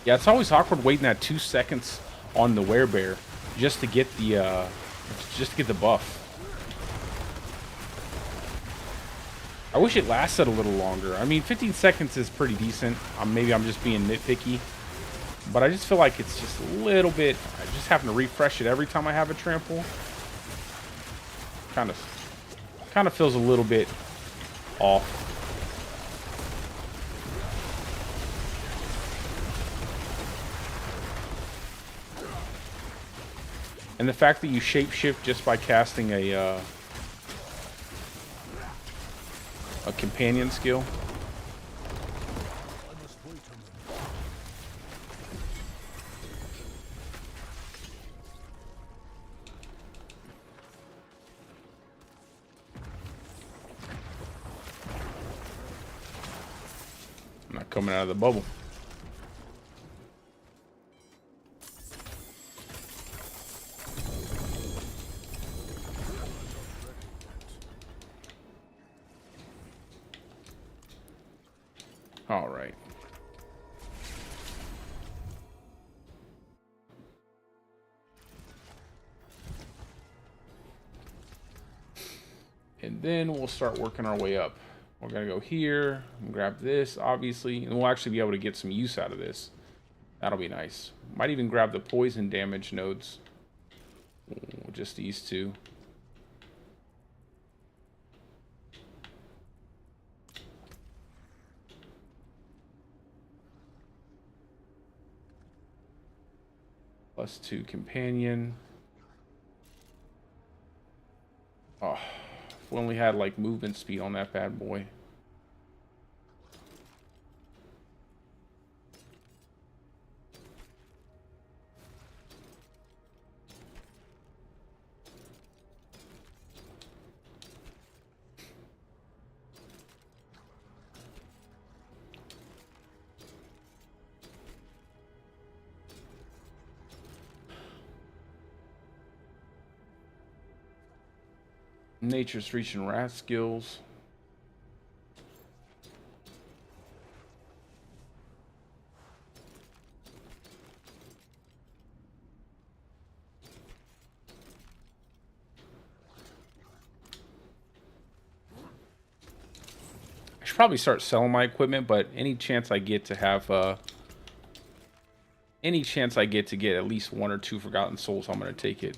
Yeah, it's always awkward waiting that 2 seconds on the werebear just to get the buff. I wish it lasted a little longer. I mean, 15 seconds is pretty decent. Maybe I'm just being nitpicky, but I just feel like it's just a little bit. I just having to refresh it every time I have a trample. Kind of feels a little bit off. And the fact that you shapeshift just by casting a companion skill. I'm not coming out of the bubble. All right. And then we'll start working our way up. We're gonna go here and grab this, obviously, and we'll actually be able to get some use out of this. That'll be nice. Might even grab the poison damage nodes. Ooh, just these two. +2 companion. Oh, if we only had like movement speed on that bad boy. Nature's reaching rat skills. I should probably start selling my equipment, but any chance I get to have any chance I get to get at least 1 or 2 Forgotten Souls, I'm gonna take it.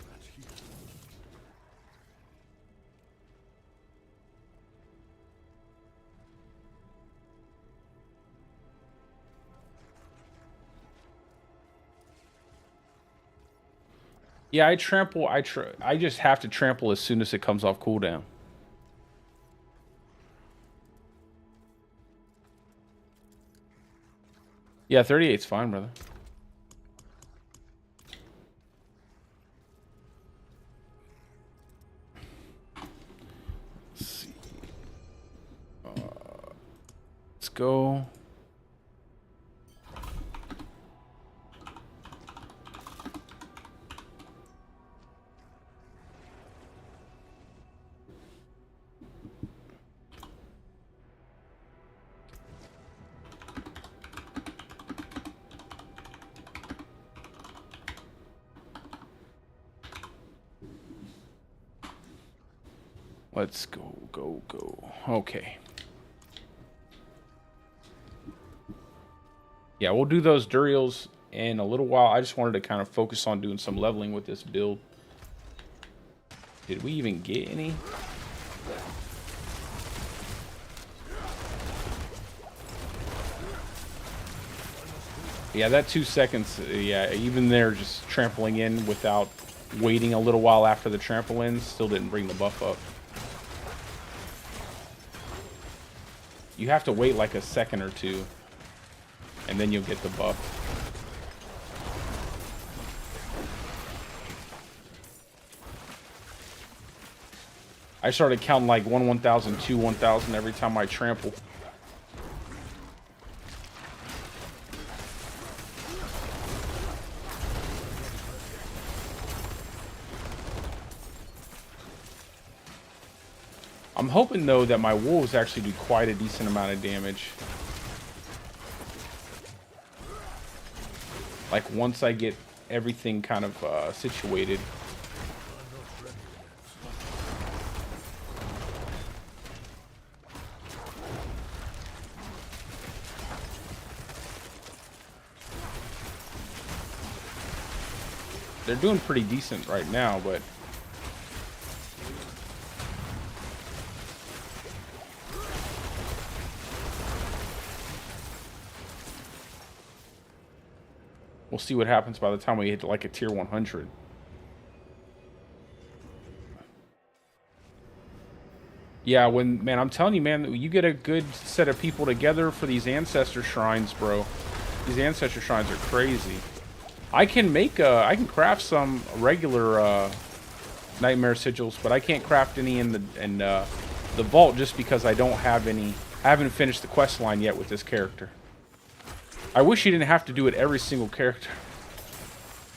Yeah, I trample. I just have to trample as soon as it comes off cooldown. Yeah, 38's fine, brother. Let's see. Let's go. Let's go, go, go. Okay. Yeah, we'll do those Duriels in a little while. I just wanted to kind of focus on doing some leveling with this build. Did we even get any? Yeah, that 2 seconds, yeah, even there just trampling in without waiting a little while after the trample ends still didn't bring the buff up. You have to wait like a second or two, and then you'll get the buff. I started counting like 1,000, 2, 1,000 every time I trample. I'm hoping, though, that my wolves actually do quite a decent amount of damage. Like, once I get everything kind of situated. They're doing pretty decent right now, but... we'll see what happens by the time we hit like a tier 100. Yeah, man, I'm telling you, man, you get a good set of people together for these ancestor shrines, bro. These ancestor shrines are crazy. I can craft some regular nightmare sigils, but I can't craft any in the vault just because I don't have any. I haven't finished the quest line yet with this character. I wish you didn't have to do it every single character.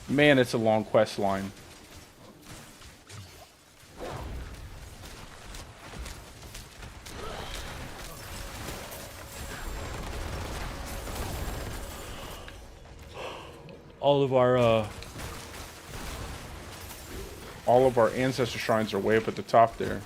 Man, it's a long quest line. All of our ancestor shrines are way up at the top there.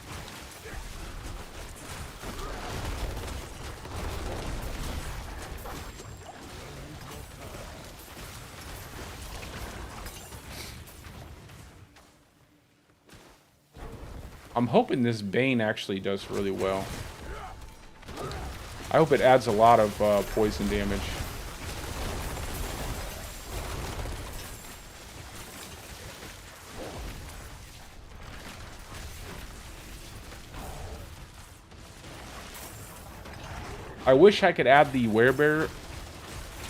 I'm hoping this Bane actually does really well. I hope it adds a lot of poison damage. I wish I could add the werebear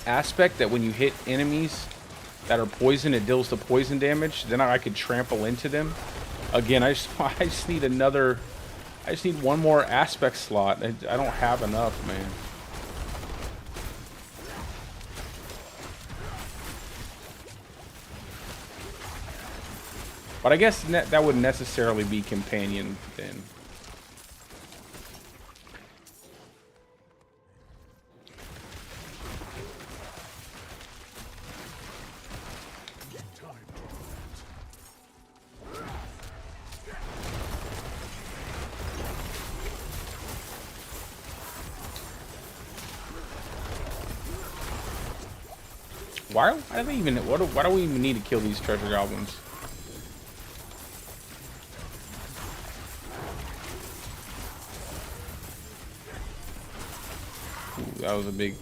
aspect that when you hit enemies that are poison, it deals the poison damage. Then I could trample into them. Again, I just need another. I just need one more aspect slot. I don't have enough, man. But I guess that wouldn't necessarily be companion then. Why do we even? Why do we even need to kill these treasure goblins? Ooh, that was a big,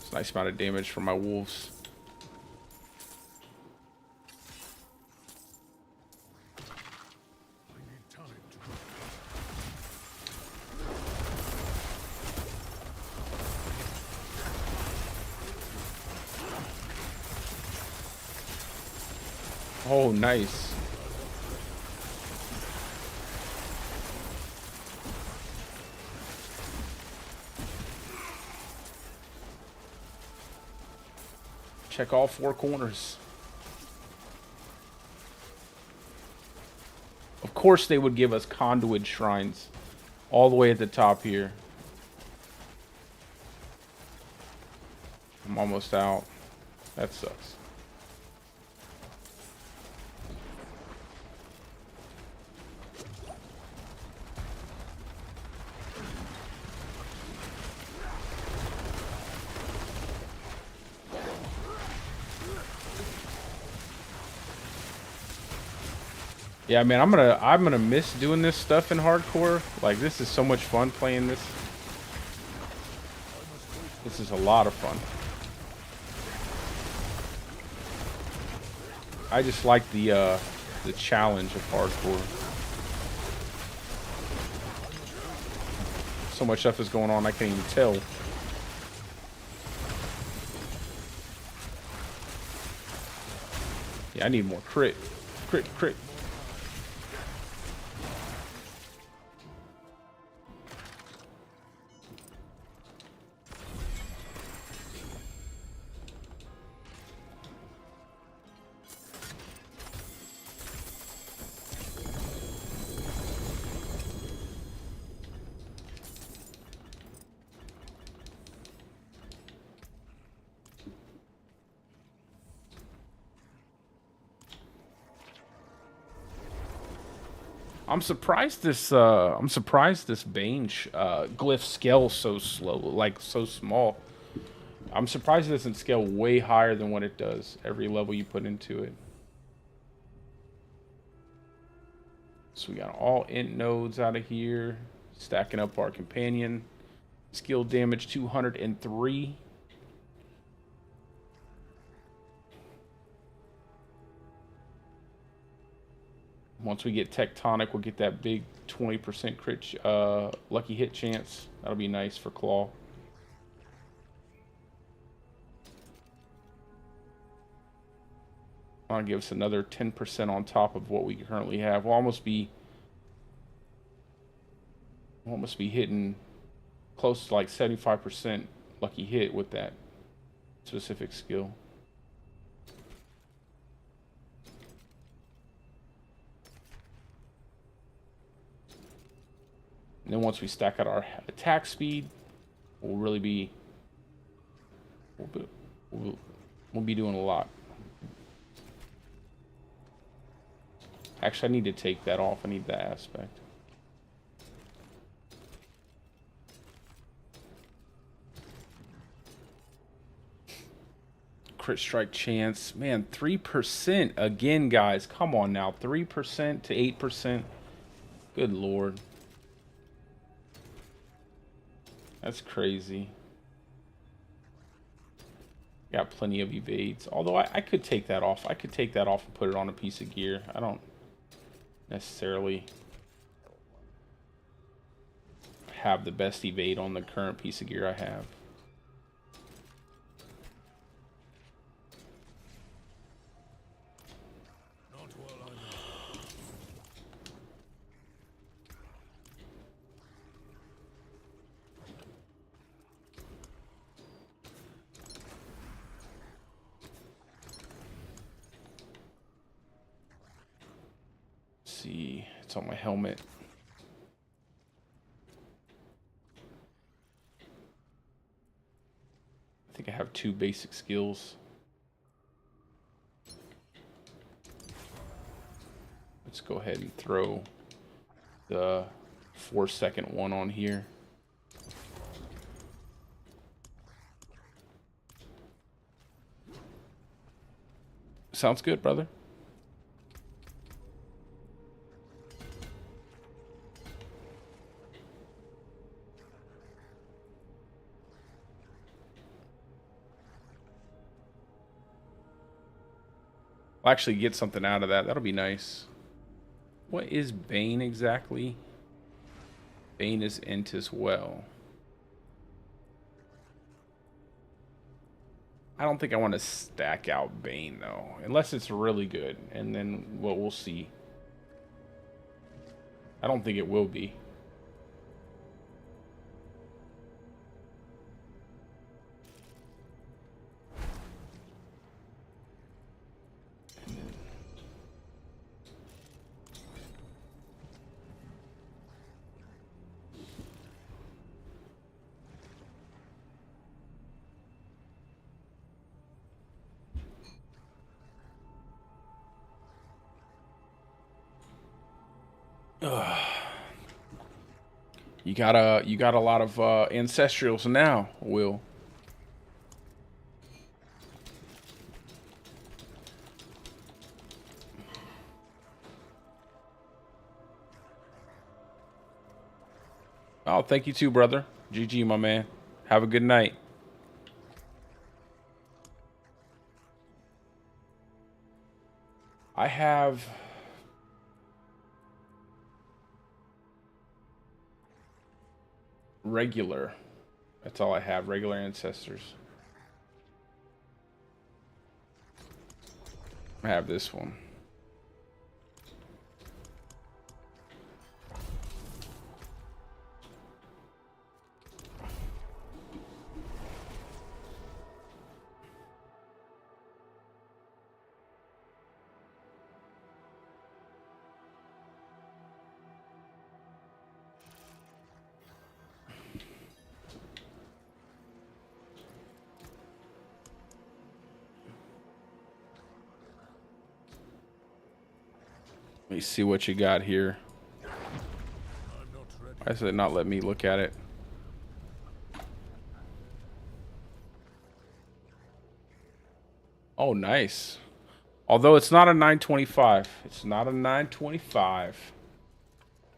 it's a nice amount of damage from my wolves. I need time to Oh, nice. Check all four corners. Of course they would give us conduit shrines all the way at the top here. I'm almost out. That sucks. Yeah, man, I'm gonna miss doing this stuff in hardcore. Like, this is so much fun playing this. This is a lot of fun. I just like the challenge of hardcore. So much stuff is going on, I can't even tell. Yeah, I need more crit. Crit. I'm surprised this Bane glyph scales so slow, like so small. I'm surprised it doesn't scale way higher than what it does every level you put into it. So we got all int nodes out of here, stacking up our companion. Skill damage 203. Once we get Tectonic, we'll get that big 20% crit lucky hit chance. That'll be nice for Claw. That'll give us another 10% on top of what we currently have. We'll almost be hitting close to like 75% lucky hit with that specific skill. And then once we stack out our attack speed, we'll really be we'll be doing a lot. Actually, I need to take that off. I need that aspect. Crit strike chance. Man, 3% again, guys. Come on now. 3% to 8%. Good lord. That's crazy. Got plenty of evades. Although I could take that off. I could take that off and put it on a piece of gear. I don't necessarily have the best evade on the current piece of gear I have. Not while I'm in. Let's see, it's on my helmet. I think I have 2 basic skills. Let's go ahead and throw the 4-second one on here. Sounds good, brother. I'll actually get something out of that. That'll be nice. What is Bane exactly? Bane is Int as well. I don't think I want to stack out Bane though, unless it's really good, and then we'll see. I don't think it will be. You got a lot of ancestrals now, Will. Oh, thank you too, brother. GG, my man. Have a good night. I have regular. That's all I have. Regular ancestors. I have this one. Let me see what you got here. I'm not ready. I said not let me look at it. Oh, nice. Although it's not a 925. It's not a 925.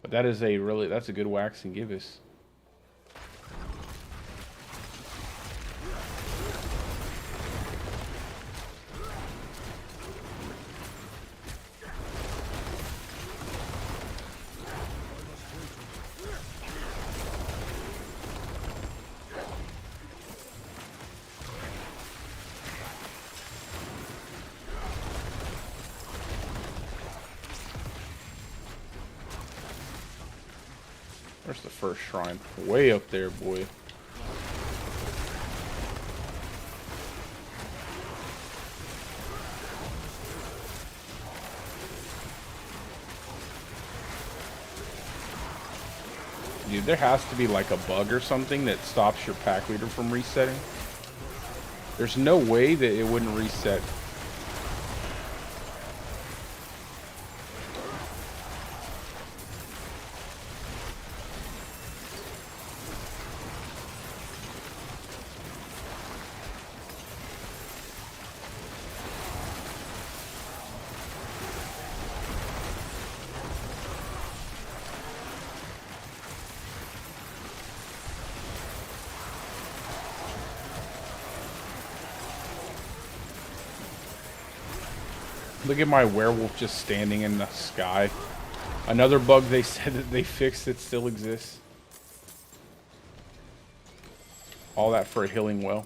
But that is that's a good wax and gibbous. Where's the first shrine? Way up there, boy. Dude, there has to be like a bug or something that stops your pack leader from resetting. There's no way that it wouldn't reset. Look at my werewolf just standing in the sky. Another bug they said that they fixed that still exists. All that for a healing well.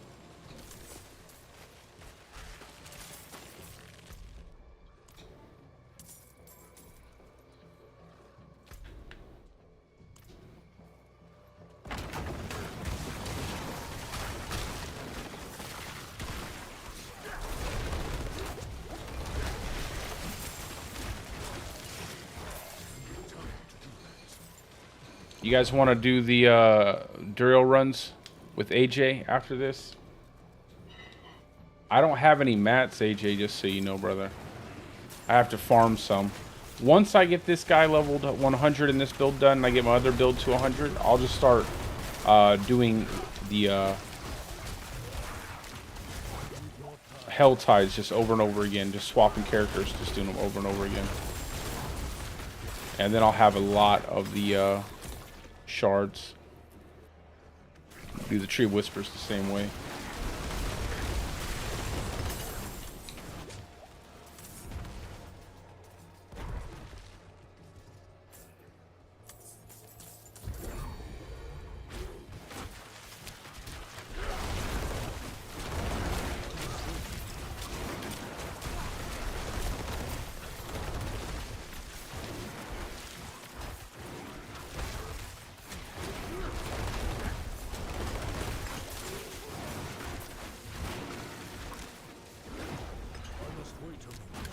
You guys want to do the Duriel runs with AJ after this? I don't have any mats, AJ, just so you know, brother. I have to farm some. Once I get this guy leveled 100 in this build done, and I get my other build to 100, I'll just start doing the Hell Tides just over and over again, just swapping characters, just doing them over and over again. And then I'll have a lot of the shards. Do the Tree of Whispers the same way. I must wait a moment.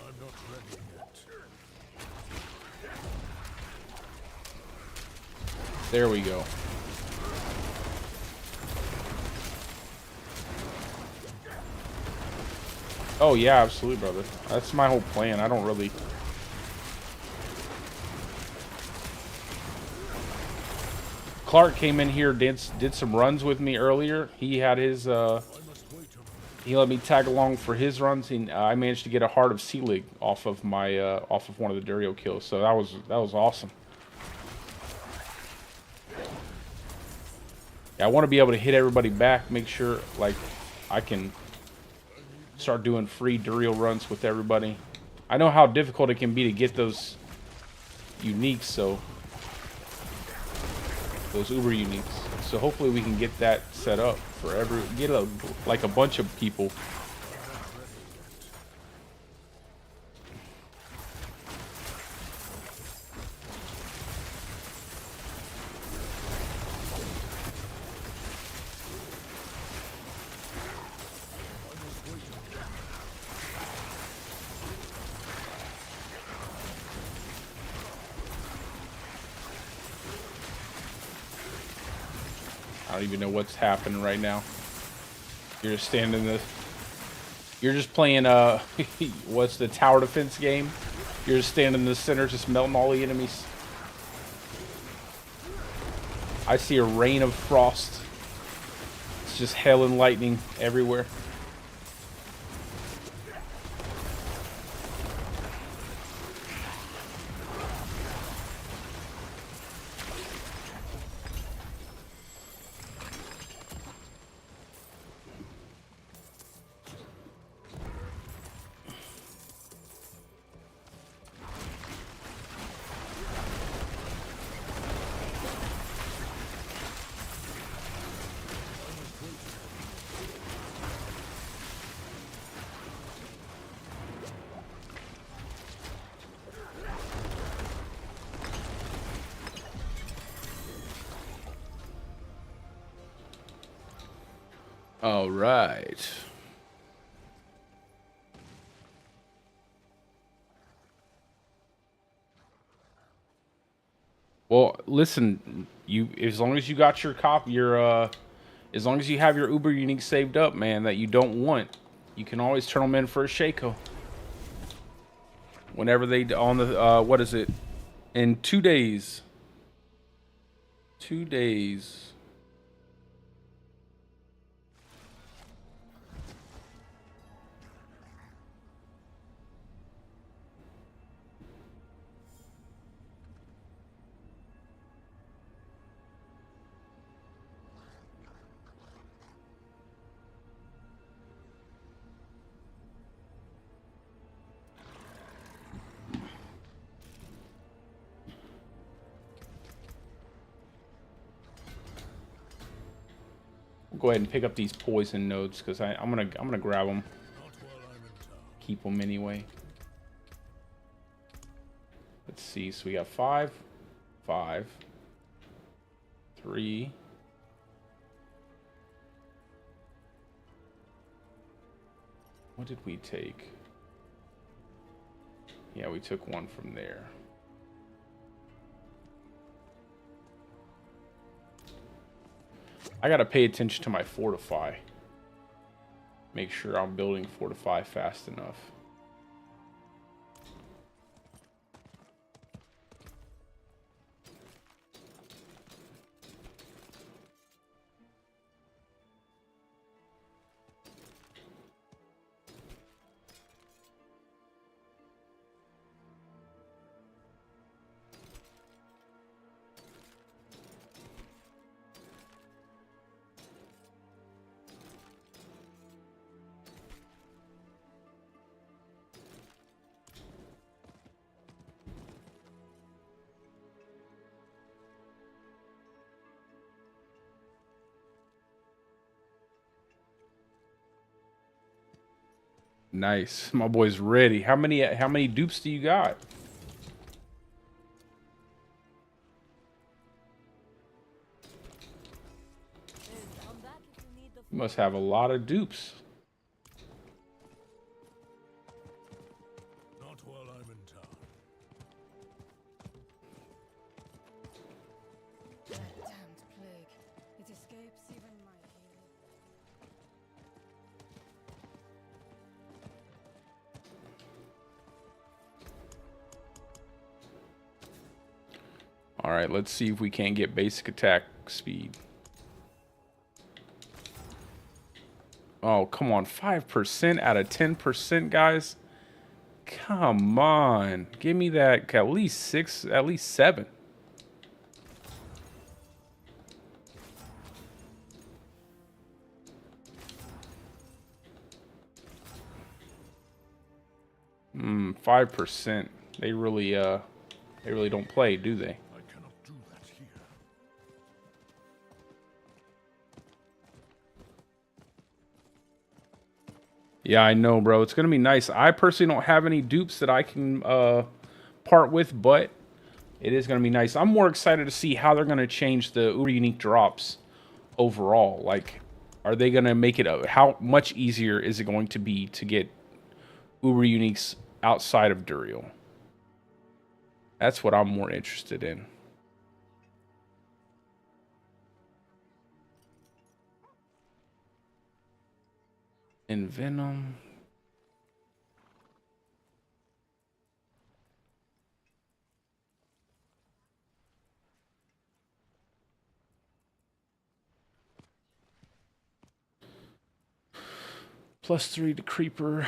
I'm not ready yet. There we go. Oh yeah, absolutely, brother. That's my whole plan. I don't really... Clark came in here, did some runs with me earlier. He had his, I must wait a moment. he let me tag along for his runs. And I managed to get a Heart of Selig off of my, off of one of the Durio kills. So that was awesome. Yeah, I want to be able to hit everybody back, make sure, like, I can start doing free Durio runs with everybody. I know how difficult it can be to get those uniques, so... those uber uniques. So hopefully we can get that set up for like a bunch of people. I don't even know what's happening right now. You're just standing the... You're just playing, what's the tower defense game? You're just standing in the center, just melting all the enemies. I see a rain of frost. It's just hail and lightning everywhere. All right. Well, listen, you as long as you got your as long as you have your Uber unique saved up, man, that you don't want, you can always turn them in for a Shaco. Whenever they on the what is it? In 2 days. 2 days. Go ahead and pick up these poison nodes because I'm gonna grab them. Not while I'm in town. Keep them anyway. Let's see. So we got 5, 5, 3. What did we take? Yeah, we took one from there. I gotta pay attention to my fortify. Make sure I'm building fortify fast enough. Nice. My boy's ready. How many dupes do you got? Come back if you need the You must have a lot of dupes. Not while I'm in town. that damned plague. It escapes even my healing. All right, let's see if we can't get basic attack speed. Oh, come on. 5% out of 10%, guys. Come on. Give me that at least 6, at least 7. Hmm, 5%. They really don't play, do they? I cannot do that here. Yeah, I know, bro. It's gonna be nice. I personally don't have any dupes that I can part with, but it is gonna be nice. I'm more excited to see how they're gonna change the Uber unique drops overall. Like, are they gonna make it how much easier is it going to be to get Uber uniques outside of Duriel? That's what I'm more interested in. In Venom. +3 to Creeper,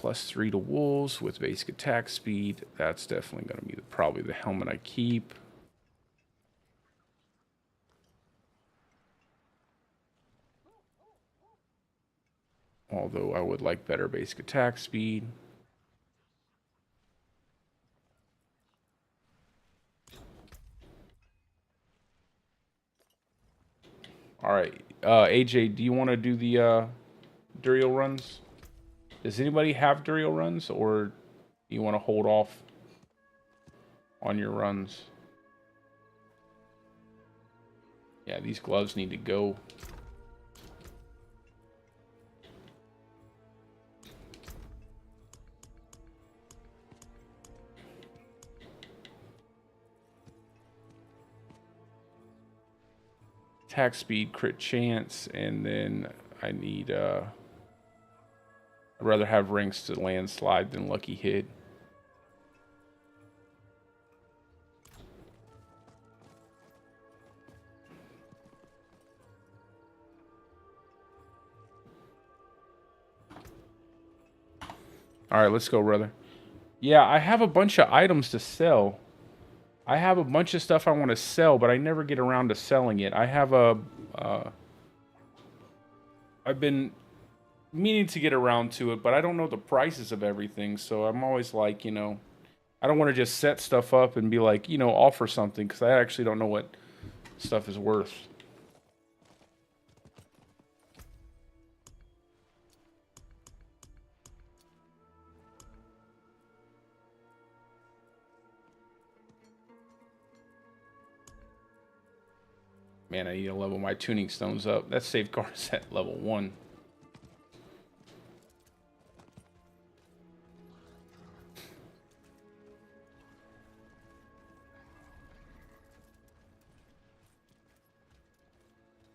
+3 to Wolves with basic attack speed. That's definitely going to be probably the helmet I keep. Although I would like better basic attack speed. All right, AJ, do you want to do the Duriel runs? Does anybody have Duriel runs, or you want to hold off on your runs? Yeah, these gloves need to go. Attack speed, crit chance, and then I need I'd rather have ranks to landslide than lucky hit. All right, let's go, brother. Yeah, I have a bunch of items to sell. I have a bunch of stuff I want to sell, but I never get around to selling it. I have I've been meaning to get around to it, but I don't know the prices of everything, so I'm always like, you know, I don't want to just set stuff up and be like, you know, offer something, because I actually don't know what stuff is worth. Man, I need to level my tuning stones up. That safeguard is at level 1.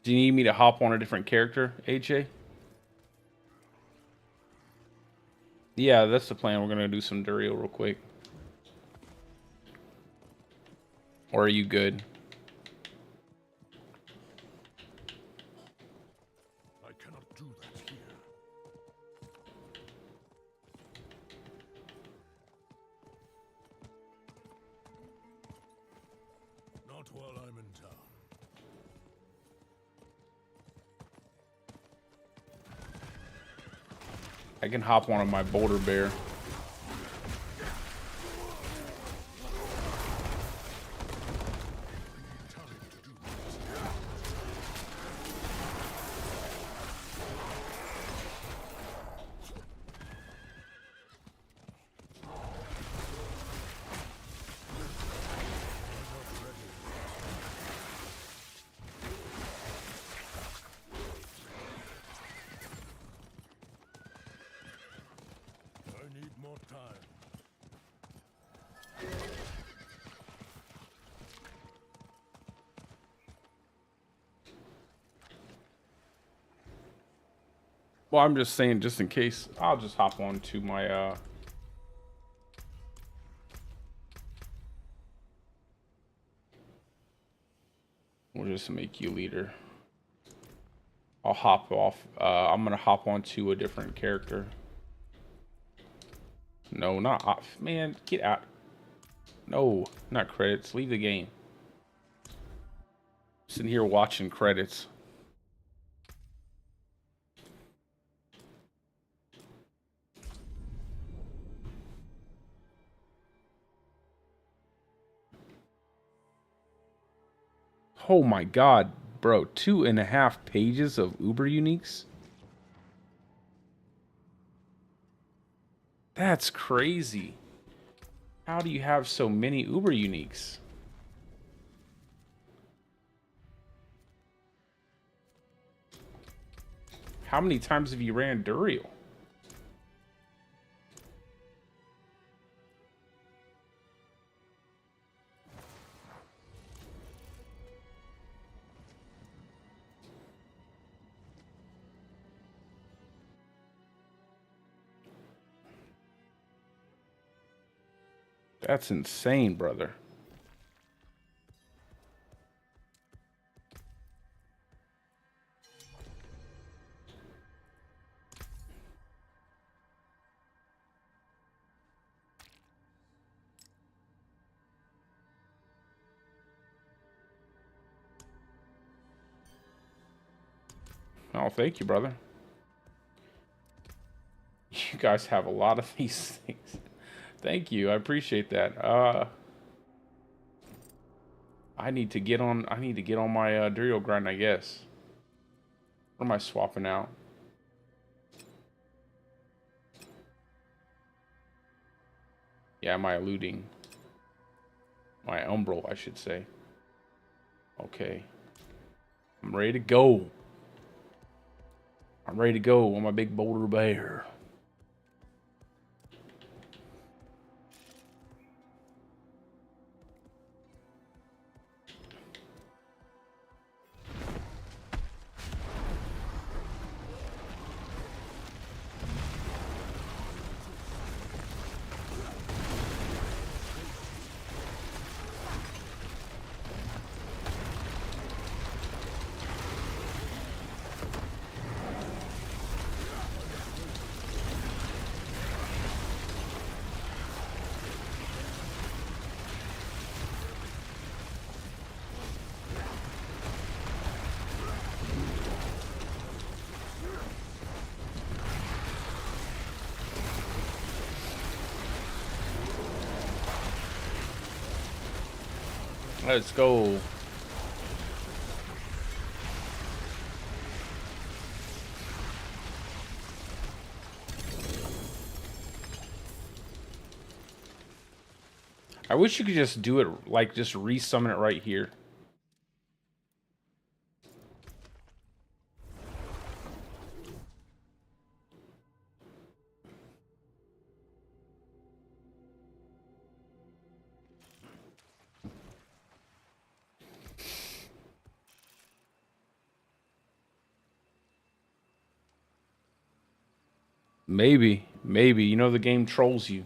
Do you need me to hop on a different character, AJ? Yeah, that's the plan. We're gonna do some Duriel real quick. Or are you good? I cannot do that here. Not while I'm in town. I can hop on my boulder bear. I need more time. Well, I'm just saying, just in case, I'll just hop on to my, we'll just make you leader. I'll hop off. I'm gonna hop onto a different character. No, not off. Man, get out. No, not credits. Leave the game. Sitting here watching credits. Oh my god, bro. 2.5 pages of Uber uniques? That's crazy. How do you have so many Uber uniques? How many times have you ran Duriel? That's insane, brother. Oh, thank you, brother. You guys have a lot of these things. Thank you. I appreciate that. I need to get on my Duriel grind, I guess. What am I swapping out? Yeah, am I eluding? My Umbral, I should say. Okay. I'm ready to go. I'm ready to go on my big boulder bear. Let's go. I wish you could just do it, like, just resummon it right here. Maybe, maybe. You know the game trolls you.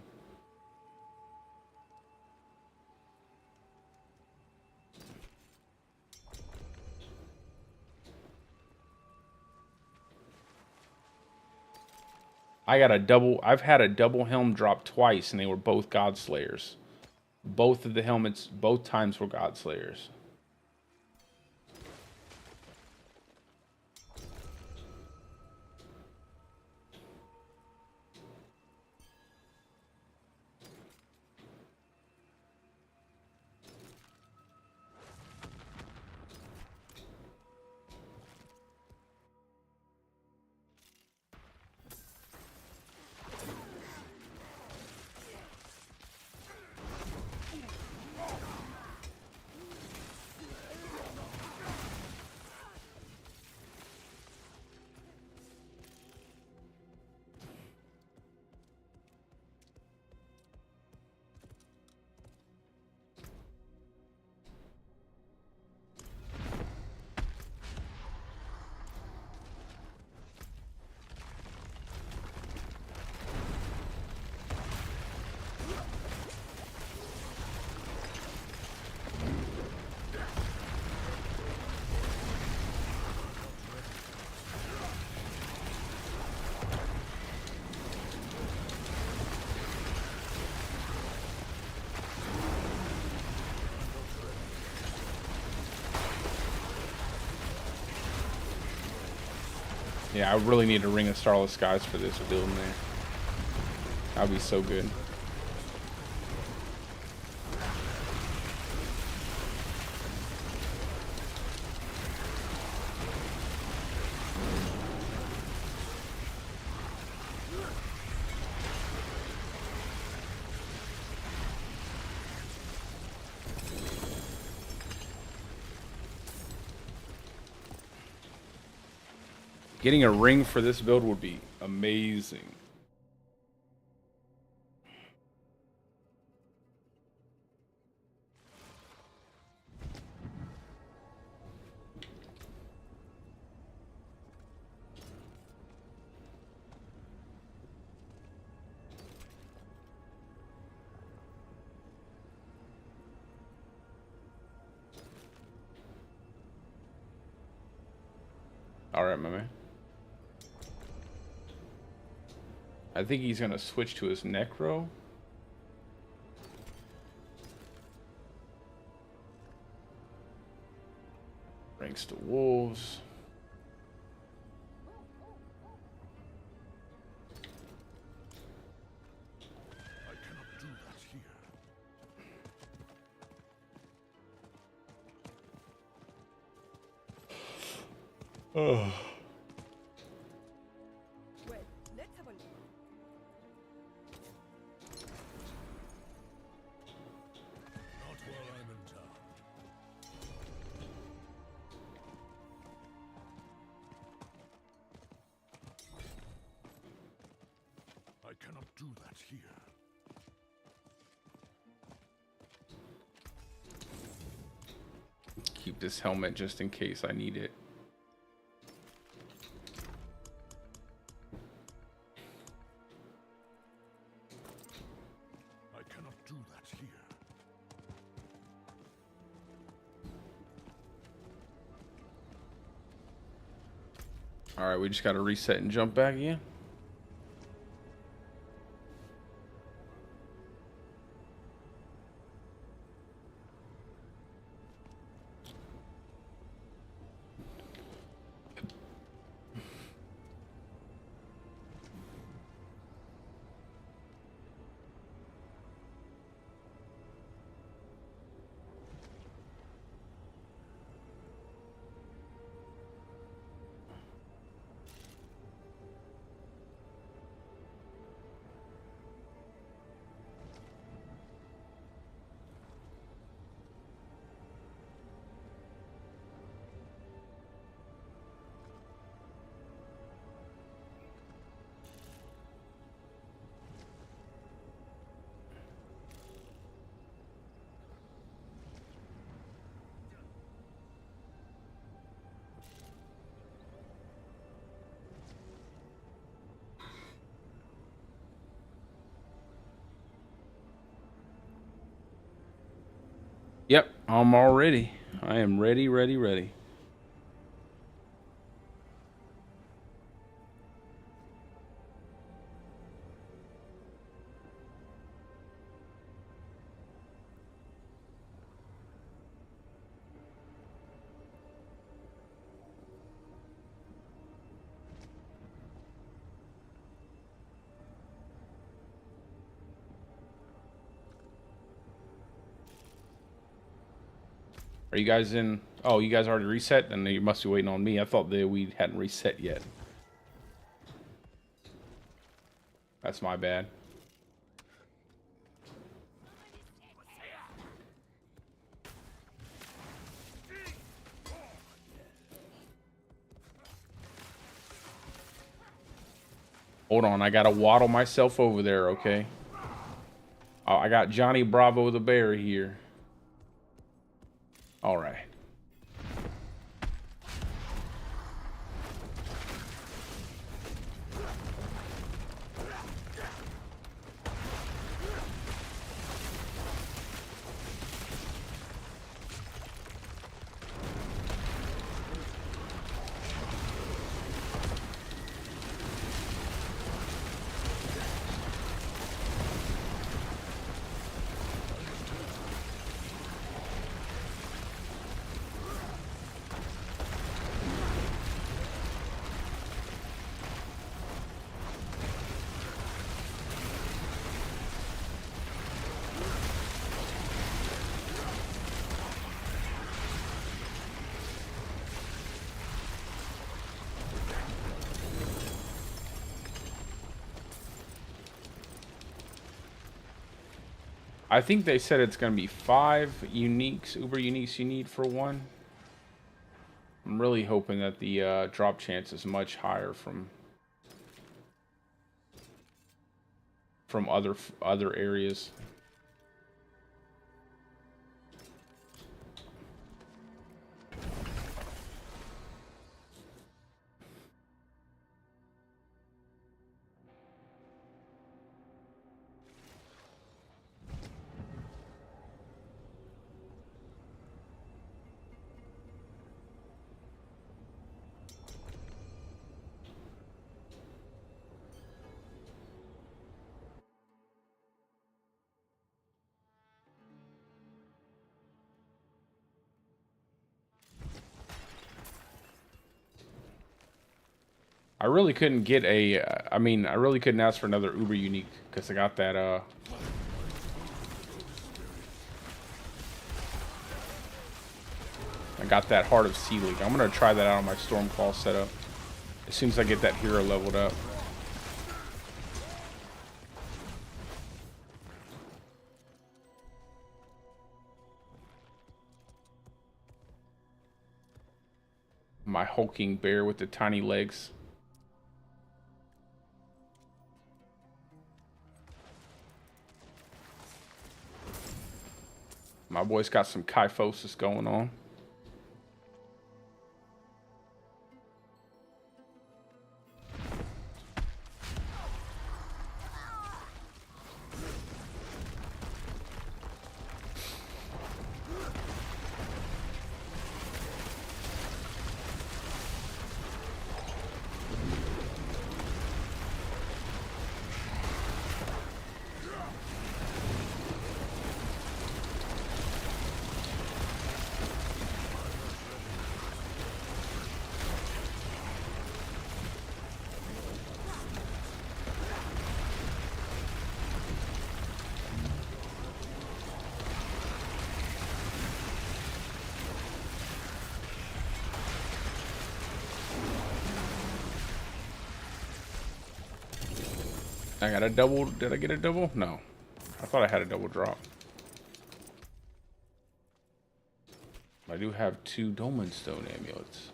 I've had a double helm drop twice, and they were both God Slayers. Both of the helmets, both times were God Slayers. Yeah, I really need a Ring of Starless Skies for this build, man. That'd be so good. Getting a ring for this build would be amazing. All right, my man. I think he's gonna switch to his Necro. Ranks to Wolves. I cannot do that here. Oh. Well, let's have a look. Not while I'm in town. I cannot do that here. Keep this helmet just in case I need it. I cannot do that here. All right, we just gotta reset and jump back again. Yep, I'm all ready. I am ready, ready, ready. Are you guys in? Oh, you guys already reset? Then you must be waiting on me. I thought that we hadn't reset yet. That's my bad. Hold on, I gotta waddle myself over there, okay? Oh, I got Johnny Bravo the bear here. All right. I think they said it's gonna be 5 uniques, uber uniques you need for one. I'm really hoping that the drop chance is much higher from other areas. I really couldn't get a. I mean, I really couldn't ask for another uber unique because I got that. I got that Heart of Sea League. I'm gonna try that out on my Stormclaw setup as soon as I get that hero leveled up. My hulking bear with the tiny legs. My boy's got some kyphosis going on. I got a double. Did I get a double? No. I thought I had a double drop. I do have 2 Dolmen Stone amulets.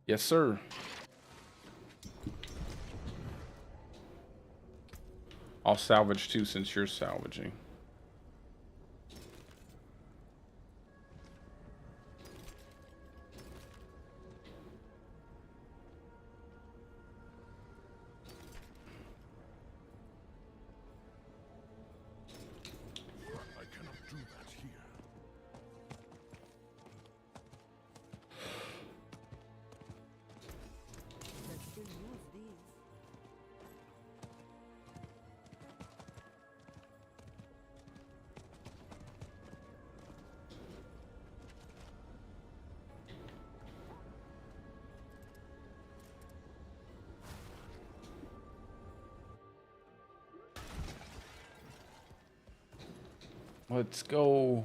Yes, sir. I'll salvage too since you're salvaging. Let's go.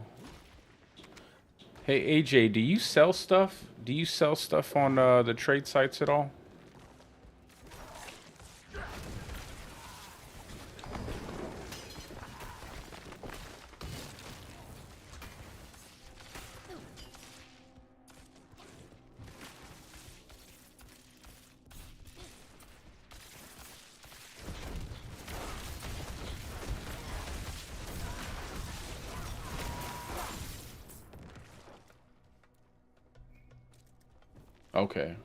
Hey AJ, do you sell stuff? Do you sell stuff on the trade sites at all? Okay.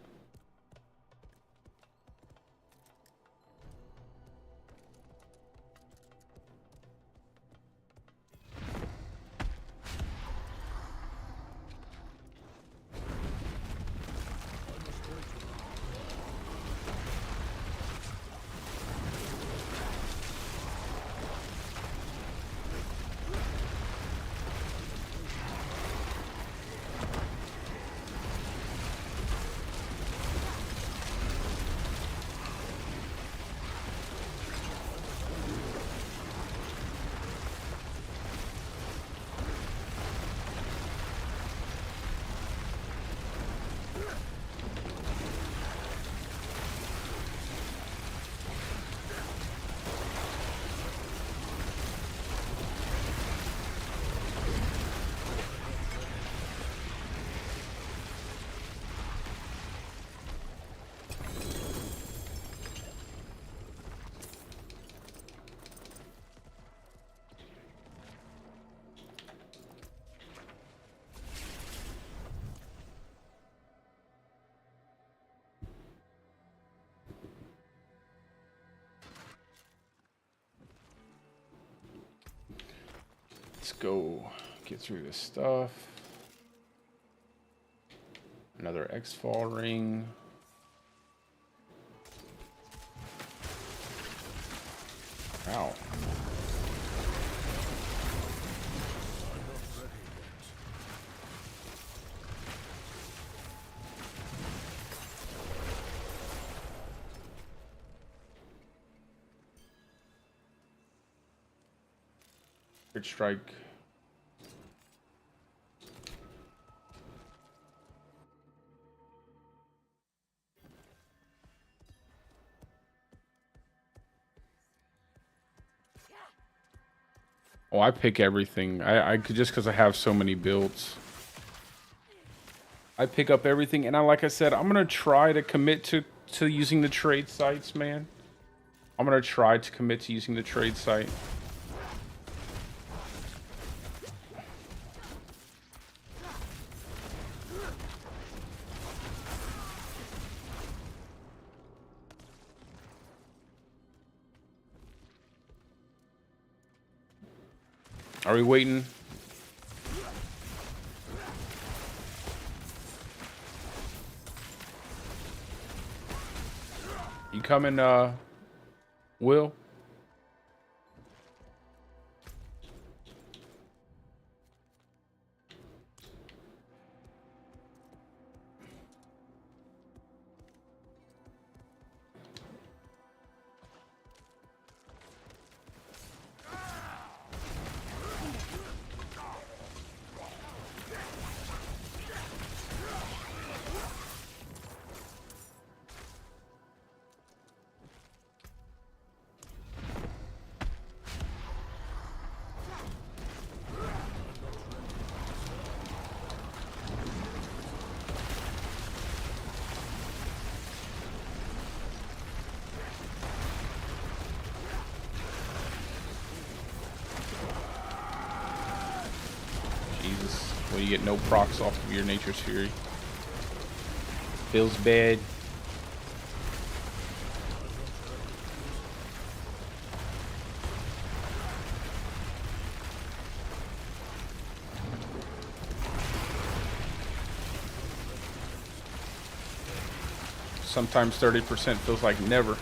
Let's go get through this stuff. Another X-Fall ring. Ow. Good strike. Oh, I pick everything. I could just because I have so many builds. I pick up everything, and like I said, I'm gonna try to commit to using the trade sites, man. I'm gonna try to commit to using the trade site. Are we waiting? You coming, Will? Jesus. Well, you get no procs off of your Nature's Fury. Feels bad. Sometimes 30% feels like never.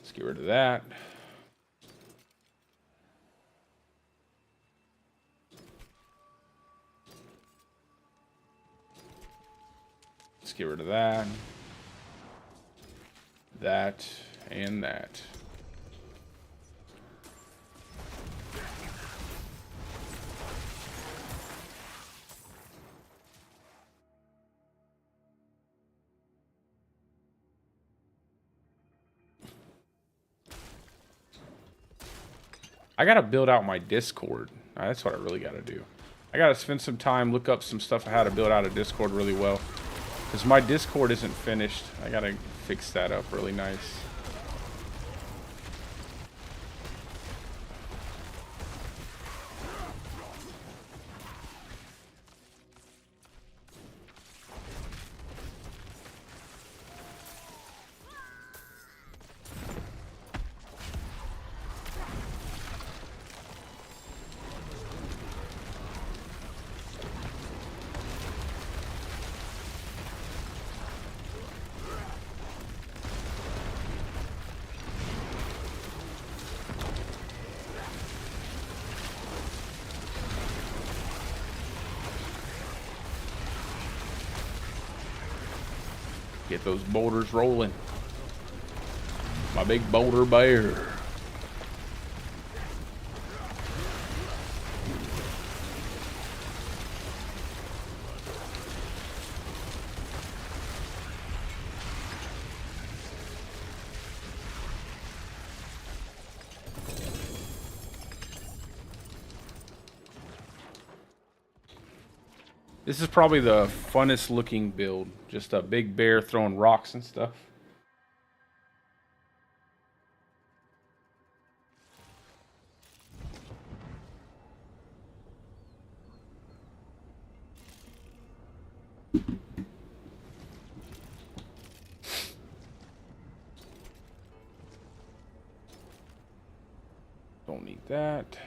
Let's get rid of that. Let's get rid of that. That and that. I gotta build out my Discord. That's what I really gotta do. I gotta spend some time, look up some stuff on how to build out a Discord really well. Because my Discord isn't finished. I gotta fix that up really nice. Get those boulders rolling. My big boulder bear. This is probably the funnest looking build. Just a big bear throwing rocks and stuff. Don't need that.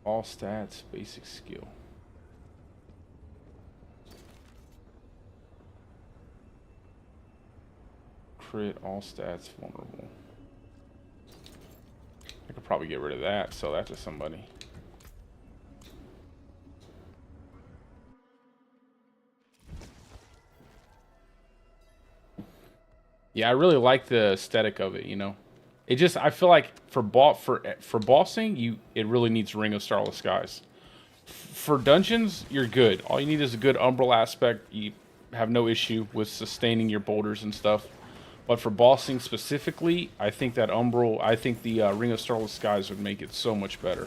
All stats, basic skill. Crit, all stats, vulnerable. I could probably get rid of that, sell that to somebody. Yeah, I really like the aesthetic of it, you know. It just, I feel like for bossing, it really needs Ring of Starless Skies. For dungeons, you're good. All you need is a good umbral aspect. You have no issue with sustaining your boulders and stuff. But for bossing specifically, I think that umbral, I think the Ring of Starless Skies would make it so much better.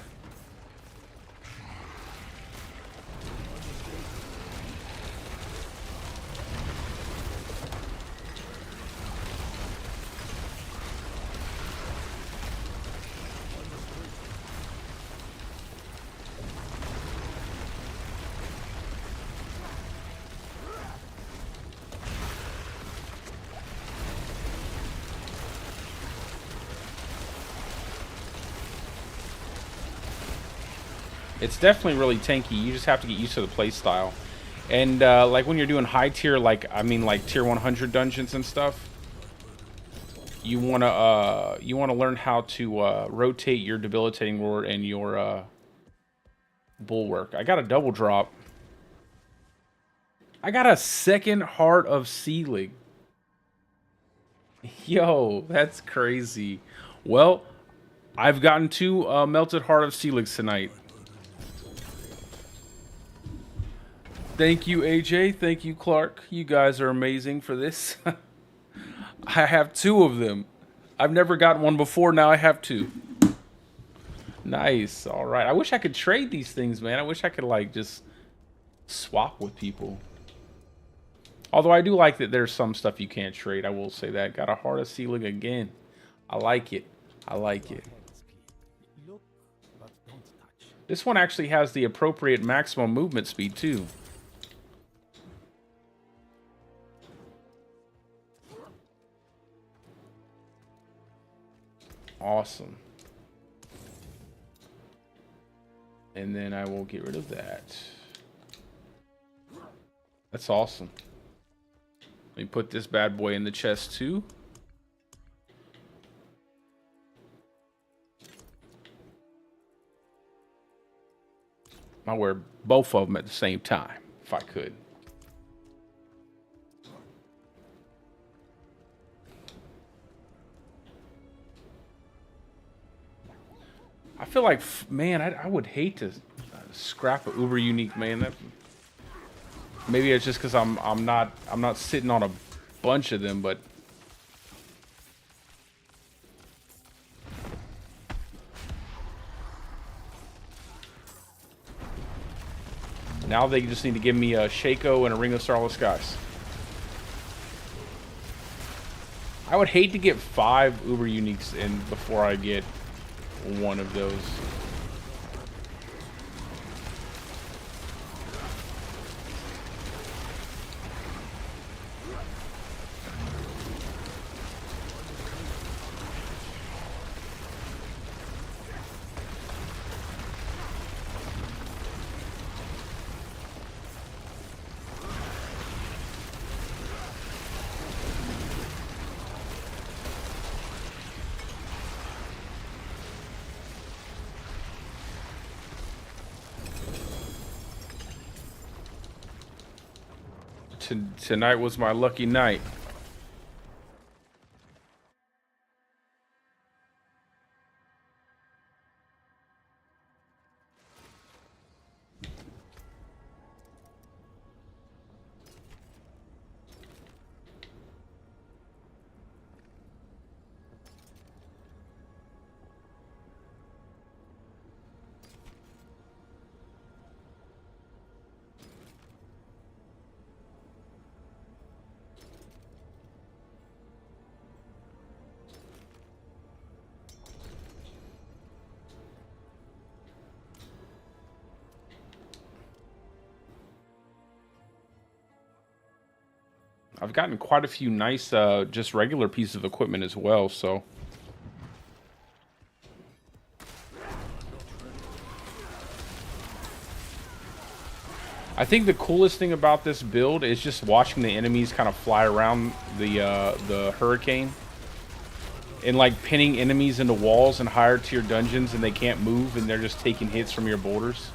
It's definitely really tanky. You just have to get used to the play style. And like when you're doing high tier, like tier 100 dungeons and stuff, you wanna learn how to rotate your debilitating roar and your bulwark. I got a double drop. I got a second Heart of Sealig. Yo, that's crazy. Well, I've gotten 2 melted Heart of Sealigs tonight. Thank you, AJ. Thank you, Clark. You guys are amazing for this. I have 2 of them. I've never gotten one before. Now I have 2. Nice. All right. I wish I could trade these things, man. I wish I could, like, just swap with people. Although I do like that there's some stuff you can't trade. I will say that. Got a Heart of Sealig again. I like it. I like it. This one actually has the appropriate maximum movement speed, too. Awesome. And then I will get rid of that. That's awesome. Let me put this bad boy in the chest too. I'll wear both of them at the same time, if I could. I feel like, man, I would hate to scrap a uber unique, man. That, maybe it's just because I'm not sitting on a bunch of them, but now they just need to give me a Shaco and a Ring of Starless Skies. I would hate to get 5 uber uniques in before I get one of those. Tonight was my lucky night. I've gotten quite a few nice, just regular pieces of equipment as well, so. I think the coolest thing about this build is just watching the enemies kind of fly around the hurricane. And like pinning enemies into walls and higher tier dungeons and they can't move and they're just taking hits from your borders.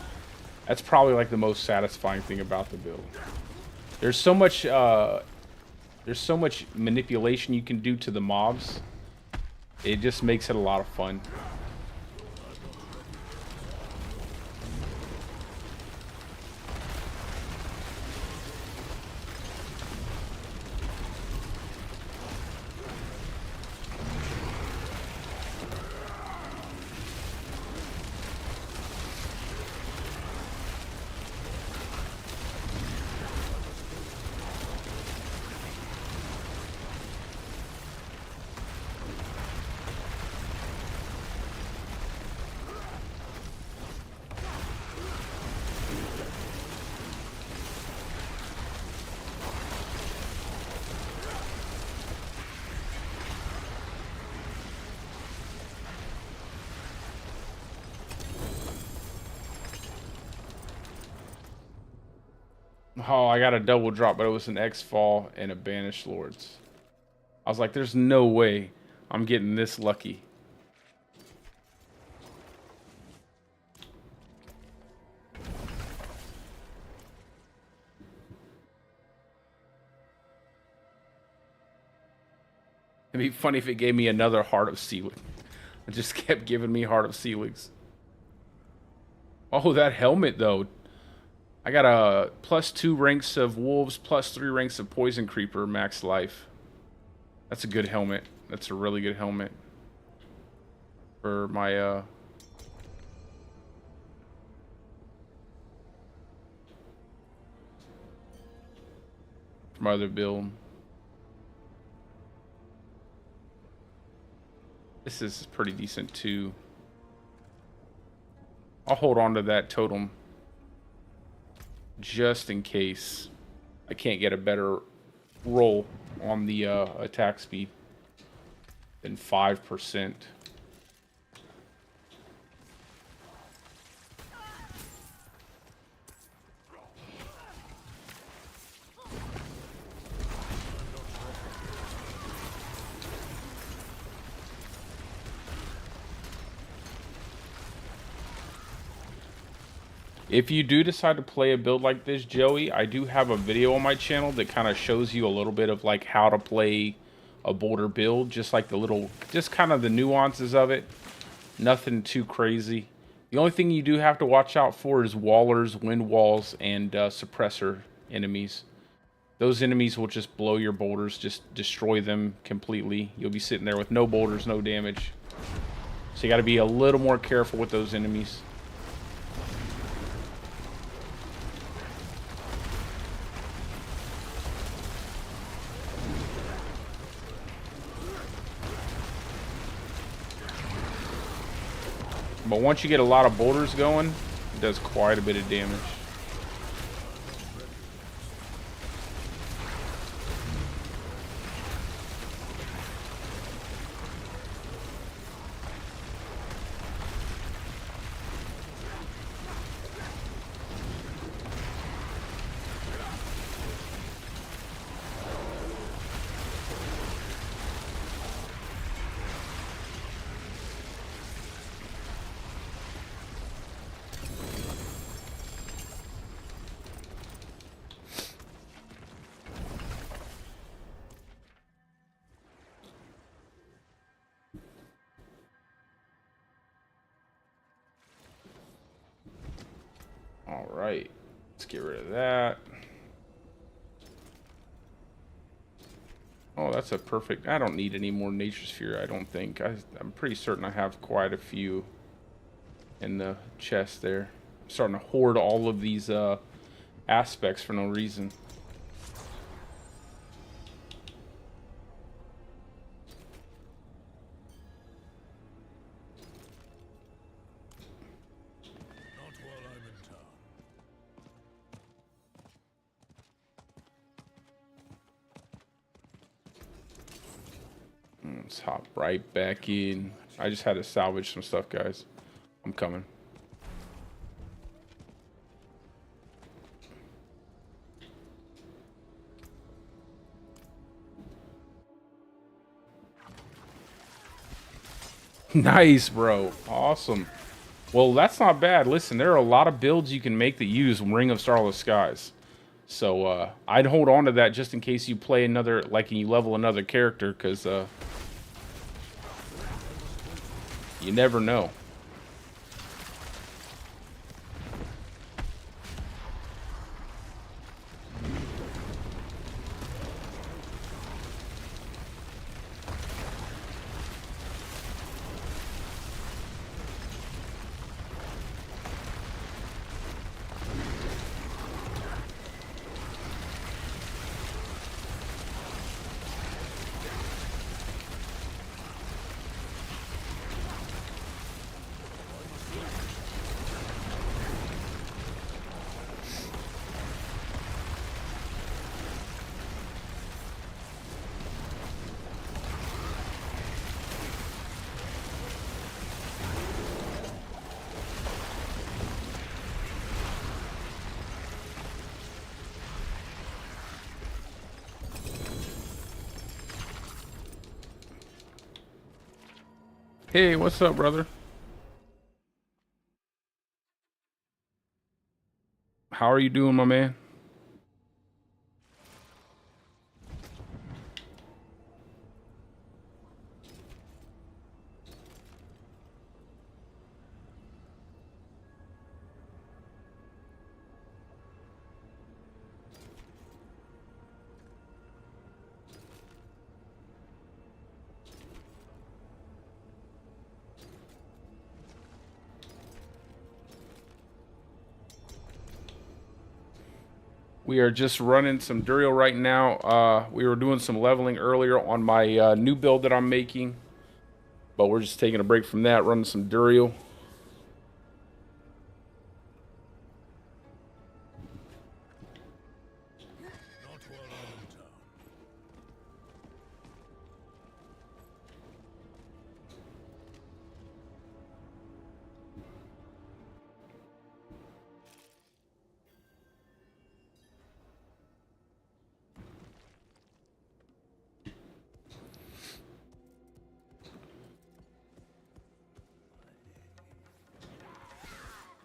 That's probably like the most satisfying thing about the build. There's so much manipulation you can do to the mobs. It just makes it a lot of fun. Oh, I got a double drop, but it was an X-Fall and a Banished Lords. I was like, there's no way I'm getting this lucky. It'd be funny if it gave me another Heart of Sealig. It just kept giving me Heart of Sealigs. Oh, that helmet, though. I got a +2 ranks of Wolves, +3 ranks of Poison Creeper, max life. That's a good helmet. That's a really good helmet. For my, for my other build. This is pretty decent, too. I'll hold on to that totem. Just in case I can't get a better roll on the attack speed than 5%. If you do decide to play a build like this, Joey, I do have a video on my channel that kind of shows you a little bit of like how to play a boulder build, just like the little, just kind of the nuances of it. Nothing too crazy. The only thing you do have to watch out for is wallers, wind walls, and suppressor enemies. Those enemies will just blow your boulders, just destroy them completely. You'll be sitting there with no boulders, no damage. So you got to be a little more careful with those enemies. But once you get a lot of boulders going, it does quite a bit of damage. All right, let's get rid of that. Oh, that's a perfect. I don't need any more nature sphere, I don't think. I'm pretty certain I have quite a few in the chest there. I'm starting to hoard all of these aspects for no reason. Not while I'm in town. Let's hop right back in. I just had to salvage some stuff, guys. I'm coming. Nice, bro. Awesome. Well, that's not bad. Listen, there are a lot of builds you can make that use Ring of Starless Skies. So I'd hold on to that just in case you play another, like, and you level another character, because you never know. Hey, what's up, brother? How are you doing, my man? We are just running some Duriel right now. We were doing some leveling earlier on my new build that I'm making. But we're just taking a break from that, running some Duriel. Not while I'm in town.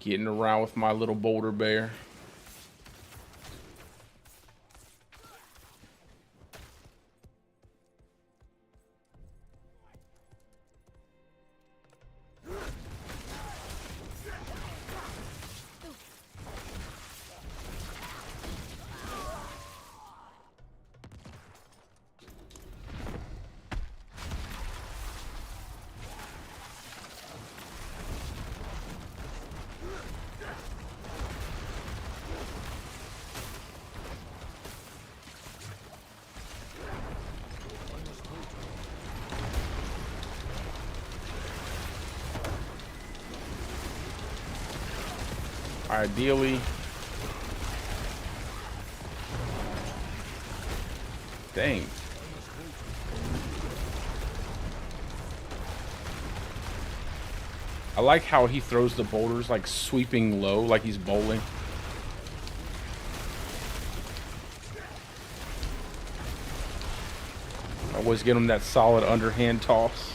Getting around with my little boulder bear. Ideally, dang. I like how he throws the boulders like sweeping low, like he's bowling. Always get him that solid underhand toss.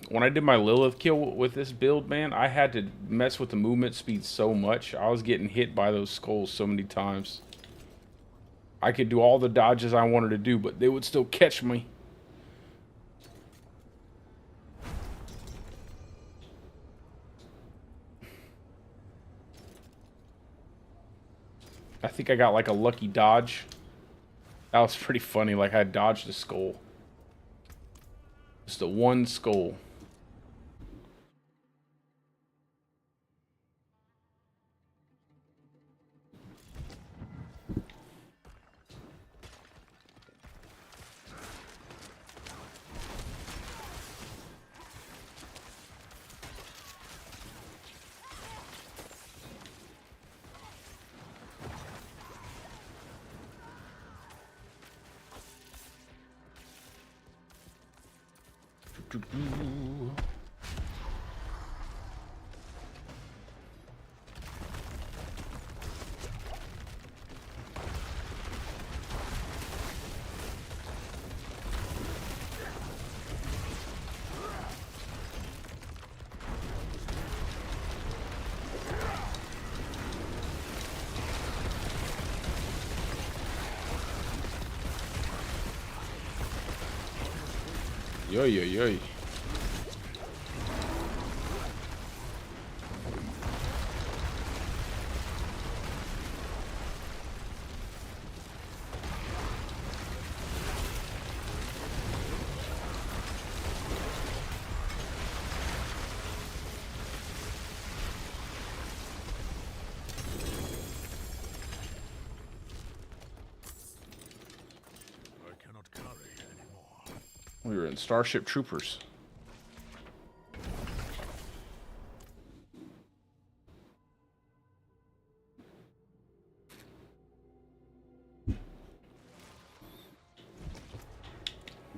When I did my Lilith kill with this build, man, I had to mess with the movement speed so much. I was getting hit by those skulls so many times. I could do all the dodges I wanted to do, but they would still catch me. I think I got like a lucky dodge. That was pretty funny. Like I dodged a skull. Just the one skull. Yo, yo, yo. I cannot carry anymore. We were in Starship Troopers.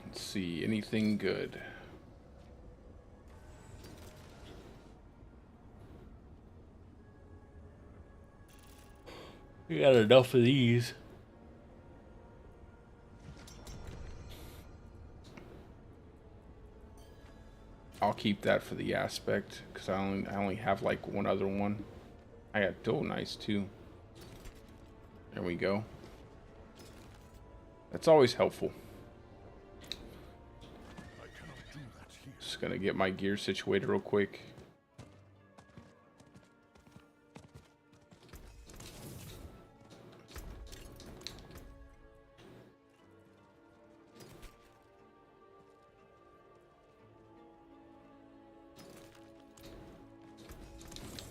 Let's see, anything good? We got enough of these. I'll keep that for the aspect because I only have like one other one. I got dual nice too. There we go. That's always helpful. I cannot do that here. Just gonna get my gear situated real quick.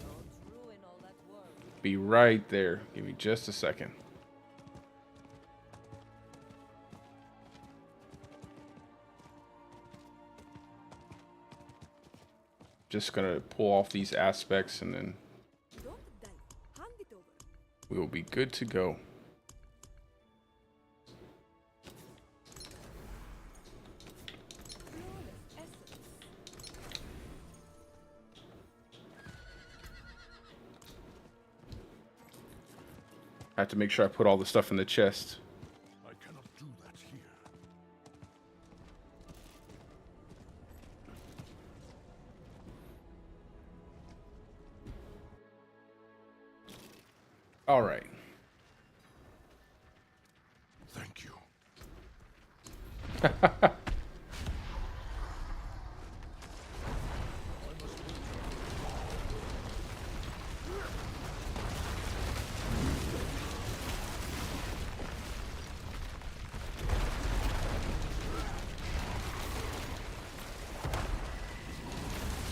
Don't ruin all that work. Be right there. Give me just a second. Just gonna pull off these aspects and then Don't die. Hand it over. we will be good to go. Flawless I have to make sure I put all the stuff in the chest. I cannot do that here. All right. Thank you.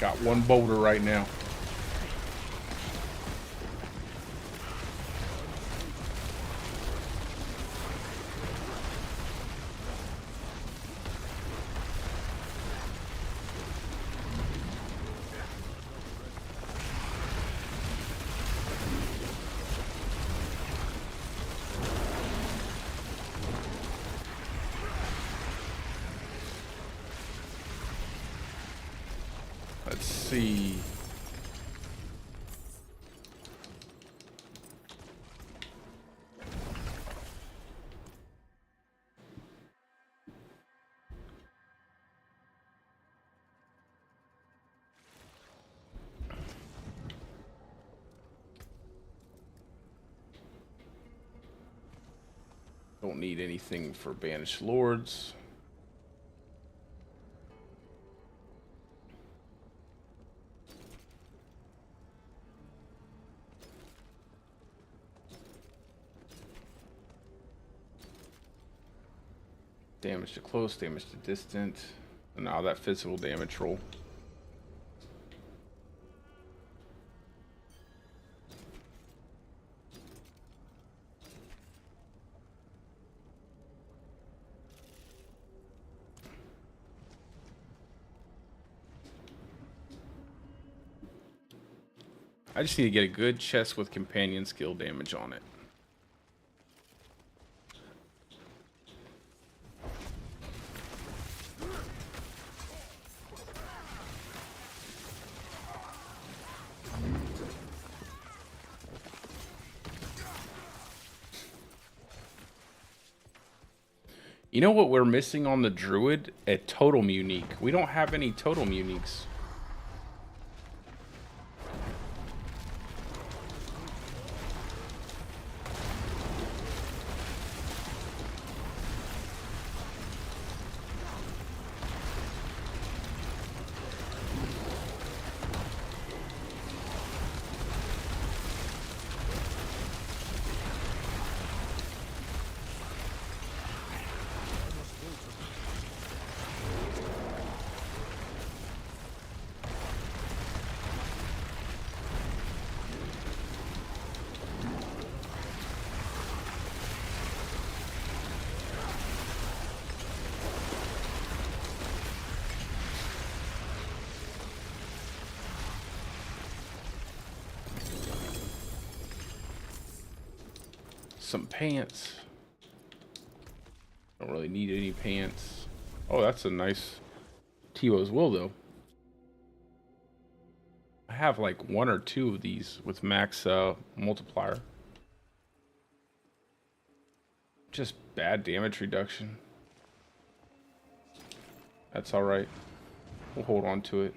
Got one boulder right now. Let's see. Don't need anything for Banished Lords. Damage to close, damage to distant. And now that physical damage roll. I just need to get a good chest with companion skill damage on it. You know what we're missing on the Druid? A totem unique. We don't have any totem uniques. Some pants. Don't really need any pants. Oh, that's a nice Tiwo's Will, though. I have like one or two of these with max multiplier. Just bad damage reduction. That's alright. We'll hold on to it.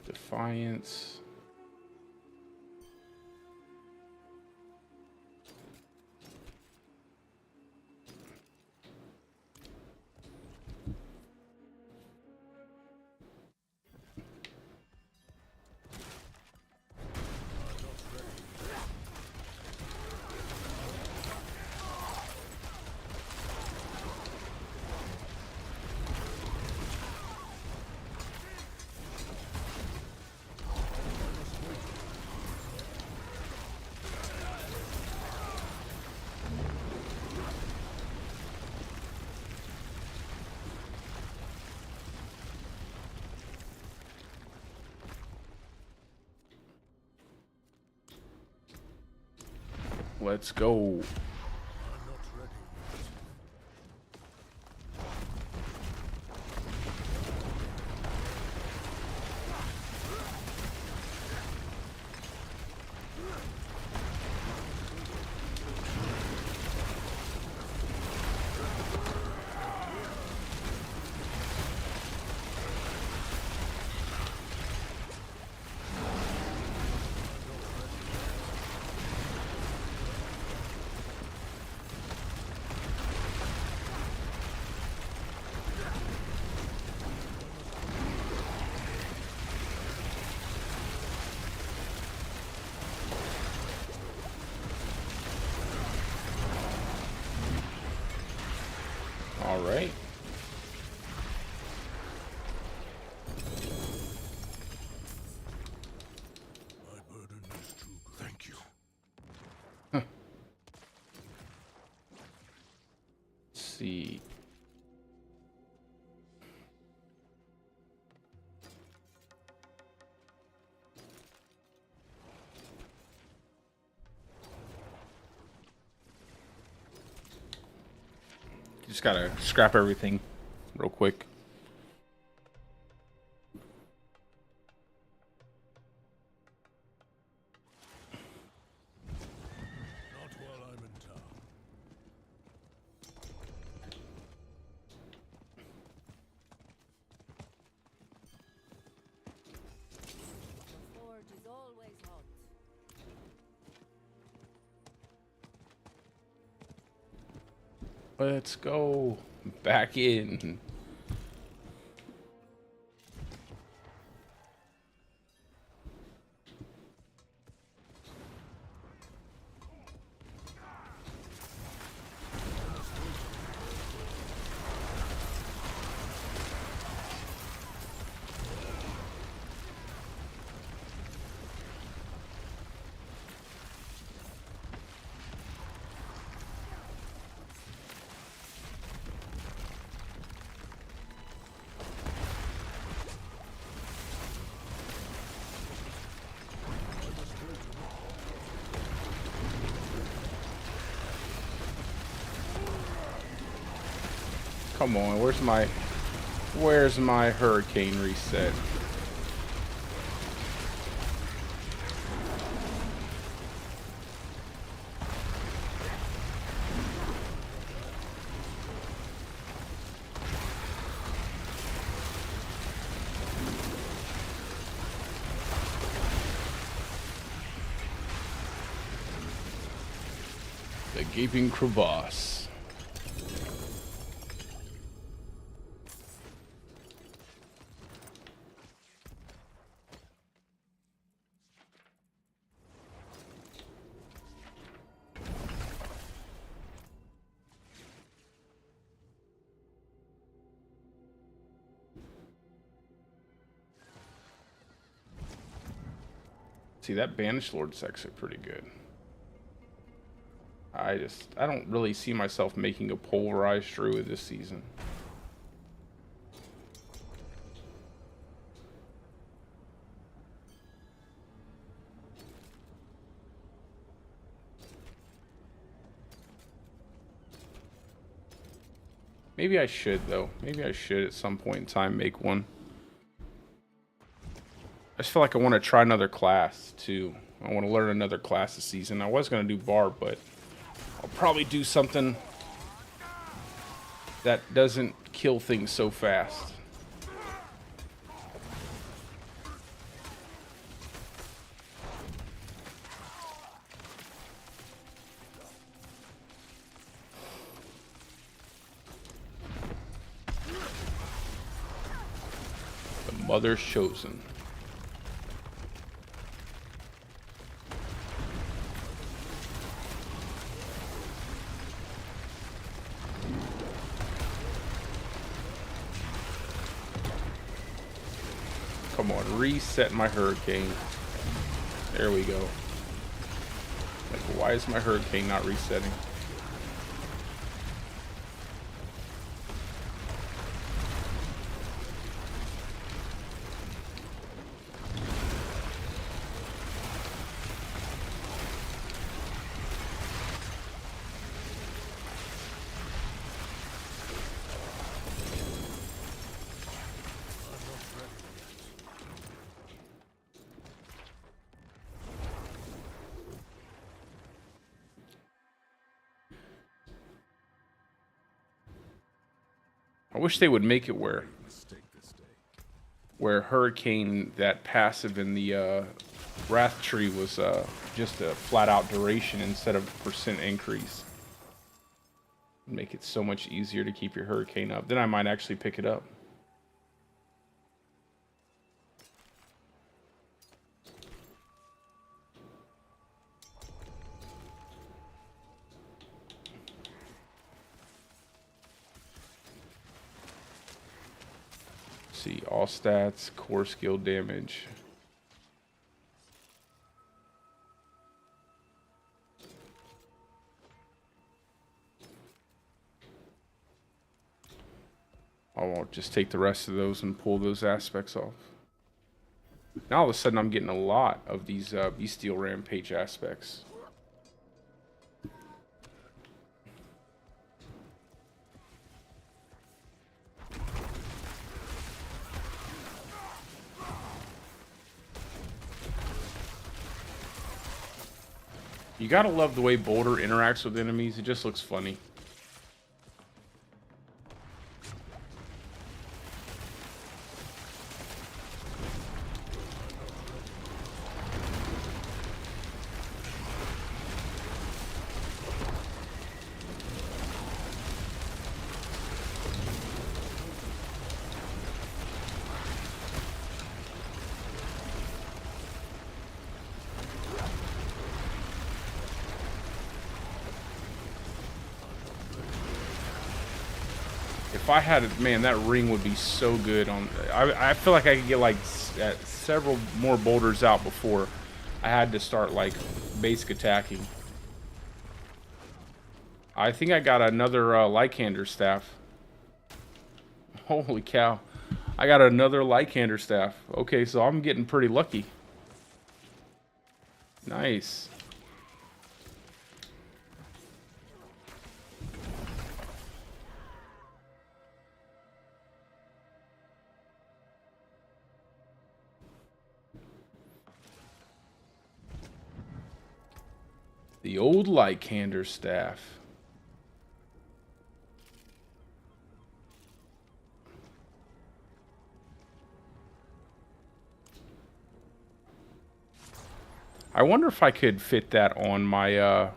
Defiance. Let's go. I'm not ready yet. All right. My burden is too great. Thank you. Let's see. Just gotta scrap everything real quick. Not while I'm in town. The forge is always hot. Let's go back in. Come on, where's my hurricane reset? The gaping crevasse. See, that Banished Lord's actually pretty good. I don't really see myself making a pulverized druid this season. Maybe I should, though. Maybe I should at some point in time make one. I just feel like I want to try another class, too. I want to learn another class this season. I was going to do Barb, but I'll probably do something that doesn't kill things so fast. The Mother's Chosen. Come on, reset my hurricane. There we go. Like, why is my hurricane not resetting? I wish they would make it where Hurricane, that passive in the Wrath Tree, was just a flat out duration instead of percent increase. Make it so much easier to keep your Hurricane up. Then I might actually pick it up. See, all stats, core skill damage. I won't just take the rest of those and pull those aspects off. Now all of a sudden I'm getting a lot of these Bestial Rampage aspects. You gotta love the way Boulder interacts with enemies. It just looks funny. If I had it, man, that ring would be so good on. I feel like I could get like several more boulders out before I had to start like basic attacking. I think I got another Lycander staff. Holy cow. I got another Lycander staff. Okay, so I'm getting pretty lucky. Nice. The old Lycander staff. I wonder if I could fit that on my I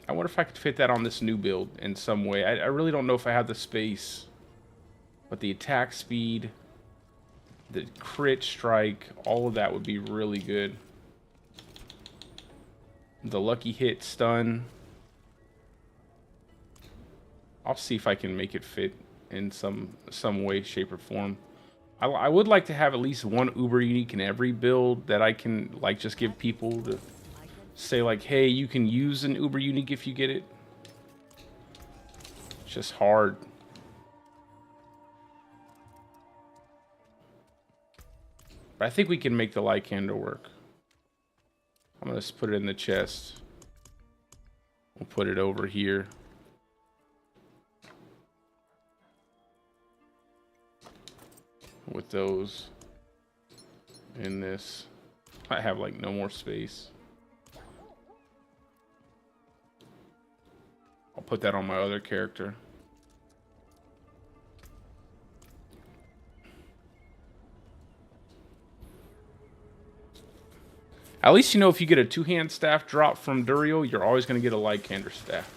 wonder if I could fit that on this new build in some way. I really don't know if I have the space. But the attack speed, the crit strike, all of that would be really good. The lucky hit stun. I'll see if I can make it fit in some way, shape, or form. I would like to have at least one uber unique in every build that I can like just give people to say like, hey, you can use an uber unique if you get it. It's just hard. But I think we can make the Lycander work. I'm gonna just put it in the chest. We'll put it over here. With those in this. I have like no more space. I'll put that on my other character. At least you know if you get a two-hand staff drop from Duriel, you're always going to get a Lycander staff.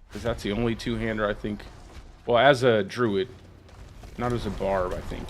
Because that's the only two-hander I think. Well, as a druid, not as a barb, I think.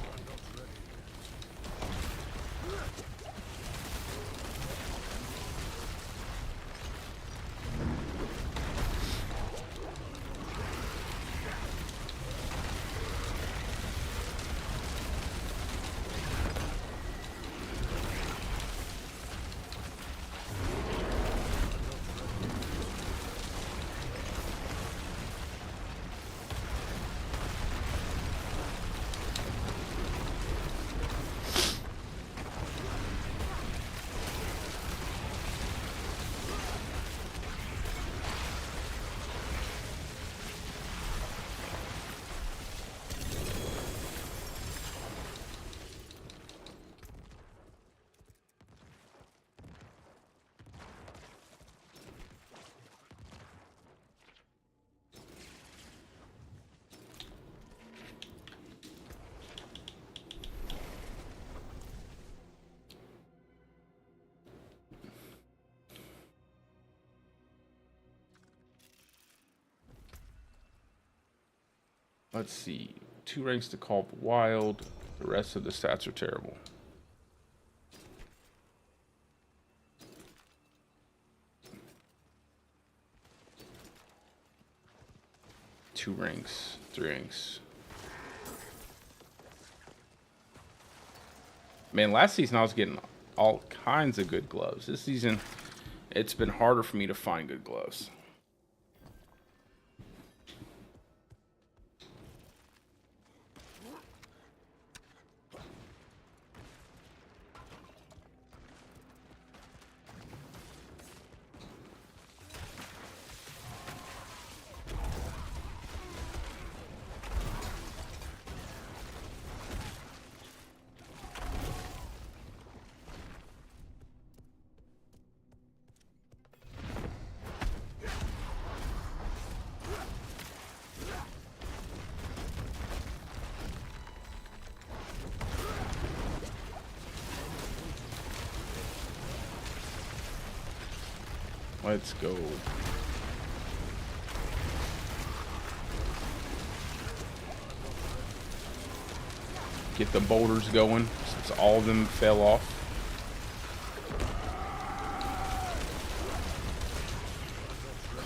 Let's see. 2 ranks to call the wild. The rest of the stats are terrible. Two ranks, 3 ranks. Man, last season I was getting all kinds of good gloves. This season, it's been harder for me to find good gloves. Let's go. Get the boulders going since all of them fell off.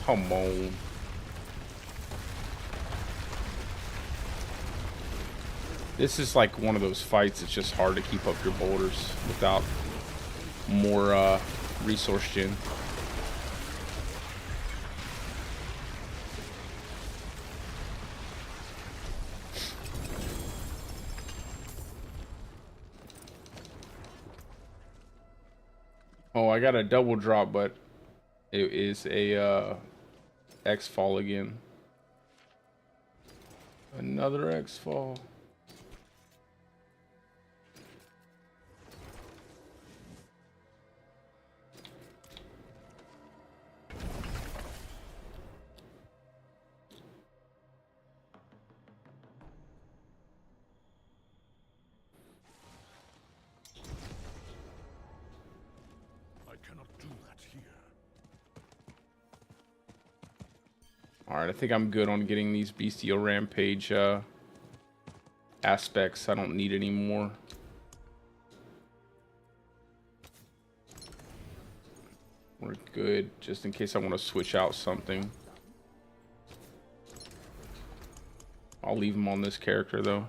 Come on. This is like one of those fights. It's just hard to keep up your boulders without more resource gen. Oh, I got a double drop, but it is a X fall again. Another X fall. Alright, I think I'm good on getting these Bestial Rampage aspects. I don't need any more. We're good, just in case I want to switch out something. I'll leave them on this character, though.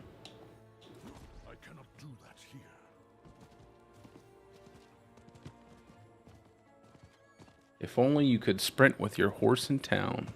I cannot do that here. If only you could sprint with your horse in town.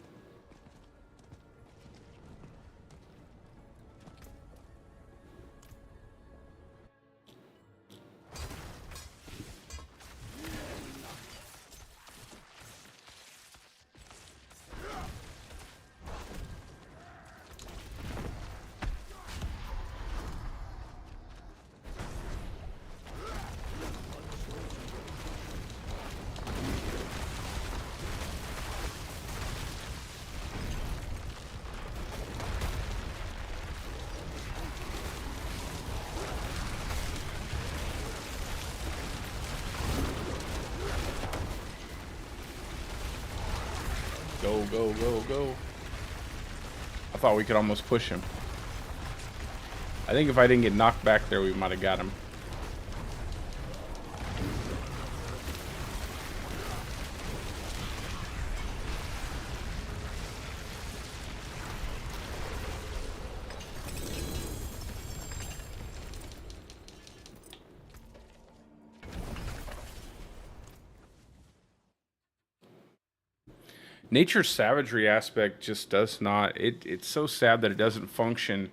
Go, go, go, go. I thought we could almost push him. I think if I didn't get knocked back there, we might have got him. Nature's savagery aspect just does not. It's so sad that it doesn't function.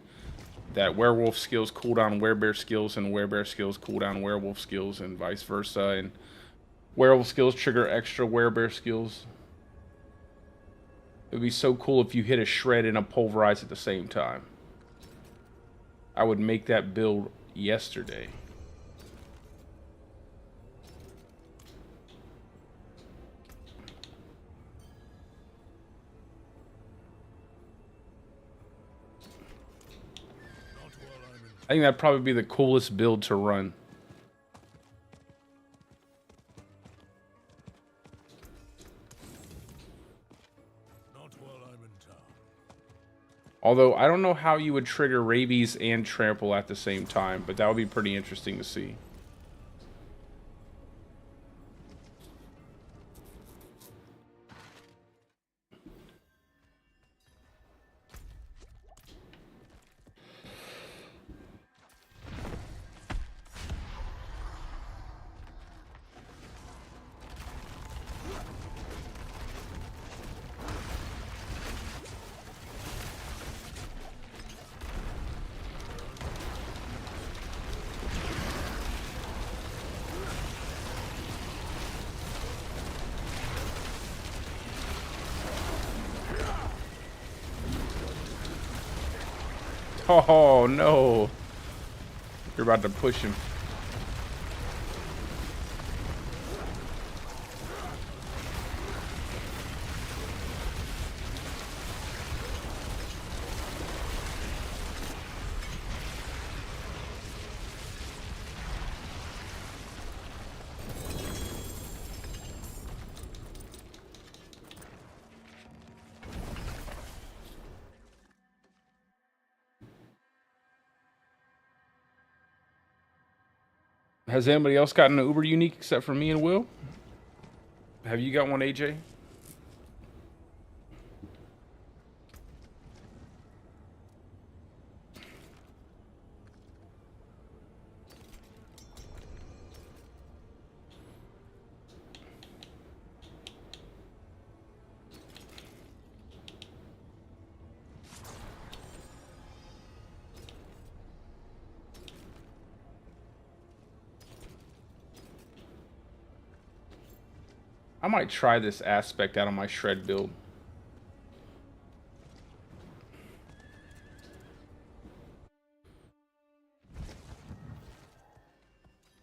That werewolf skills cool down werebear skills, and werebear skills cool down werewolf skills, and vice versa. And werewolf skills trigger extra werebear skills. It would be so cool if you hit a shred and a pulverize at the same time. I would make that build yesterday. I think that'd probably be the coolest build to run. Not while I'm in town. Although I don't know how you would trigger rabies and trample at the same time, but that would be pretty interesting to see. Oh no! You're about to push him. Has anybody else gotten an Uber Unique except for me and Will? Have you got one, AJ? I might try this aspect out on my shred build.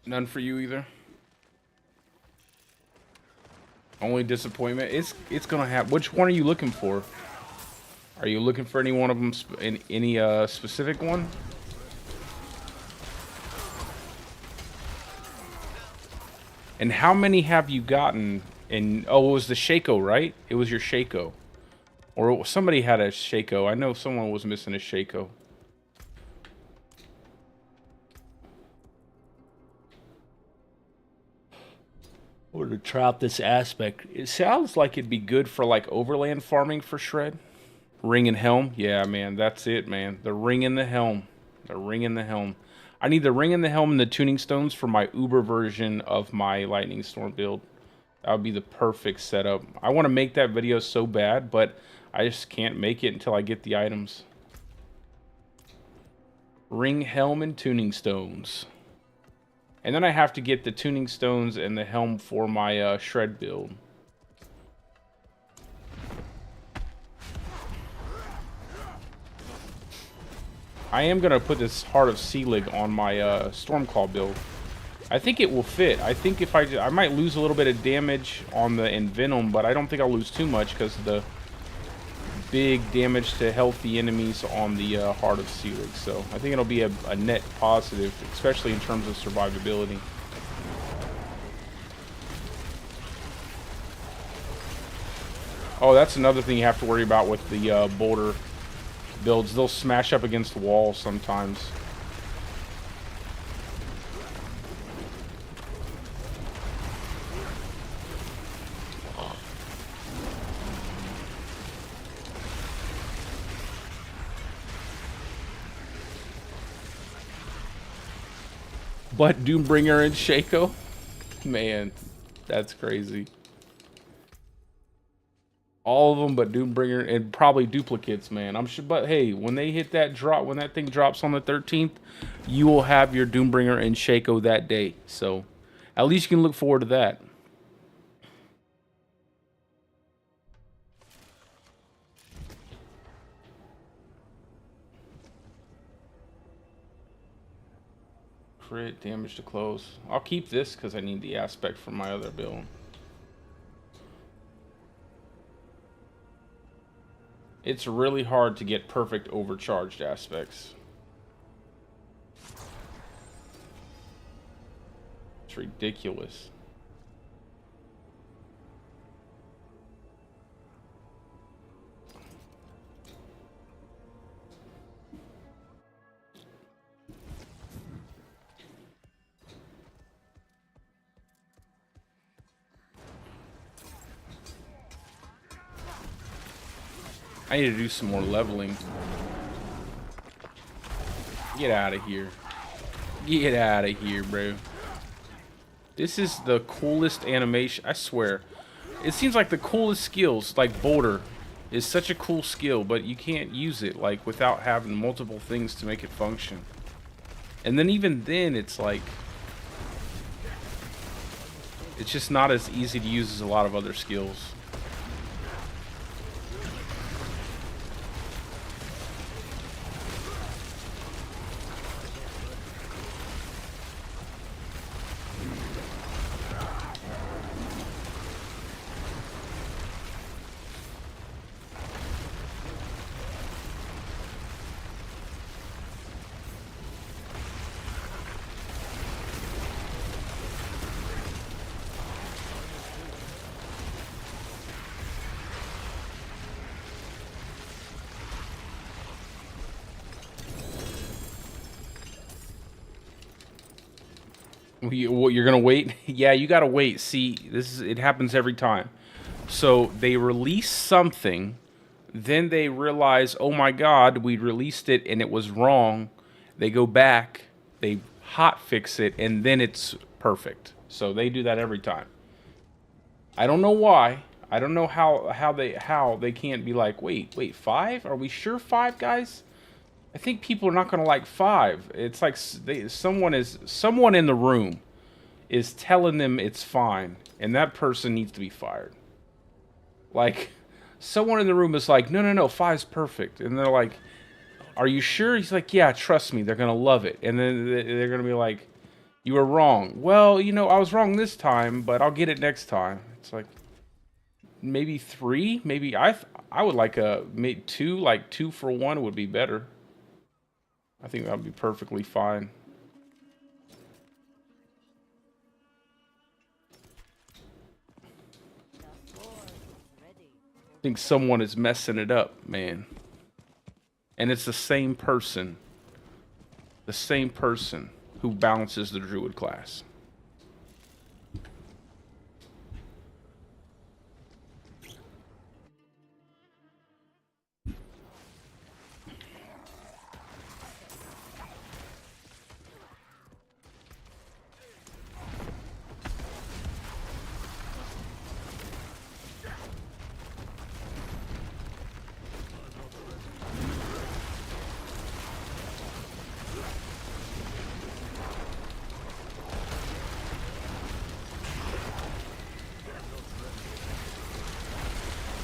None for you either. Only disappointment. It's gonna have. Which one are you looking for? Are you looking for any one of them? Any specific one? And how many have you gotten? And oh, it was the Shaco, right? It was your Shaco, or somebody had a Shaco. I know someone was missing a Shaco. Or to try out this aspect. It sounds like it'd be good for like overland farming for shred. Ring and helm. Yeah, man, that's it, man. The ring and the helm. The ring and the helm. I need the ring and the helm and the tuning stones for my Uber version of my Lightning Storm build. That would be the perfect setup. I want to make that video so bad, but I just can't make it until I get the items. Ring, helm, and tuning stones. And then I have to get the tuning stones and the helm for my shred build. I am going to put this Heart of Seelig on my Stormclaw build. I think it will fit. I think if I might lose a little bit of damage on the Envenom, but I don't think I'll lose too much because of the big damage to healthy enemies on the Heart of Seelig. So I think it'll be a net positive, especially in terms of survivability. Oh, that's another thing you have to worry about with the boulder builds. They'll smash up against walls sometimes. But Doombringer and Shaco? Man, that's crazy. All of them but Doombringer and probably duplicates, man. I'm sure, but hey, when they hit that drop, when that thing drops on the 13th, you will have your Doombringer and Shaco that day. So, at least you can look forward to that. Crit damage to close. I'll keep this because I need the aspect for my other build. It's really hard to get perfect overcharged aspects. It's ridiculous. I need to do some more leveling. Get out of here. Get out of here, bro. This is the coolest animation. I swear. It seems like the coolest skills, like Boulder, is such a cool skill, but you can't use it, like, without having multiple things to make it function. And then even then, it's like... it's just not as easy to use as a lot of other skills. What, you're gonna wait? Yeah, you gotta wait. See, it happens every time. So they release something, then they realize, oh my god, we released it and it was wrong. They go back, they hot fix it, and then it's perfect. So they do that every time. I don't know why. I don't know how they can't be like, wait, 5? Are we sure 5, guys? I think people are not going to like 5. It's like someone in the room is telling them it's fine, and that person needs to be fired. Like, someone in the room is like, no, 5's perfect. And they're like, are you sure? He's like, yeah, trust me, they're going to love it. And then they're going to be like, you were wrong. Well, you know, I was wrong this time, but I'll get it next time. It's like, maybe 3? Maybe I would like a 2, like 2 for 1 would be better. I think that would be perfectly fine. I think someone is messing it up, man. And it's the same person. The same person who balances the druid class.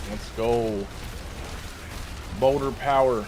Let's go. Boulder power.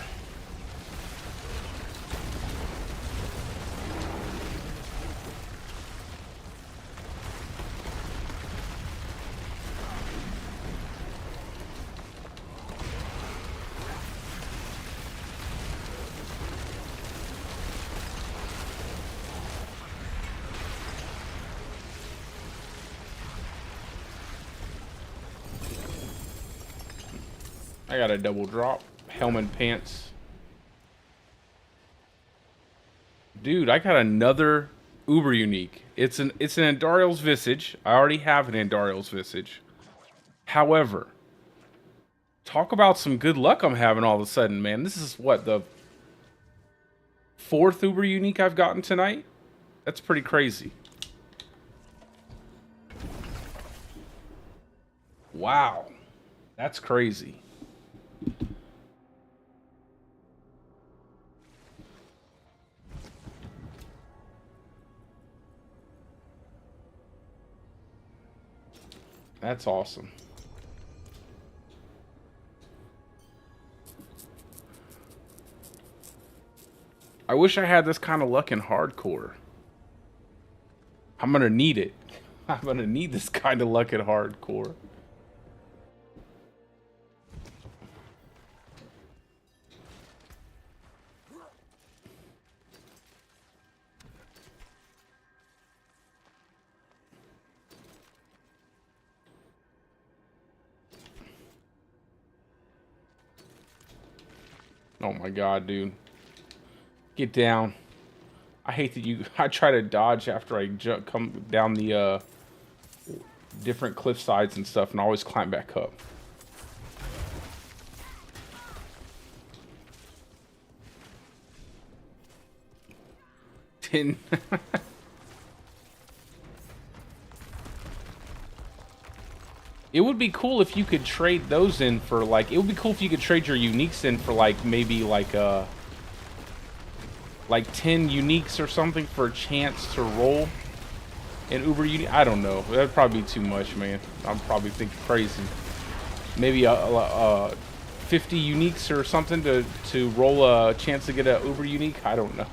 I got a double drop. Helmet pants. Dude, I got another uber unique. It's an Andariel's Visage. I already have an Andariel's Visage. However, talk about some good luck I'm having all of a sudden, man. This is what, the 4th uber unique I've gotten tonight? That's pretty crazy. Wow. That's crazy. That's awesome. I wish I had this kind of luck in hardcore. I'm gonna need it. I'm gonna need this kind of luck in hardcore. Oh my god, dude. Get down. I hate that I try to dodge after I come down the different cliff sides and stuff, and I always climb back up. Didn't. It would be cool if you could trade those in for like. It would be cool if you could trade your uniques in for like maybe like 10 uniques or something for a chance to roll an uber unique. I don't know. That'd probably be too much, man. I'm probably thinking crazy. Maybe 50 uniques or something to roll a chance to get a uber unique. I don't know.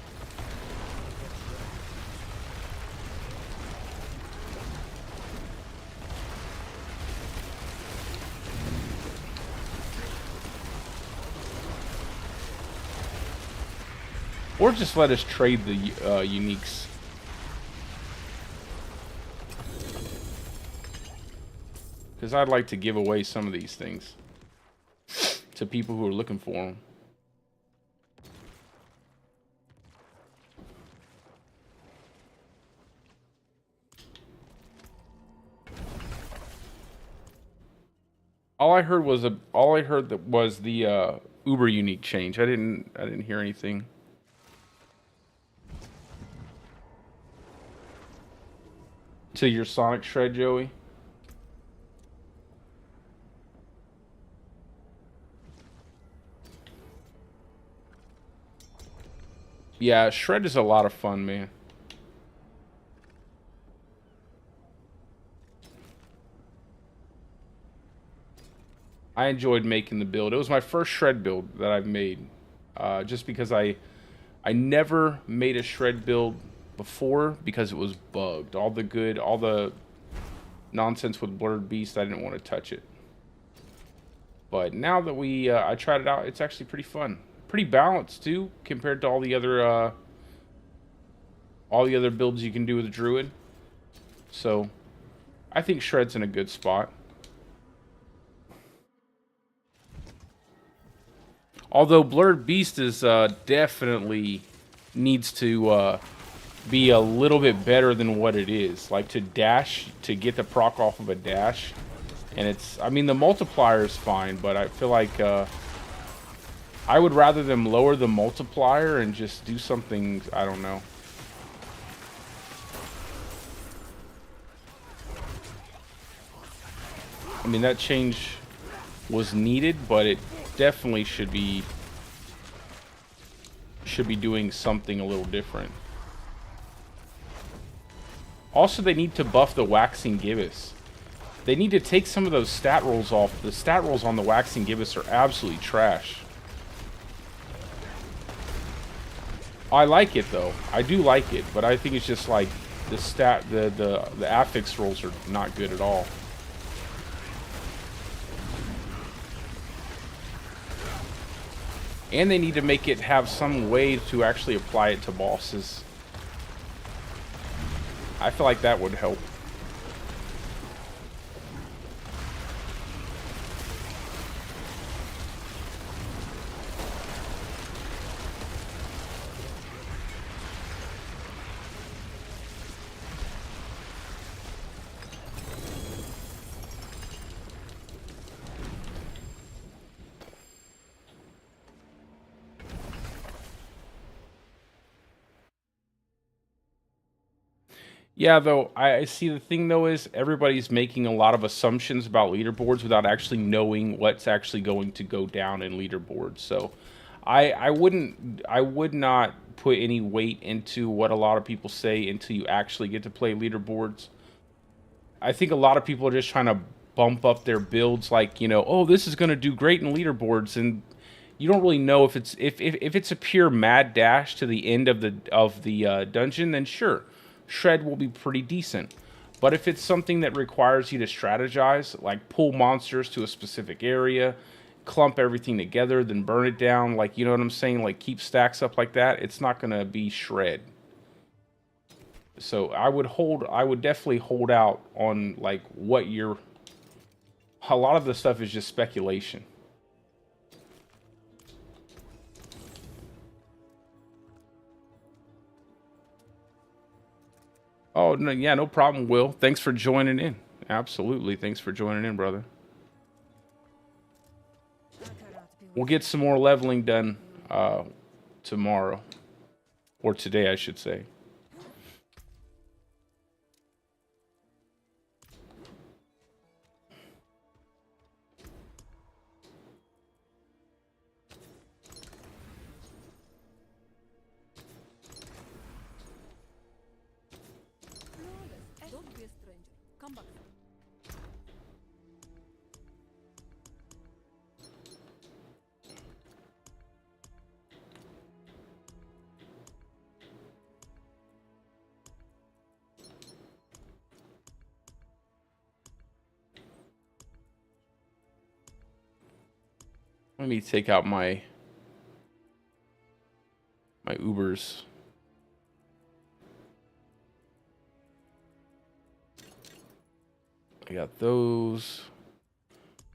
Or just let us trade the uniques. Because I'd like to give away some of these things to people who are looking for them. All I heard that was the Uber unique change. I didn't hear anything. To your Sonic Shred, Joey? Yeah, Shred is a lot of fun, man. I enjoyed making the build. It was my first Shred build that I've made. Just because I never made a Shred build before because it was bugged. All the nonsense with Blurred Beast, I didn't want to touch it. But now that I tried it out, it's actually pretty fun. Pretty balanced too, compared to all the other builds you can do with Druid. So I think Shred's in a good spot. Although Blurred Beast is definitely needs to be a little bit better than what it is. Like to get the proc off of a dash. And I mean, the multiplier is fine, but I feel like I would rather them lower the multiplier and just do something, I don't know. I mean, that change was needed, but it definitely should be doing something a little different. Also, they need to buff the Waxing Gibbous. They need to take some of those stat rolls off. The stat rolls on the Waxing Gibbous are absolutely trash. I like it though. I do like it, but I think it's just like the affix rolls are not good at all. And they need to make it have some way to actually apply it to bosses. I feel like that would help. Yeah, though, I see the thing, though, is everybody's making a lot of assumptions about leaderboards without actually knowing what's actually going to go down in leaderboards. So I would not put any weight into what a lot of people say until you actually get to play leaderboards. I think a lot of people are just trying to bump up their builds like, you know, oh, this is going to do great in leaderboards, and you don't really know if it's a pure mad dash to the end of the dungeon, then sure. Shred will be pretty decent. But if it's something that requires you to strategize, like pull monsters to a specific area, clump everything together, then burn it down, like, you know what I'm saying, like keep stacks up like that, it's not going to be Shred. So I would definitely hold out on like a lot of the stuff is just speculation. Oh, no, yeah, no problem, Will. Thanks for joining in. Absolutely. Thanks for joining in, brother. We'll get some more leveling done tomorrow. Or today, I should say. Come back. Let me take out my Ubers. I got those.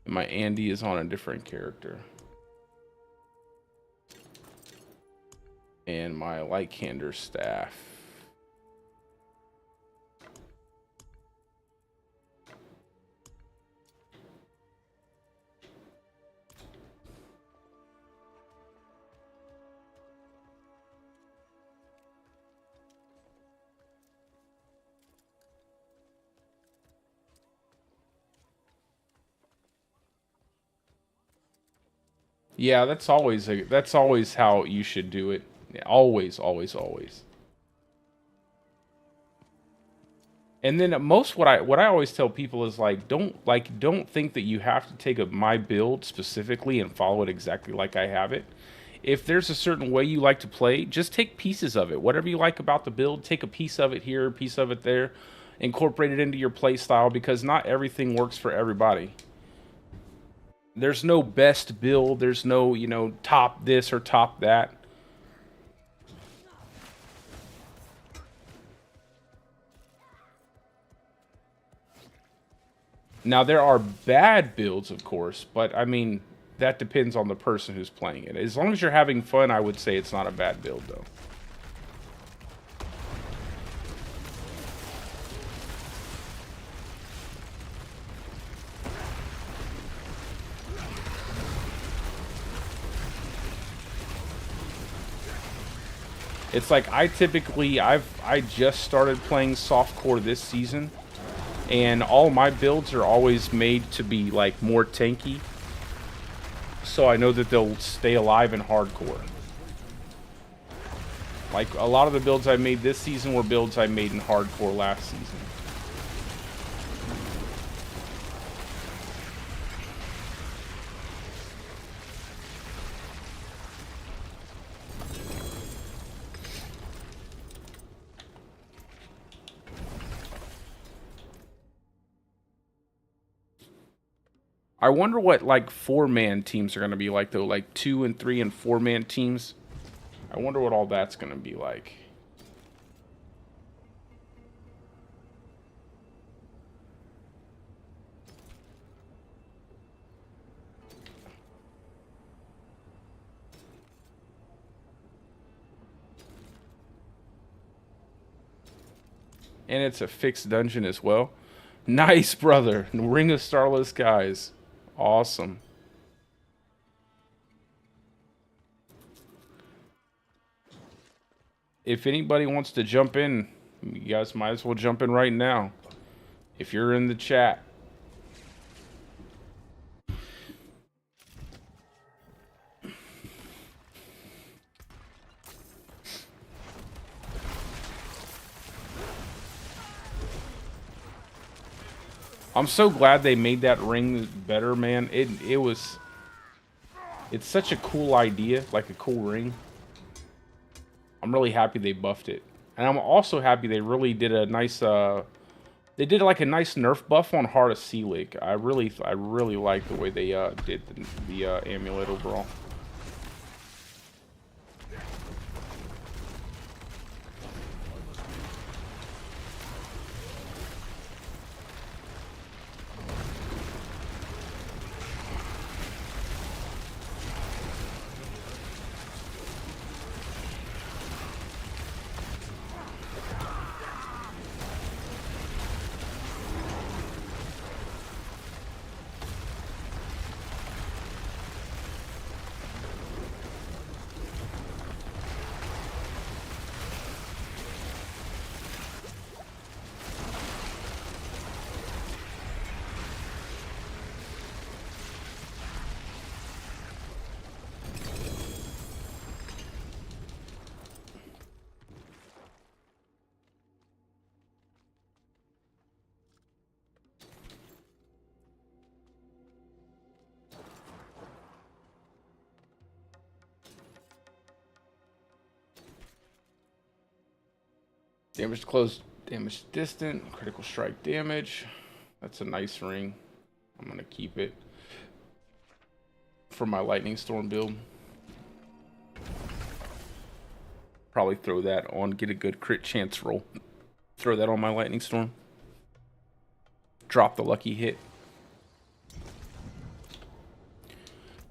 And my Andy is on a different character. And my Lycander staff. Yeah, that's always how you should do it. Yeah, always, always, always. And then what I always tell people is don't think that you have to take my build specifically and follow it exactly like I have it. If there's a certain way you like to play, just take pieces of it. Whatever you like about the build, take a piece of it here, a piece of it there, incorporate it into your play style because not everything works for everybody. There's no best build. There's no, top this or top that. Now, there are bad builds, of course, but, I mean, that depends on the person who's playing it. As long as you're having fun, I would say it's not a bad build, though. It's like I just started playing softcore this season, and all my builds are always made to be like more tanky, so I know that they'll stay alive in hardcore. Like a lot of the builds I made this season were builds I made in hardcore last season. I wonder what like 4-man teams are going to be like though, like 2 and 3 and 4-man teams. I wonder what all that's going to be like. And it's a fixed dungeon as well. Nice, brother. Ring of Starless Skies. Awesome. If anybody wants to jump in, you guys might as well jump in right now. If you're in the chat. I'm so glad they made that ring better, man. It's such a cool idea, like a cool ring. I'm really happy they buffed it. And I'm also happy they really did a nice they did like a nice nerf buff on Heart of Sea Lake. I really like the way they did the amulet overall. Damage to close, damage to distant, critical strike damage. That's a nice ring. I'm gonna keep it for my lightning storm build. Probably throw that on, get a good crit chance roll. Throw that on my lightning storm. Drop the lucky hit.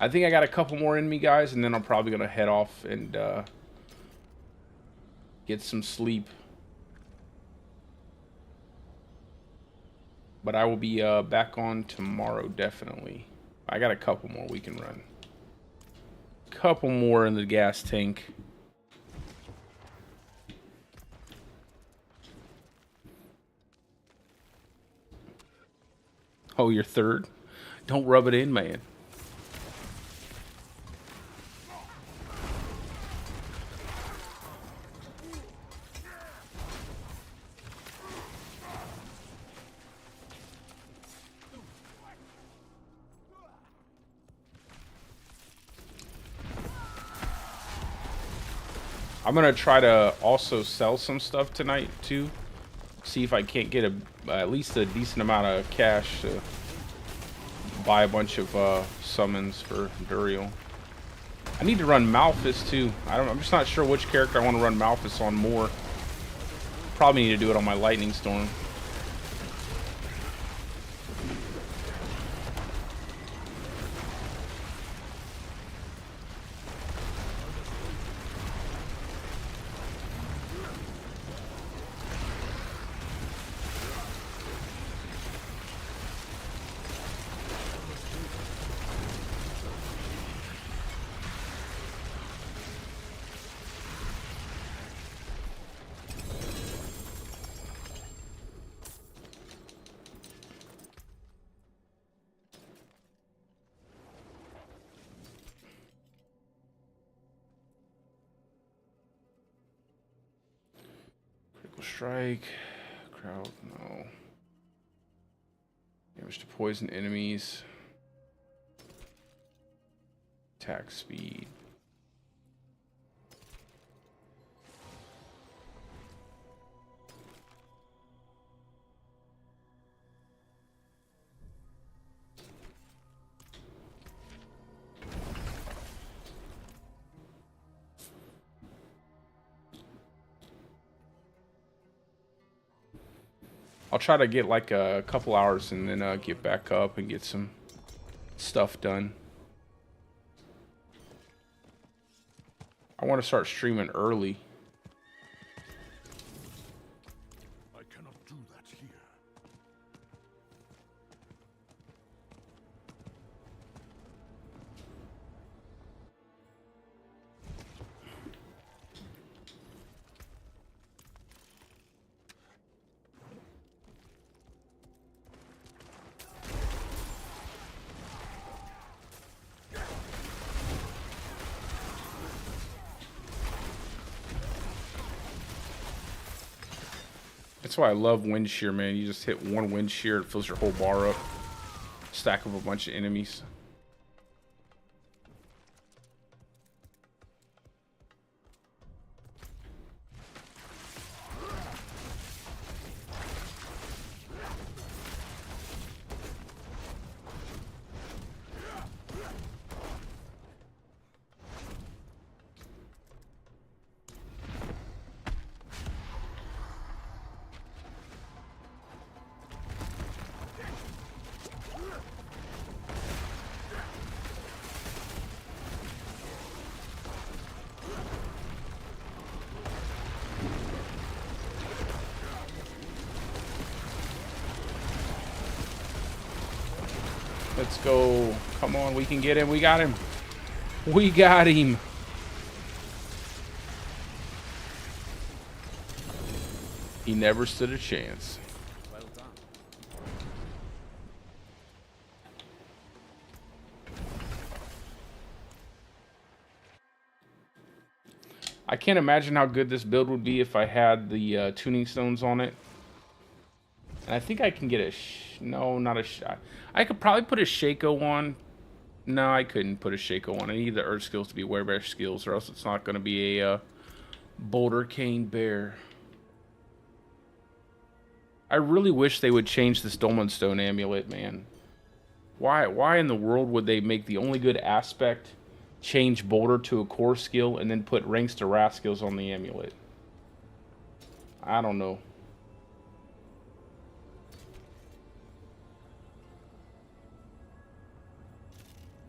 I think I got a couple more in me, guys, and then I'm probably gonna head off and get some sleep. But I will be back on tomorrow, definitely. I got a couple more we can run. Couple more in the gas tank. Oh, you're third? Don't rub it in, man. I'm gonna try to also sell some stuff tonight too. See if I can't get at least a decent amount of cash to buy a bunch of summons for Duriel. I need to run Malphus too. I'm just not sure which character I want to run Malphus on more. Probably need to do it on my Lightning Storm. Strike, crowd, no. Damage to poison enemies. Attack speed. I'll try to get like a couple hours and then get back up and get some stuff done. I want to start streaming early. I cannot do that here. That's why I love wind shear, man. You just hit one wind shear, it fills your whole bar up. Stack up a bunch of enemies. Let's go. Come on, we can get him. We got him. We got him. He never stood a chance. Well done. I can't imagine how good this build would be if I had the tuning stones on it. And I think I can get a... no, not a... I could probably put a Shaco on. No, I couldn't put a Shaco on. I need the Earth skills to be Werebear skills, or else it's not going to be a Boulder Cane Bear. I really wish they would change this Dolmen Stone amulet, man. Why in the world would they make the only good aspect change Boulder to a core skill and then put ranks to wrath skills on the amulet? I don't know.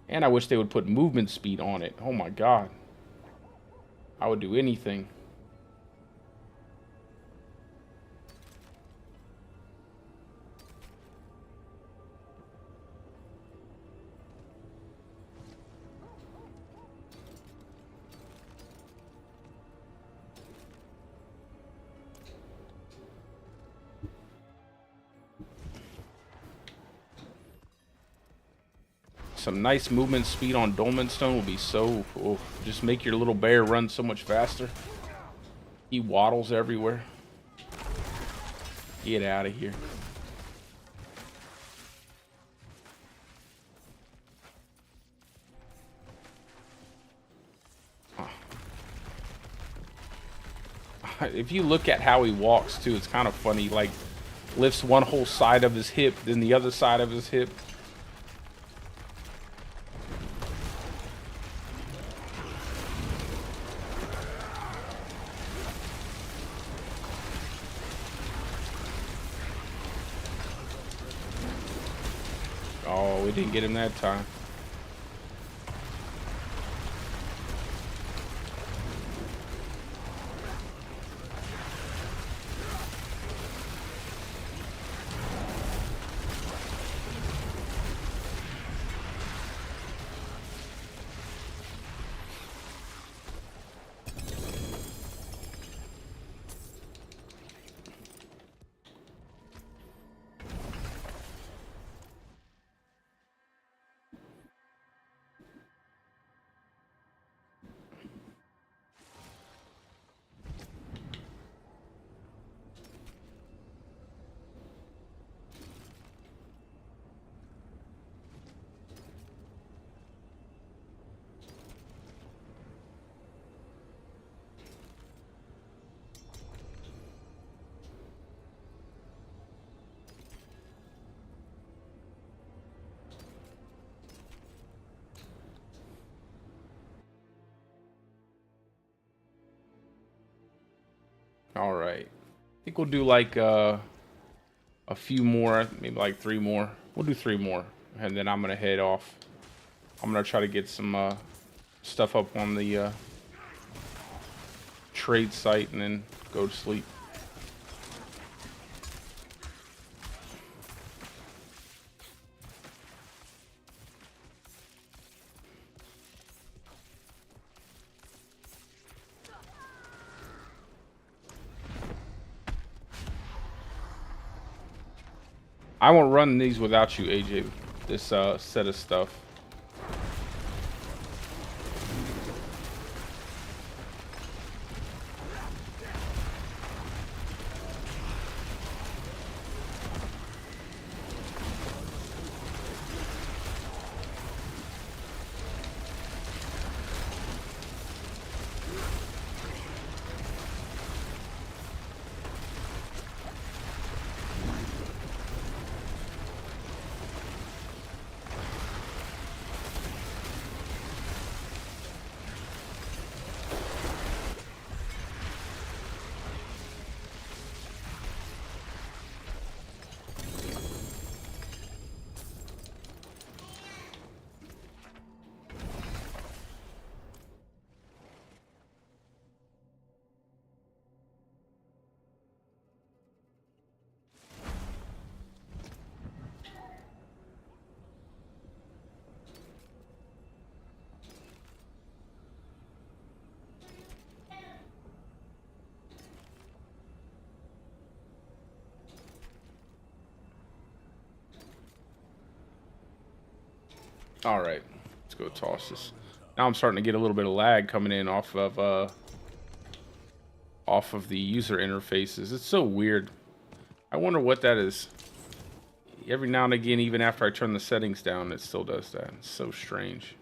And I wish they would put movement speed on it. Oh my god. I would do anything. Some nice movement speed on Dolmen Stone will be so... Oh, just make your little bear run so much faster. He waddles everywhere. Get out of here. If you look at how he walks too, it's kind of funny. Like, lifts one whole side of his hip, then the other side of his hip. Oh, we didn't get him that time. All right. I think we'll do like a few more, maybe like 3 more. We'll do 3 more, and then I'm gonna head off. I'm gonna try to get some stuff up on the trade site and then go to sleep. I won't run these without you, AJ. This set of stuff. All right, let's go toss this. Now I'm starting to get a little bit of lag coming in off of the user interfaces. It's so weird. I wonder what that is. Every now and again, even after I turn the settings down, it still does that. It's so strange.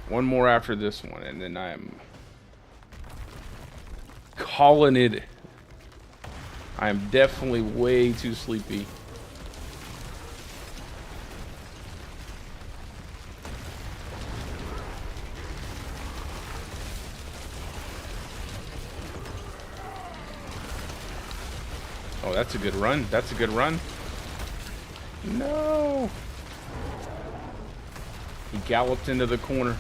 One more after this one, and then I am calling it. I am definitely way too sleepy. Oh, that's a good run. That's a good run. No. He galloped into the corner.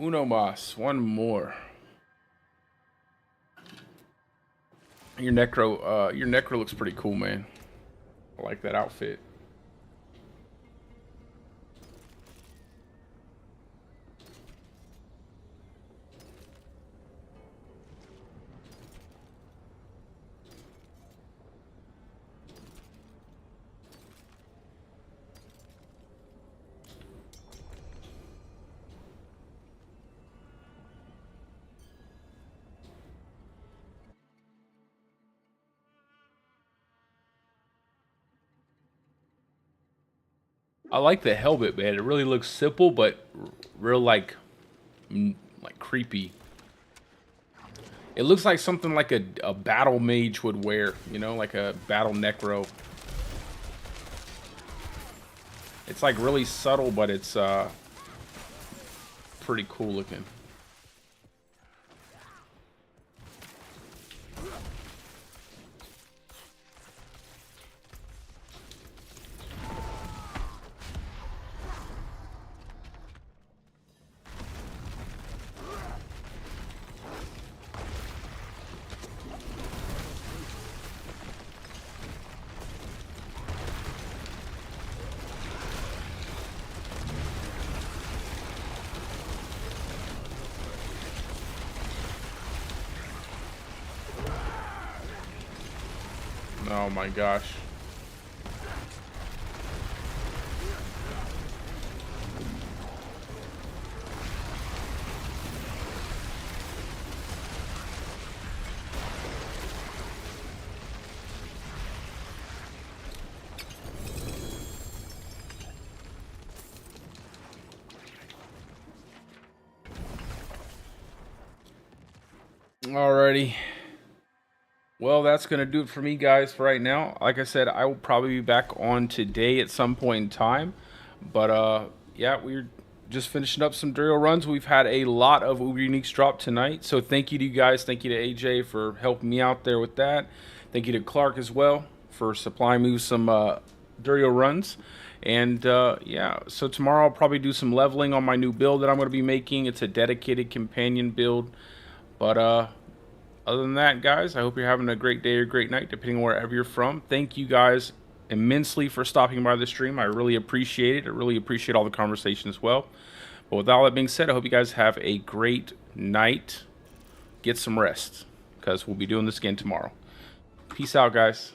Uno mas. One more. Your necro looks pretty cool, man. I like that outfit. I like the helmet, man. It really looks simple, but real like creepy. It looks like something like a battle mage would wear, you know, like a battle necro. It's like really subtle, but it's pretty cool looking. Oh my gosh. Alrighty. Well, that's going to do it for me, guys, for right now. Like I said, I will probably be back on today at some point in time. But, yeah, we're just finishing up some Duriel runs. We've had a lot of Uber Uniques drop tonight. So thank you to you guys. Thank you to AJ for helping me out there with that. Thank you to Clark as well for supplying me with some Duriel runs. And, yeah, so tomorrow I'll probably do some leveling on my new build that I'm going to be making. It's a dedicated companion build. But, other than that, guys, I hope you're having a great day or great night, depending on wherever you're from. Thank you guys immensely for stopping by the stream. I really appreciate it. I really appreciate all the conversation as well. But with all that being said, I hope you guys have a great night. Get some rest, because we'll be doing this again tomorrow. Peace out, guys.